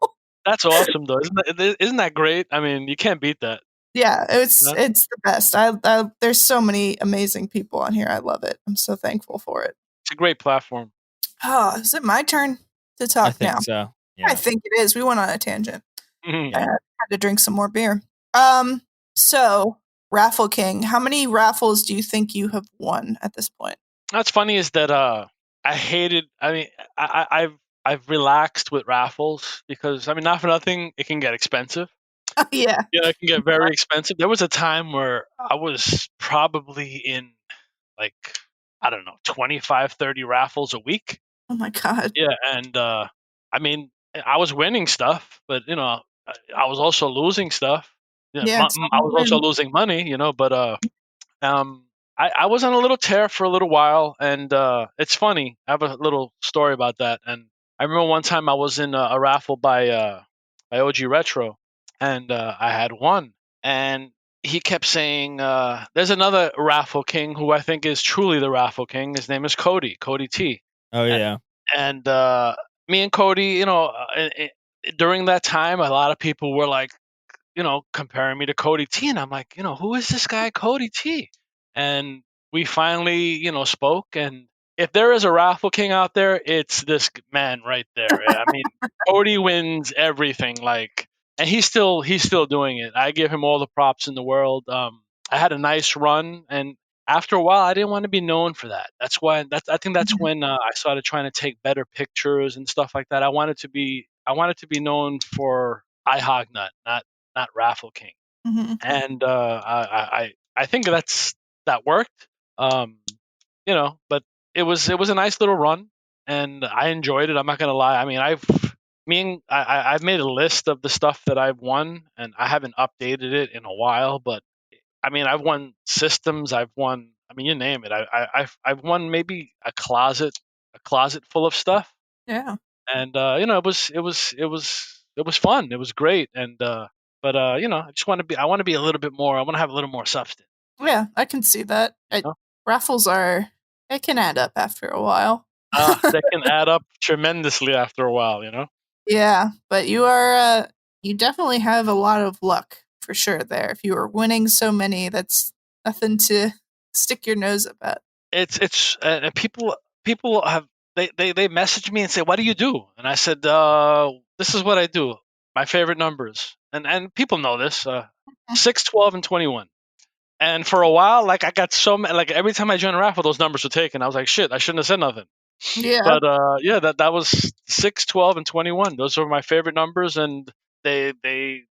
Speaker 3: That's awesome, though. Isn't that great? I mean, you can't beat that.
Speaker 2: Yeah, it's the best. There's so many amazing people on here. I love it. I'm so thankful for it.
Speaker 3: It's a great platform.
Speaker 2: Oh, is it my turn to talk
Speaker 1: I think
Speaker 2: now?
Speaker 1: so. Yeah.
Speaker 2: I think it is. We went on a tangent.
Speaker 3: Mhm.
Speaker 2: I had to drink some more beer. So Raffle King, how many raffles do you think you have won at this point?
Speaker 3: What's funny is that I hated. I mean, I've relaxed with raffles because I mean, not for nothing, it can get expensive.
Speaker 2: Yeah.
Speaker 3: Yeah, it can get very expensive. There was a time where I was probably in like, I don't know, 25, 30 raffles a week.
Speaker 2: Oh my God.
Speaker 3: Yeah, and I mean, I was winning stuff, but I was also losing stuff.
Speaker 2: Yeah,
Speaker 3: I was also losing money, but I was on a little tear for a little while, and it's funny. I have a little story about that. And I remember one time I was in a raffle by OG Retro, and I had won. And he kept saying, "There's another raffle king who I think is truly the raffle king. His name is Cody T."
Speaker 1: Oh yeah.
Speaker 3: And me and Cody, during that time, a lot of people were like, comparing me to Cody T, and I'm like, who is this guy, Cody T? And we finally, spoke. And if there is a raffle king out there, it's this man right there. I mean, Cody wins everything. Like, and he's still doing it. I give him all the props in the world. I had a nice run, and after a while, I didn't want to be known for that. I think that's when I started trying to take better pictures and stuff like that. I wanted to be known for iHognut, not Raffle King.
Speaker 2: Mhm.
Speaker 3: And I think that worked. But it was a nice little run, and I enjoyed it. I'm not gonna lie. I mean, I've made a list of the stuff that I've won, and I haven't updated it in a while. But I mean, I've won systems. I've won. I mean, you name it. I've won maybe a closet full of stuff.
Speaker 2: Yeah.
Speaker 3: And it was fun. It was great. And but I just want to be a little bit more. I want to have a little more substance.
Speaker 2: Yeah, I can see that.
Speaker 3: No?
Speaker 2: Raffles they can add up after a while.
Speaker 3: They can add up tremendously after a while.
Speaker 2: Yeah, but you definitely have a lot of luck for sure there. If you are winning so many, that's nothing to stick your nose up at.
Speaker 3: It's people have they message me and say, "What do you do?" And I said, "This is what I do. My favorite numbers." And people know this: 6, 12, and 21. And for a while, like I got so many, like every time I joined a raffle, those numbers were taken. I was like, "Shit, I shouldn't have said nothing."
Speaker 2: Yeah.
Speaker 3: But yeah, that was 6, 12, and 21. Those were my favorite numbers, and they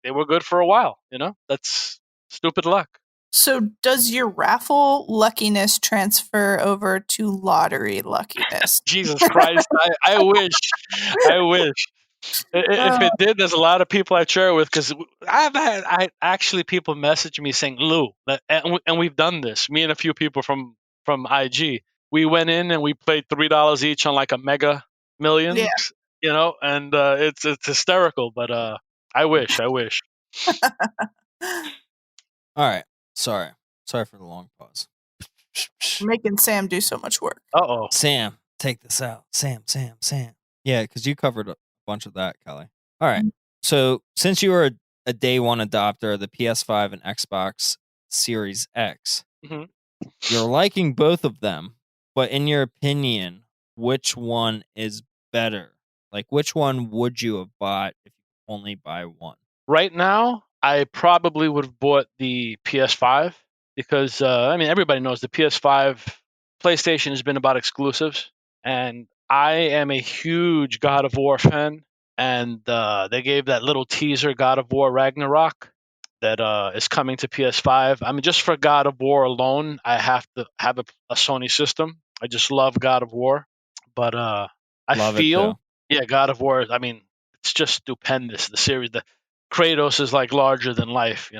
Speaker 3: were good for a while. That's stupid luck.
Speaker 2: So does your raffle luckiness transfer over to lottery luckiness?
Speaker 3: Jesus Christ, I wish, I wish. If it did, there's a lot of people I share it with because I actually people message me saying, "Lou," and we've done this. Me and a few people from IG. We went in and we played $3 each on like a Mega Millions, and it's hysterical. But I wish.
Speaker 1: All right. Sorry for the long pause.
Speaker 2: Making Sam do so much work.
Speaker 3: Uh-oh.
Speaker 1: Sam, take this out. Sam. Yeah, because you covered a bunch of that, Kelly. All right. So since you were a day one adopter of the PS5 and Xbox Series X,
Speaker 3: Mhm.
Speaker 1: you're liking both of them, but in your opinion, which one is better? Like, which one would you have bought if you could only buy one?
Speaker 3: Right now, I probably would have bought the PS5 because I mean everybody knows the PS5 PlayStation has been about exclusives, and I am a huge God of War fan, and they gave that little teaser God of War Ragnarok that is coming to PS5. I mean, just for God of War alone, I have to have a Sony system. I just love God of War, but I
Speaker 1: Love it
Speaker 3: feel
Speaker 1: too.
Speaker 3: Yeah, God of War. I mean, it's just stupendous. The series, the Kratos is like larger than life.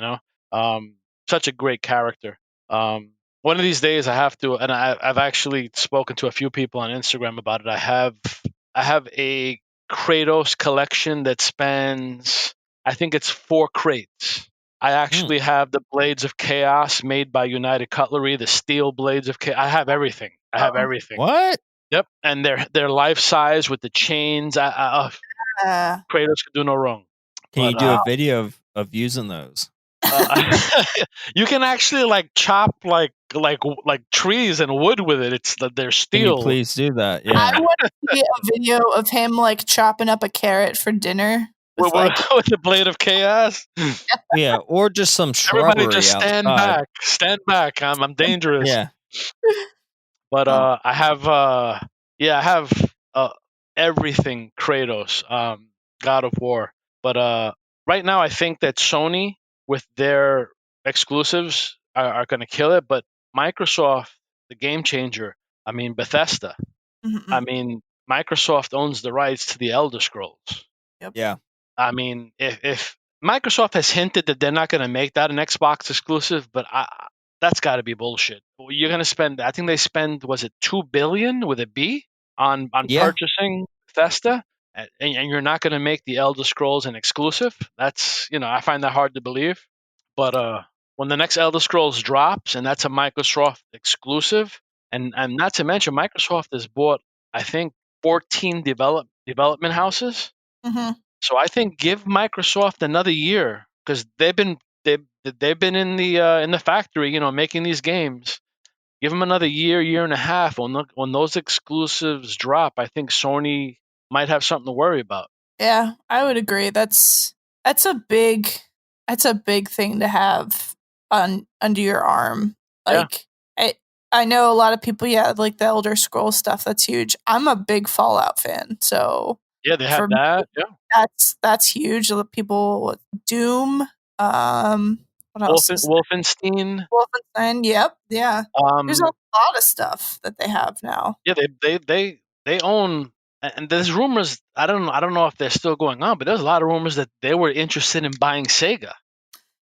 Speaker 3: Such a great character. One of these days, I have to, and I've actually spoken to a few people on Instagram about it. I have a Kratos collection that spans, I think it's 4 crates. I actually have the Blades of Chaos made by United Cutlery, the steel Blades of Chaos. I have everything. I have
Speaker 2: Oh,
Speaker 3: everything.
Speaker 1: What?
Speaker 3: Yep, and they're life size with the chains. Kratos could do no wrong.
Speaker 1: Can you
Speaker 3: But
Speaker 1: do a video of using those?
Speaker 3: uh, you can actually like chop like trees and wood with it. They're
Speaker 1: Can you
Speaker 3: steel.
Speaker 1: please do that?
Speaker 2: I
Speaker 1: Yeah.
Speaker 2: want to see a video of him like chopping up a carrot for dinner with like
Speaker 3: With the Blade of Chaos.
Speaker 1: Yeah, or just some
Speaker 3: Everybody
Speaker 1: shrubbery
Speaker 3: just stand
Speaker 1: outside.
Speaker 3: back. Stand back. I'm dangerous.
Speaker 1: Yeah.
Speaker 3: But
Speaker 2: oh,
Speaker 3: I have uh everything Kratos, God of War. But right now I think that Sony with their exclusives are going to kill it. But Microsoft, the game changer. I mean Bethesda. I
Speaker 2: mm-mm.
Speaker 3: mean Microsoft owns the rights to the Elder Scrolls.
Speaker 2: Yep.
Speaker 1: Yeah.
Speaker 3: I mean, if Microsoft has hinted that they're not going to make that an Xbox exclusive, but that's got to be bullshit. You're going to spend, I think they spend, was it 2 billion with a B on
Speaker 1: Yeah.
Speaker 3: purchasing Bethesda, and you're not going to make the Elder Scrolls an exclusive. That's I find that hard to believe. But when the next Elder Scrolls drops, and that's a Microsoft exclusive, and not to mention Microsoft has bought, I think, 14 development houses.
Speaker 2: Mm-hmm.
Speaker 3: So I think give Microsoft another year because they've been in the factory, making these games. Give them another year and a half. When those exclusives drop, I think Sony might have something to worry about.
Speaker 2: Yeah, I would agree. That's a big that's a big thing to have on under your arm.
Speaker 3: Yeah,
Speaker 2: Like I know a lot of people, yeah, like the Elder Scrolls stuff. That's huge. I'm a big Fallout fan, so
Speaker 3: yeah, they
Speaker 2: for
Speaker 3: have
Speaker 2: me,
Speaker 3: that. Yeah,
Speaker 2: that's huge. People Doom, what else is
Speaker 3: Wolfenstein.
Speaker 2: Wolfenstein? Yep, yeah. There's a
Speaker 3: Um,
Speaker 2: lot of stuff that they have now.
Speaker 3: yeah, they own. And there's rumors. I don't know if they're still going on, but there's a lot of rumors that they were interested in buying Sega.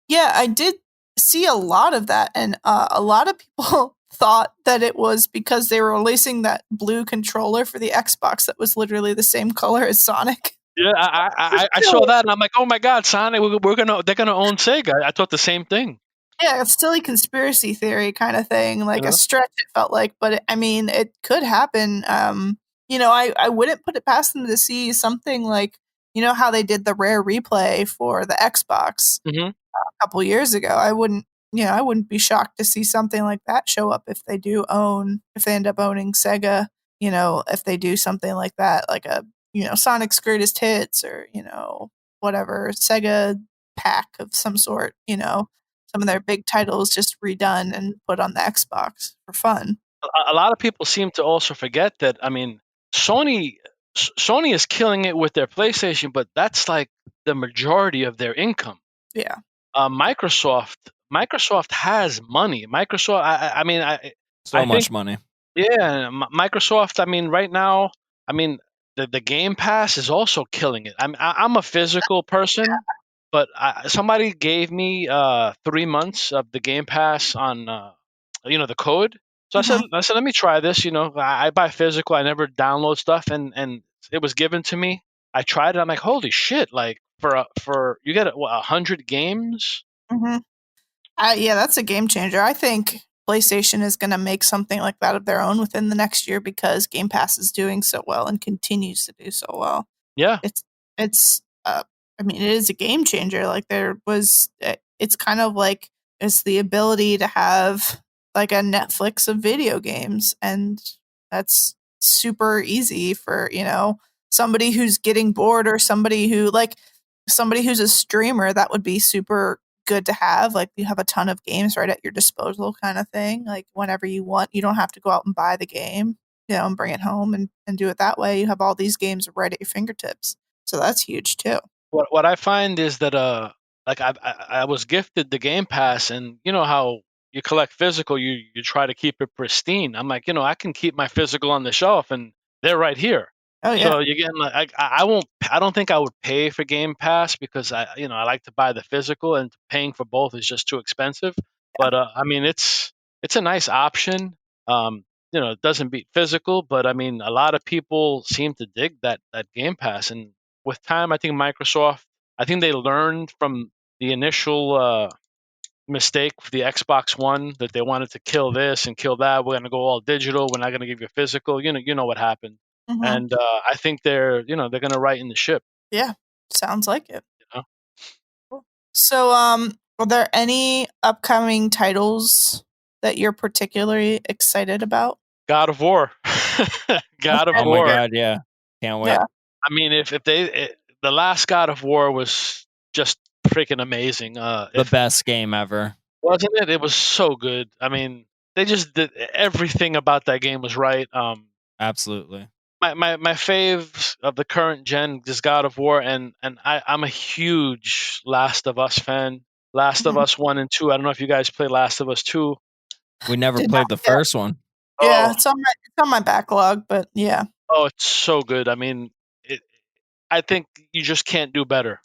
Speaker 2: Yeah, I did see a lot of that, and a lot of people thought that it was because they were releasing that blue controller for the Xbox that was literally the same color as Sonic.
Speaker 3: Yeah, I saw that and I'm like, oh my god, Sonic, they're gonna own Sega. I thought the same thing.
Speaker 2: Yeah, it's silly conspiracy theory kind of thing,
Speaker 3: You
Speaker 2: like a
Speaker 3: know?
Speaker 2: stretch. It felt like, but I mean, it could happen. I wouldn't put it past them to see something like how they did the rare replay for the Xbox
Speaker 3: Hmm.
Speaker 2: a couple years ago. I wouldn't be shocked to see something like that show up if they end up owning Sega, if they do something like that, like a, Sonic's Greatest Hits or, whatever, Sega pack of some sort, some of their big titles just redone and put on the Xbox for fun.
Speaker 3: A lot of people seem to also forget that. I mean, Sony Sony is killing it with their PlayStation, but that's like the majority of their income.
Speaker 2: Yeah.
Speaker 3: Microsoft has money. Microsoft. I mean, I
Speaker 1: So
Speaker 3: think
Speaker 1: much money.
Speaker 3: yeah, Microsoft. I mean, right now, I mean, the Game Pass is also killing it. I'm a physical person, but somebody gave me 3 months of the Game Pass on the code. So
Speaker 2: Hmm.
Speaker 3: I said, let me try this. I buy physical. I never download stuff, and it was given to me. I tried it. I'm like, holy shit! Like for you get 100 games.
Speaker 2: Hmm. Yeah, that's a game changer. I think PlayStation is going to make something like that of their own within the next year because Game Pass is doing so well and continues to do so well.
Speaker 3: Yeah,
Speaker 2: It's I mean, it is a game changer. Like it's kind of like it's the ability to have like a Netflix of video games, and that's super easy for somebody who's getting bored or somebody who's a streamer. That would be super good to have. Like you have a ton of games right at your disposal, kind of thing. Like whenever you want, you don't have to go out and buy the game, and bring it home and do it that way. You have all these games right at your fingertips. So that's huge too.
Speaker 3: what I find is that like I was gifted the Game Pass, and you know how you collect physical, you try to keep it pristine. I'm like, I can keep my physical on the shelf, and they're right here.
Speaker 2: Oh yeah.
Speaker 3: So you're getting like I won't. I don't think I would pay for Game Pass because I like to buy the physical, and paying for both is just too expensive. But I mean, it's a nice option. It doesn't beat physical, but I mean, a lot of people seem to dig that Game Pass, and with time, I think Microsoft. I think they learned from the initial mistake for the Xbox One that they wanted to kill this and kill that. We're going to go all digital. We're not going to give you physical. You know what happened.
Speaker 2: Mhm.
Speaker 3: And I think they're going to right in the ship.
Speaker 2: Yeah. Sounds like it.
Speaker 3: You know?
Speaker 2: Cool. So, are there any upcoming titles that you're particularly excited about?
Speaker 3: God of War, God of
Speaker 1: Oh my
Speaker 3: War.
Speaker 1: god, yeah. Can't wait.
Speaker 2: Yeah.
Speaker 3: I mean, if the last God of War was just freaking amazing.
Speaker 1: The best game ever.
Speaker 3: Wasn't it? It was so good. I mean, they just did everything about that game was right.
Speaker 1: Absolutely.
Speaker 3: My faves of the current gen is God of War, and I'm a huge Last of Us fan. Last of
Speaker 2: Mhm.
Speaker 3: Us 1 and 2. I don't know if you guys play Last of Us 2.
Speaker 1: We never
Speaker 2: Did
Speaker 1: played
Speaker 2: not
Speaker 1: the
Speaker 2: yet.
Speaker 1: first one.
Speaker 2: Yeah,
Speaker 3: Oh,
Speaker 2: it's on my backlog, but yeah.
Speaker 3: oh, it's so good. I mean, I think you just can't do better.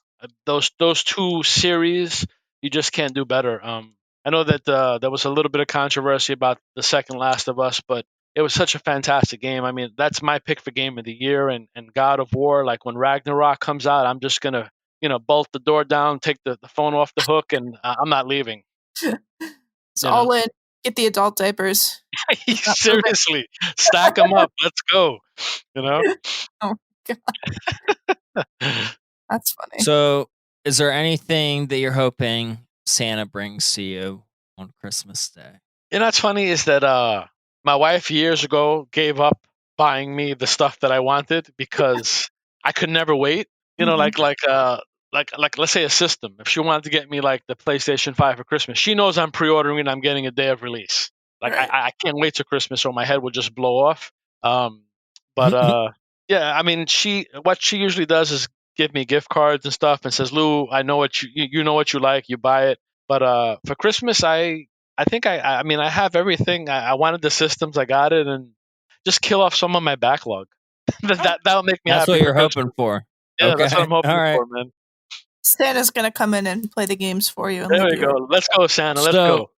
Speaker 3: Those two series, you just can't do better. I know that there was a little bit of controversy about the second Last of Us, but it was such a fantastic game. I mean, that's my pick for game of the year. And God of War, like when Ragnarok comes out, I'm just gonna bolt the door down, take the phone off the hook, and I'm not leaving.
Speaker 2: It's
Speaker 3: You know,
Speaker 2: all in. Get the adult diapers. Not moving.
Speaker 3: seriously, stack them up. Let's go. You know.
Speaker 2: Oh god, that's funny.
Speaker 1: So, is there anything that you're hoping Santa brings to you on Christmas Day?
Speaker 3: What's funny is that my wife years ago gave up buying me the stuff that I wanted because I could never wait. You know,
Speaker 2: Mhm.
Speaker 3: like let's say a system. If she wanted to get me like the PlayStation 5 for Christmas, she knows I'm pre-ordering and I'm getting a day of release. Like
Speaker 2: Right.
Speaker 3: I can't wait till Christmas or my head will just blow off. Um, but yeah, I mean, what she usually does is give me gift cards and stuff and says, "Lou, I know what you know what you like, you buy it." But for Christmas, I think I mean I have everything. I wanted the systems, I got it, and just kill off some of my backlog. That'll make me
Speaker 1: That's
Speaker 3: happy
Speaker 1: what
Speaker 3: for
Speaker 1: you're hoping
Speaker 3: Christmas.
Speaker 1: for.
Speaker 3: Yeah, that's what
Speaker 1: Okay.
Speaker 3: I'm
Speaker 1: All
Speaker 3: hoping
Speaker 1: right.
Speaker 3: for, man.
Speaker 2: Santa's gonna come in and play the games for you and
Speaker 3: There
Speaker 2: leave
Speaker 3: we
Speaker 2: you.
Speaker 3: go. Let's go, Santa. Let's
Speaker 1: So,
Speaker 3: go.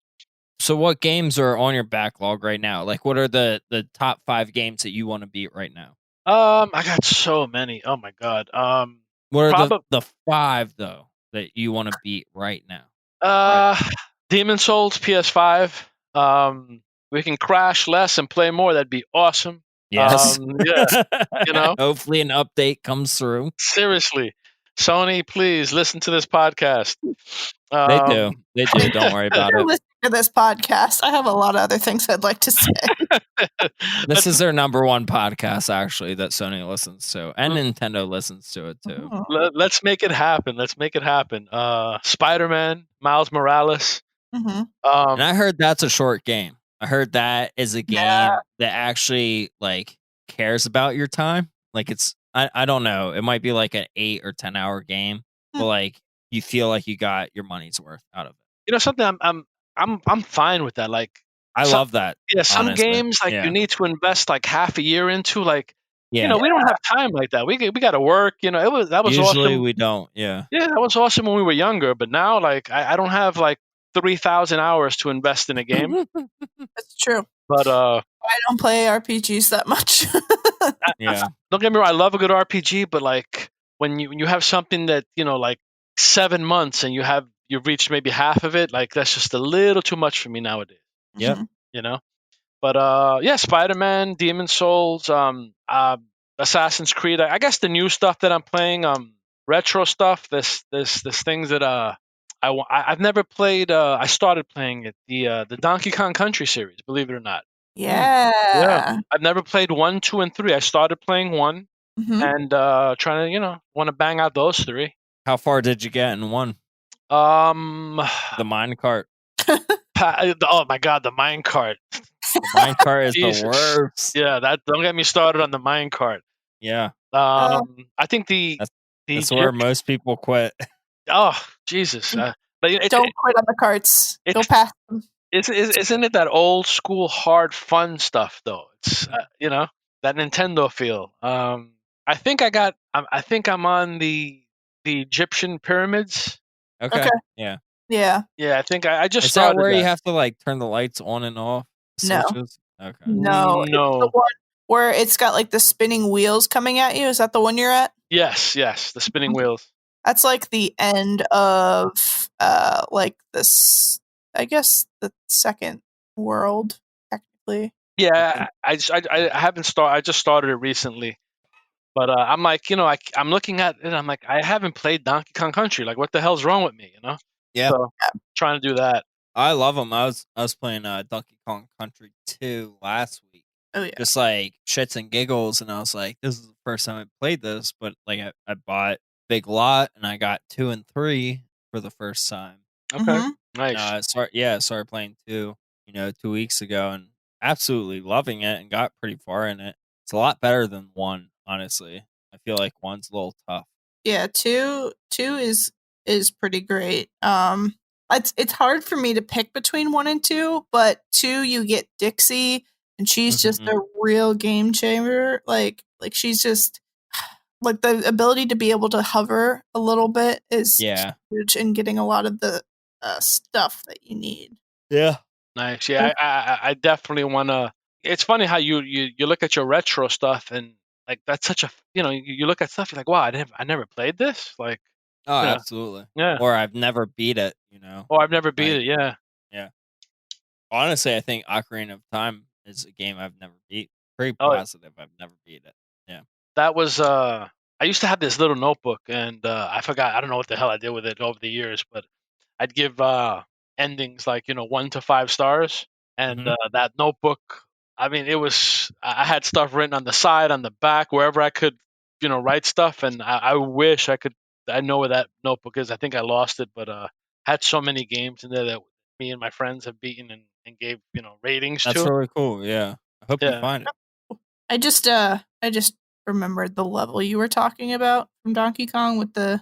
Speaker 1: so what games are on your backlog right now? Like, what are the top 5 games that you want to beat right now?
Speaker 3: I got so many. Oh my god.
Speaker 1: What are
Speaker 3: Probably
Speaker 1: the 5 though that you want to beat right now?
Speaker 2: Right.
Speaker 3: Demon Souls PS5. We can crash less and play more. That'd be awesome.
Speaker 1: Yes.
Speaker 3: Yeah, you know.
Speaker 1: Hopefully, an update comes through.
Speaker 3: Seriously, Sony, please listen to this podcast.
Speaker 1: They do.
Speaker 3: Um,
Speaker 1: They do. Don't worry about
Speaker 2: You're
Speaker 1: it.
Speaker 2: listening to this podcast. I have a lot of other things I'd like to say.
Speaker 1: This is their number one podcast, actually, that Sony listens to, and
Speaker 3: Mm.
Speaker 1: Nintendo listens to it too.
Speaker 3: Let's make it happen. Let's make it happen. Spider-Man, Miles Morales.
Speaker 2: Mm-hmm.
Speaker 1: And I heard that's a short game. I heard that is a
Speaker 2: Yeah.
Speaker 1: game that actually like cares about your time. Like I don't know. It might be like an 8 or 10 hour game, but like you feel like you got your money's worth out of it.
Speaker 3: You know something? I'm fine with that. Like
Speaker 1: I
Speaker 3: some,
Speaker 1: love that.
Speaker 3: yeah, some
Speaker 1: honestly.
Speaker 3: games like
Speaker 1: Yeah.
Speaker 3: you need to invest like half a year into. Like
Speaker 1: Yeah.
Speaker 3: we don't have time like that. We got to work. That was
Speaker 1: Usually
Speaker 3: awesome.
Speaker 1: we don't. Yeah.
Speaker 3: Yeah, that was awesome when we were younger. But now, like I don't have like 3,000 hours to invest in a game.
Speaker 2: That's true.
Speaker 3: But
Speaker 2: I don't play RPGs that much.
Speaker 1: Yeah.
Speaker 3: don't get me wrong, I love a good RPG, but like when you have something that like 7 months and you've reached maybe half of it, like that's just a little too much for me nowadays.
Speaker 1: Yep.
Speaker 2: Mhm.
Speaker 3: You know. But yeah, Spider-Man, Demon Souls, Assassin's Creed. I guess the new stuff that I'm playing, retro stuff. This things that I've never played. I started playing it, the Donkey Kong Country series. Believe it or not.
Speaker 2: Yeah.
Speaker 3: I've never played 1, 2, and 3. I started playing 1
Speaker 2: Mhm.
Speaker 3: and trying to want to bang out those 3.
Speaker 1: How far did you get in one?
Speaker 3: Um,
Speaker 1: The minecart.
Speaker 3: oh my god, the minecart.
Speaker 1: The minecart is the
Speaker 3: Jesus.
Speaker 1: worst.
Speaker 3: Yeah, don't get me started on the minecart.
Speaker 1: Yeah.
Speaker 3: I think
Speaker 1: That's where most people quit.
Speaker 3: oh Jesus, but
Speaker 2: Don't quit on the carts. Go
Speaker 3: it's-
Speaker 2: past them.
Speaker 3: isn't it that old school hard fun stuff though? It's that Nintendo feel. I think I think I'm on the Egyptian pyramids.
Speaker 1: Okay.
Speaker 2: Okay.
Speaker 1: Yeah.
Speaker 2: Yeah.
Speaker 3: Yeah, I think I just
Speaker 1: Is that
Speaker 3: started
Speaker 1: where you
Speaker 3: that.
Speaker 1: have to like turn the lights on and off
Speaker 2: No.
Speaker 1: switches? Okay.
Speaker 2: No. It's the
Speaker 3: No.
Speaker 2: one where it's got like the spinning wheels coming at you. Is that the one you're at?
Speaker 3: Yes, the spinning wheels.
Speaker 2: That's like the end of like this, I guess, the second world technically.
Speaker 3: Yeah, I haven't started. I just started it recently, but I'm like, I'm looking at it. I'm like, I haven't played Donkey Kong Country. Like, what the hell's wrong with me?
Speaker 1: Yeah.
Speaker 3: So trying to do that.
Speaker 1: I love them. I was playing Donkey Kong Country 2 last week.
Speaker 2: Oh yeah.
Speaker 1: Just like shits and giggles, and I was like, this is the first time I played this, but like I bought Big Lot and I got 2 and 3 for the first time.
Speaker 3: Okay, nice.
Speaker 1: I started playing 2, 2 weeks ago, and absolutely loving it, and got pretty far in it. It's a lot better than 1, honestly. I feel like 1's a little tough.
Speaker 2: Yeah, two is pretty great. It's hard for me to pick between 1 and 2, but 2 you get Dixie, and she's just
Speaker 1: Mhm.
Speaker 2: a real game changer. Like she's just like the ability to be able to hover a little bit is
Speaker 1: Yeah.
Speaker 2: huge in getting a lot of the stuff that you need.
Speaker 1: Yeah.
Speaker 3: Nice. Yeah, I definitely want to. It's funny how you look at your retro stuff and like that's such a you look at stuff you're like, wow, I never played this. Like,
Speaker 1: Oh,
Speaker 3: you know,
Speaker 1: absolutely.
Speaker 3: yeah.
Speaker 1: Or I've never beat it,
Speaker 3: Oh, I've never beat
Speaker 1: Like,
Speaker 3: it. Yeah.
Speaker 1: yeah. Honestly, I think Ocarina of Time is a game I've never beat. Pretty
Speaker 3: Oh,
Speaker 1: positive I've never beat it. Yeah.
Speaker 3: that was I used to have this little notebook and I forgot. I don't know what the hell I did with it over the years, but I'd give endings like 1 to 5 stars, and
Speaker 1: Mhm.
Speaker 3: that notebook. I mean, it was. I had stuff written on the side, on the back, wherever I could, write stuff. And I wish I could. I know where that notebook is. I think I lost it, but had so many games in there that me and my friends have beaten and gave ratings
Speaker 1: That's
Speaker 3: to.
Speaker 1: really cool. Yeah. I hope you
Speaker 3: Yeah.
Speaker 1: find it.
Speaker 2: I just remembered the level you were talking about from Donkey Kong with the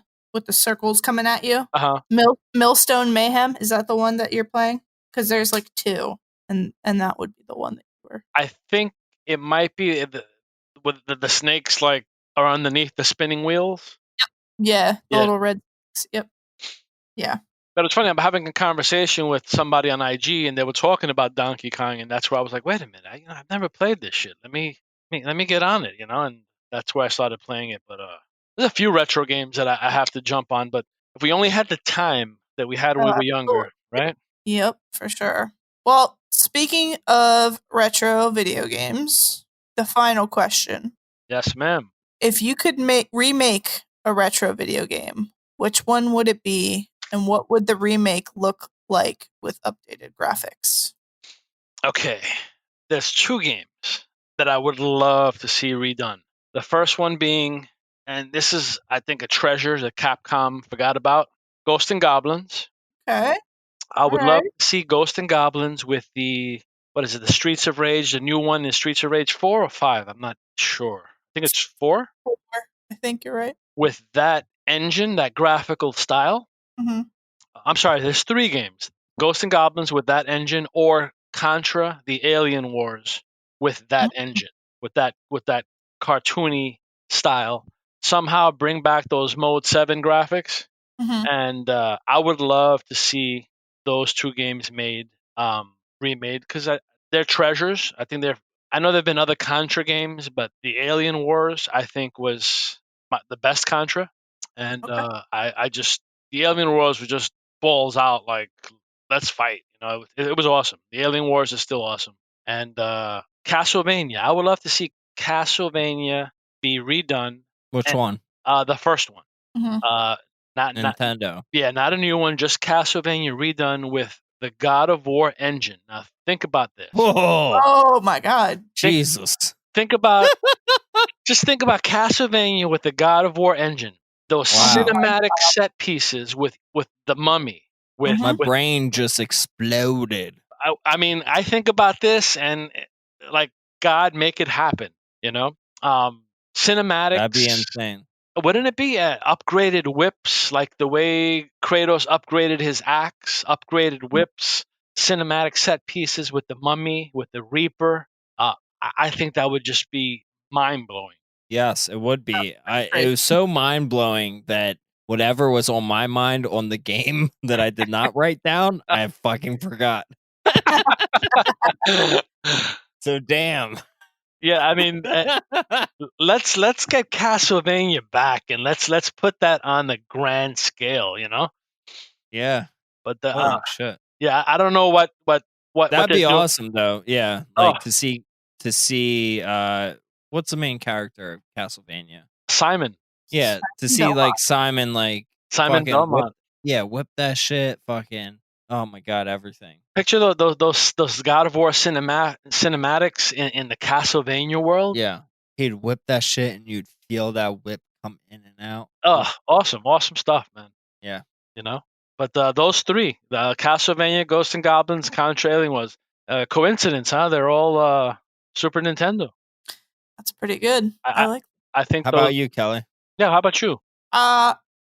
Speaker 2: circles coming at you.
Speaker 3: Uh huh.
Speaker 2: Millstone Mayhem, is that the one that you're playing? Because there's like two, and that would be the one that you were.
Speaker 3: I think it might be with the snakes like are underneath the spinning wheels.
Speaker 2: Yeah, the
Speaker 3: Yeah.
Speaker 2: little red. Yep. Yeah.
Speaker 3: But it's funny. I'm having a conversation with somebody on IG, and they were talking about Donkey Kong, and that's where I was like, "Wait a minute! I've never played this shit. Let me get on it, And that's where I started playing it. But there's a few retro games that I have to jump on. But if we only had the time that we had when we were
Speaker 2: Absolutely.
Speaker 3: younger, right?
Speaker 2: Yep, for sure. Well, speaking of retro video games, the final question:
Speaker 3: Yes, ma'am.
Speaker 2: if you could remake a retro video game, which one would it be, and what would the remake look like with updated graphics?
Speaker 3: Okay, there's 2 games that I would love to see redone. The first one being, and this is I think a treasure that Capcom forgot about, Ghost and Goblins.
Speaker 2: Okay.
Speaker 3: I
Speaker 2: All
Speaker 3: would love
Speaker 2: right.
Speaker 3: to see Ghost and Goblins with the what is it? The Streets of Rage. The new one is Streets of Rage 4 or 5. I'm not sure. I think it's 4.
Speaker 2: Four. I think you're right.
Speaker 3: With that engine, that graphical style.
Speaker 2: Mm-hmm.
Speaker 3: I'm sorry. There's 3 games: Ghost and Goblins with that engine, or Contra: The Alien Wars with that engine, with that cartoony style. Somehow bring back those Mode 7 graphics,
Speaker 2: Mm-hmm.
Speaker 3: and I would love to see those 2 games remade because they're treasures. I think they're. I know there've been other Contra games, but the Alien Wars I think was the best Contra, and
Speaker 2: Okay.
Speaker 3: I just the Alien Wars were just balls out like let's fight. It was awesome. The Alien Wars is still awesome, and Castlevania. I would love to see Castlevania be redone,
Speaker 1: Which
Speaker 3: and
Speaker 1: one?
Speaker 3: the first one.
Speaker 2: Mm-hmm.
Speaker 3: Uh, not
Speaker 1: Nintendo.
Speaker 3: yeah, not a new one, just Castlevania redone with the God of War engine. Now think about this.
Speaker 1: Whoa.
Speaker 2: Oh my God.
Speaker 3: Think
Speaker 1: Jesus.
Speaker 3: think about just think about Castlevania with the God of War engine. Those
Speaker 1: Wow.
Speaker 3: cinematic set pieces with the Mummy. With
Speaker 1: My
Speaker 2: Mhm.
Speaker 3: with
Speaker 1: brain just exploded.
Speaker 3: I mean, I think about this and like God, make it happen. You know,
Speaker 1: That'd be
Speaker 3: cinematics.
Speaker 1: insane.
Speaker 3: Wouldn't it be upgraded whips like the way Kratos upgraded his axe, upgraded whips, cinematic set pieces with the Mummy, with the Reaper? I think that would just be mind blowing.
Speaker 1: Yes, it would be. It
Speaker 2: great.
Speaker 1: was so mind blowing that whatever was on my mind on the game that I did not write down, I fucking forgot. So damn.
Speaker 3: Yeah, I mean, let's get Castlevania back and let's put that on the grand scale, you know.
Speaker 1: Yeah.
Speaker 3: But
Speaker 1: Holy shit.
Speaker 3: yeah, I don't know what
Speaker 1: That'd
Speaker 3: they're
Speaker 1: be
Speaker 3: doing.
Speaker 1: awesome though. Yeah.
Speaker 3: Oh,
Speaker 1: Like to see what's the main character of Castlevania?
Speaker 3: Simon
Speaker 1: Yeah, to see
Speaker 2: Belmont.
Speaker 1: like Simon like
Speaker 3: Simon
Speaker 1: fucking
Speaker 3: Belmont.
Speaker 1: whip that shit, fucking oh my god, everything.
Speaker 3: Picture those God of War cinematics in the Castlevania world.
Speaker 1: Yeah. He'd whip that shit and you'd feel that whip come in and out.
Speaker 3: Oh, awesome stuff, man.
Speaker 1: Yeah.
Speaker 3: You know. But those three, the Castlevania, Ghosts and Goblins, Contra Alien was coincidence, huh? They're all Super Nintendo.
Speaker 2: That's pretty good. I like.
Speaker 3: I think.
Speaker 1: How about you, Kelly?
Speaker 3: Yeah. How about you?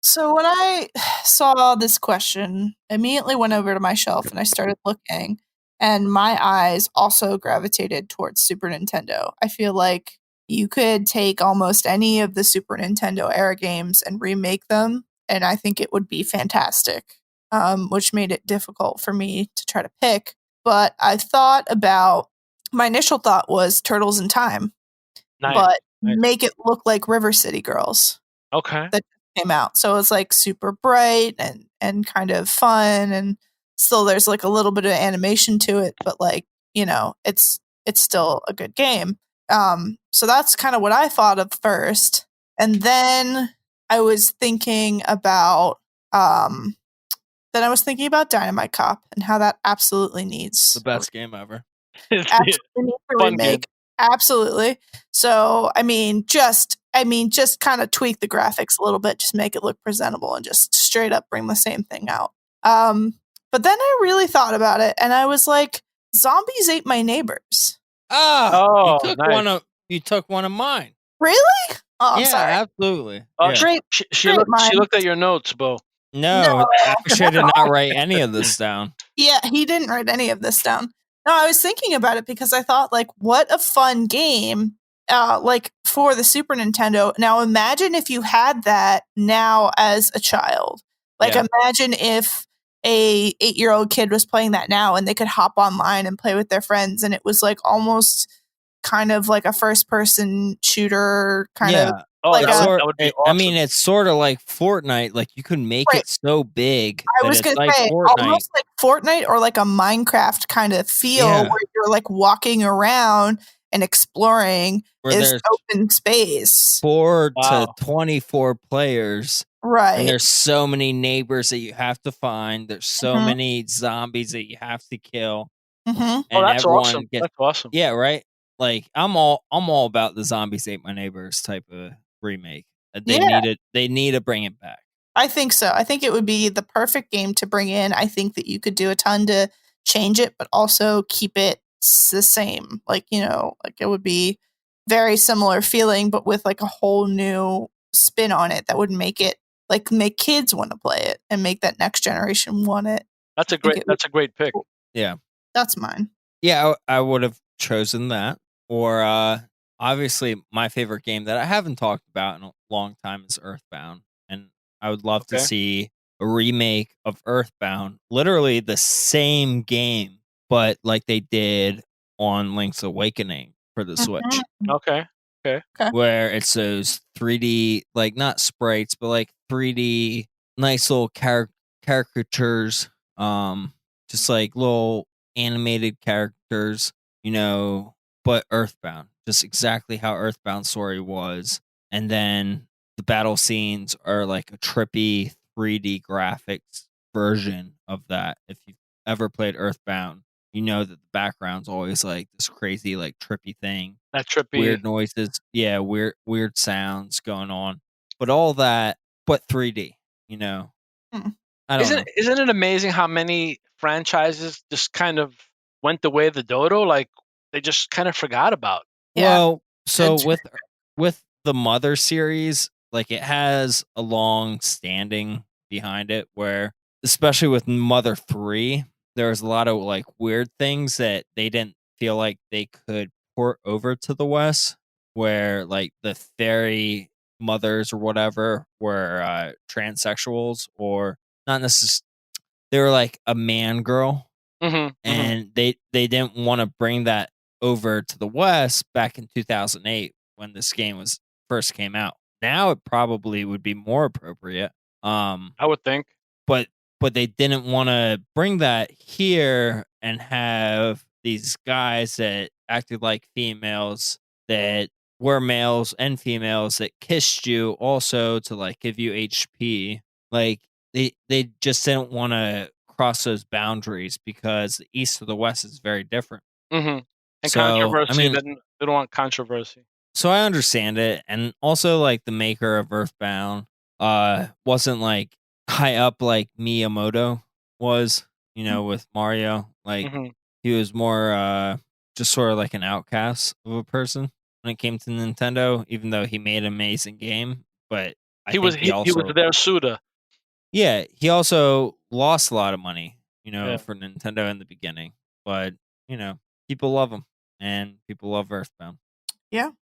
Speaker 2: So when I saw this question, I immediately went over to my shelf and I started looking, and my eyes also gravitated towards Super Nintendo. I feel like you could take almost any of the Super Nintendo era games and remake them, and I think it would be fantastic, which made it difficult for me to try to pick. But I thought about, my initial thought was Turtles in Time,
Speaker 3: Nice.
Speaker 2: but make it look like River City Girls
Speaker 3: Okay.
Speaker 2: that came out. So it's like super bright and kind of fun, and still there's like a little bit of animation to it, but like, you know, it's still a good game. So that's kind of what I thought of first. And then I was thinking about Dynamite Cop and how that absolutely needs
Speaker 1: The best game ever.
Speaker 2: absolutely needs a
Speaker 3: Fun
Speaker 2: remake.
Speaker 3: game.
Speaker 2: Absolutely. So I mean, just kind of tweak the graphics a little bit, just make it look presentable, and just straight up bring the same thing out. But then I really thought about it, and I was like, zombies ate my neighbors.
Speaker 3: Oh,
Speaker 1: you took one of mine.
Speaker 2: Really? Oh, I'm
Speaker 1: Yeah,
Speaker 2: sorry.
Speaker 1: absolutely.
Speaker 3: Oh,
Speaker 1: Yeah.
Speaker 3: she looked at your notes, Beau.
Speaker 1: No, Asher did not write any of this down.
Speaker 2: Yeah, he didn't write any of this down. No, I was thinking about it because I thought, like, what a fun game, like for the Super Nintendo. Now, imagine if you had that now as a child. Like,
Speaker 1: Yeah.
Speaker 2: imagine if a 8-year-old kid was playing that now, and they could hop online and play with their friends, and it was like almost kind of like a first-person shooter kind of.
Speaker 3: Oh,
Speaker 2: like
Speaker 3: that would be awesome.
Speaker 1: I mean, it's sort of like Fortnite. Like you could make
Speaker 2: Right.
Speaker 1: it so big.
Speaker 2: I was going to say, almost like Fortnite or like a Minecraft kind of feel,
Speaker 1: Yeah.
Speaker 2: where you're like walking around and exploring
Speaker 1: Where
Speaker 2: this
Speaker 1: there's
Speaker 2: open space.
Speaker 1: 4 to 24 players.
Speaker 2: Right.
Speaker 1: And there's so many neighbors that you have to find. There's so many zombies that you have to kill.
Speaker 2: Mm-hmm.
Speaker 1: And
Speaker 3: that's
Speaker 1: everyone
Speaker 3: awesome.
Speaker 1: gets,
Speaker 3: That's awesome.
Speaker 1: Yeah, right. Like I'm all about the Zombies Ate My Neighbors type of remake. They need to bring it back.
Speaker 2: I think so. I think it would be the perfect game to bring in. I think that you could do a ton to change it, but also keep it the same. Like, you know, like it would be very similar feeling, but with like a whole new spin on it that would make it like make kids want to play it and make that next generation want it.
Speaker 3: That's a great pick.
Speaker 1: Yeah.
Speaker 2: That's mine.
Speaker 1: Yeah, I would have chosen that. Or obviously my favorite game that I haven't talked about in a long time is Earthbound. And I would love to see a remake of Earthbound. Literally the same game, but like they did on Link's Awakening for the Switch.
Speaker 3: Okay.
Speaker 1: Where it's those 3D, like not sprites, but like 3D nice little caricatures. Just like little animated characters, you know, but Earthbound, just exactly how Earthbound story was. And then the battle scenes are like a trippy 3D graphics version of that. If you've ever played Earthbound, you know that the background's always like this crazy, like trippy thing.
Speaker 3: That trippy
Speaker 1: Weird noises. Yeah, weird sounds going on. But all that, but 3D, you know. I don't know.
Speaker 3: Isn't it amazing how many franchises just kind of went the way of the dodo? Like they just kind of forgot about.
Speaker 2: Yeah.
Speaker 1: Well, so
Speaker 2: It's
Speaker 1: with the Mother series, like it has a long standing behind it where especially with Mother 3, there was a lot of like weird things that they didn't feel like they could port over to the West. where like the fairy mothers or whatever were transsexuals, or not necessarily. They were like a man girl, and they didn't want to bring that over to the West back in 2008 when this game was first came out. Now it probably would be more appropriate.
Speaker 3: I would think.
Speaker 1: But they didn't want to bring that here and have these guys that acted like females that were males and females that kissed you also to like give you HP. Like they just didn't want to cross those boundaries because the East or the West is very different.
Speaker 3: And
Speaker 1: So,
Speaker 3: controversy.
Speaker 1: I mean-
Speaker 3: they don't want controversy.
Speaker 1: So I understand it, and also like the maker of Earthbound wasn't like high up like Miyamoto was, with Mario. Like he was more just sort of like an outcast of a person when it came to Nintendo, even though he made an amazing game. But
Speaker 3: He was their Suda.
Speaker 1: Yeah, he also lost a lot of money,
Speaker 3: Yeah.
Speaker 1: for Nintendo in the beginning. But, people love him, and people love Earthbound.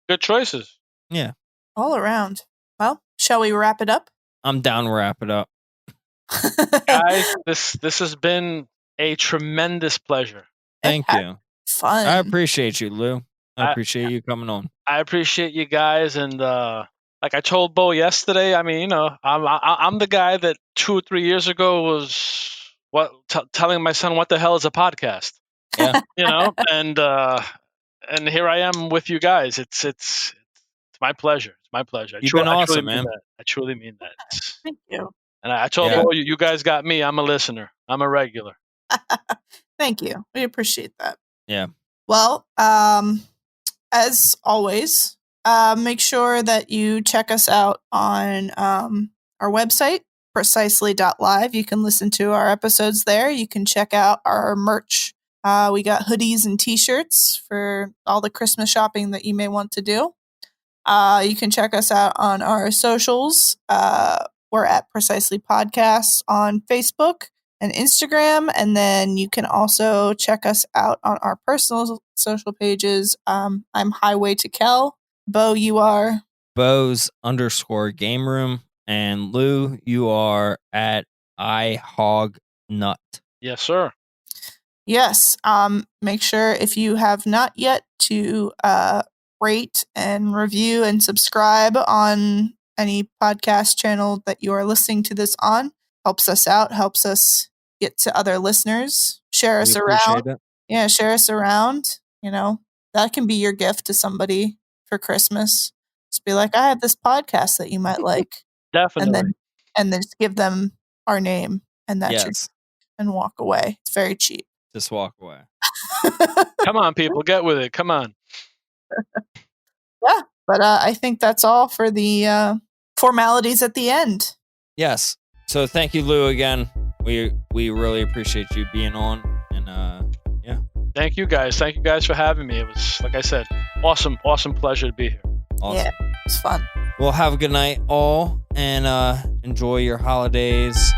Speaker 3: Good choices.
Speaker 1: Yeah.
Speaker 2: All around. Well, shall we wrap it up?
Speaker 1: I'm down to wrap it up.
Speaker 3: Guys, this has been a tremendous pleasure.
Speaker 1: Thank you.
Speaker 2: Fun.
Speaker 1: I appreciate you, Lou. I
Speaker 3: I-
Speaker 1: appreciate you coming on.
Speaker 3: I appreciate you guys, and like I told Beau yesterday, I mean, I'm the guy that 2 or 3 years ago was telling my son what the hell is a podcast.
Speaker 1: Yeah.
Speaker 3: And here I am with you guys. It's my pleasure. It's my pleasure.
Speaker 1: You've been awesome,
Speaker 3: mean
Speaker 1: man.
Speaker 3: that. I truly mean that.
Speaker 2: Thank you.
Speaker 3: And I told
Speaker 1: Yeah.
Speaker 3: Beau, you guys got me. I'm a listener. I'm a regular.
Speaker 2: Thank you. We appreciate that.
Speaker 1: Yeah.
Speaker 2: Well, as always, make sure that you check us out on our website, precisely.live. You can listen to our episodes there. You can check out our merch. We got hoodies and t-shirts for all the Christmas shopping that you may want to do. You can check us out on our socials. We're at Precisely Podcasts on Facebook and Instagram. And then you can also check us out on our personal social pages. I'm Highway to Kel. Beau, you are?
Speaker 1: Beau's _ game room. And Lou, you are at iHogNut.
Speaker 3: Yes, sir.
Speaker 2: Yes. Make sure if you have not yet to rate and review and subscribe on any podcast channel that you are listening to this on. Helps us out, helps us get to other listeners. Share us around.
Speaker 1: It.
Speaker 2: Yeah, share us around. That can be your gift to somebody for Christmas. Just be like, I have this podcast that you might like.
Speaker 3: Definitely.
Speaker 2: And then just give them our name and that's your,
Speaker 1: Yes.
Speaker 2: and walk away. It's very cheap.
Speaker 1: Just walk away.
Speaker 3: Come on, people, get with it. Come on.
Speaker 2: Yeah, but I think that's all for the formalities at the end.
Speaker 1: Yes. So thank you, Lou, again. We really appreciate you being on, and yeah.
Speaker 3: Thank you guys. Thank you guys for having me. It was, like I said, awesome pleasure to be here.
Speaker 1: Awesome.
Speaker 2: Yeah, it's fun.
Speaker 1: Well, have a good night, all, and enjoy your holidays.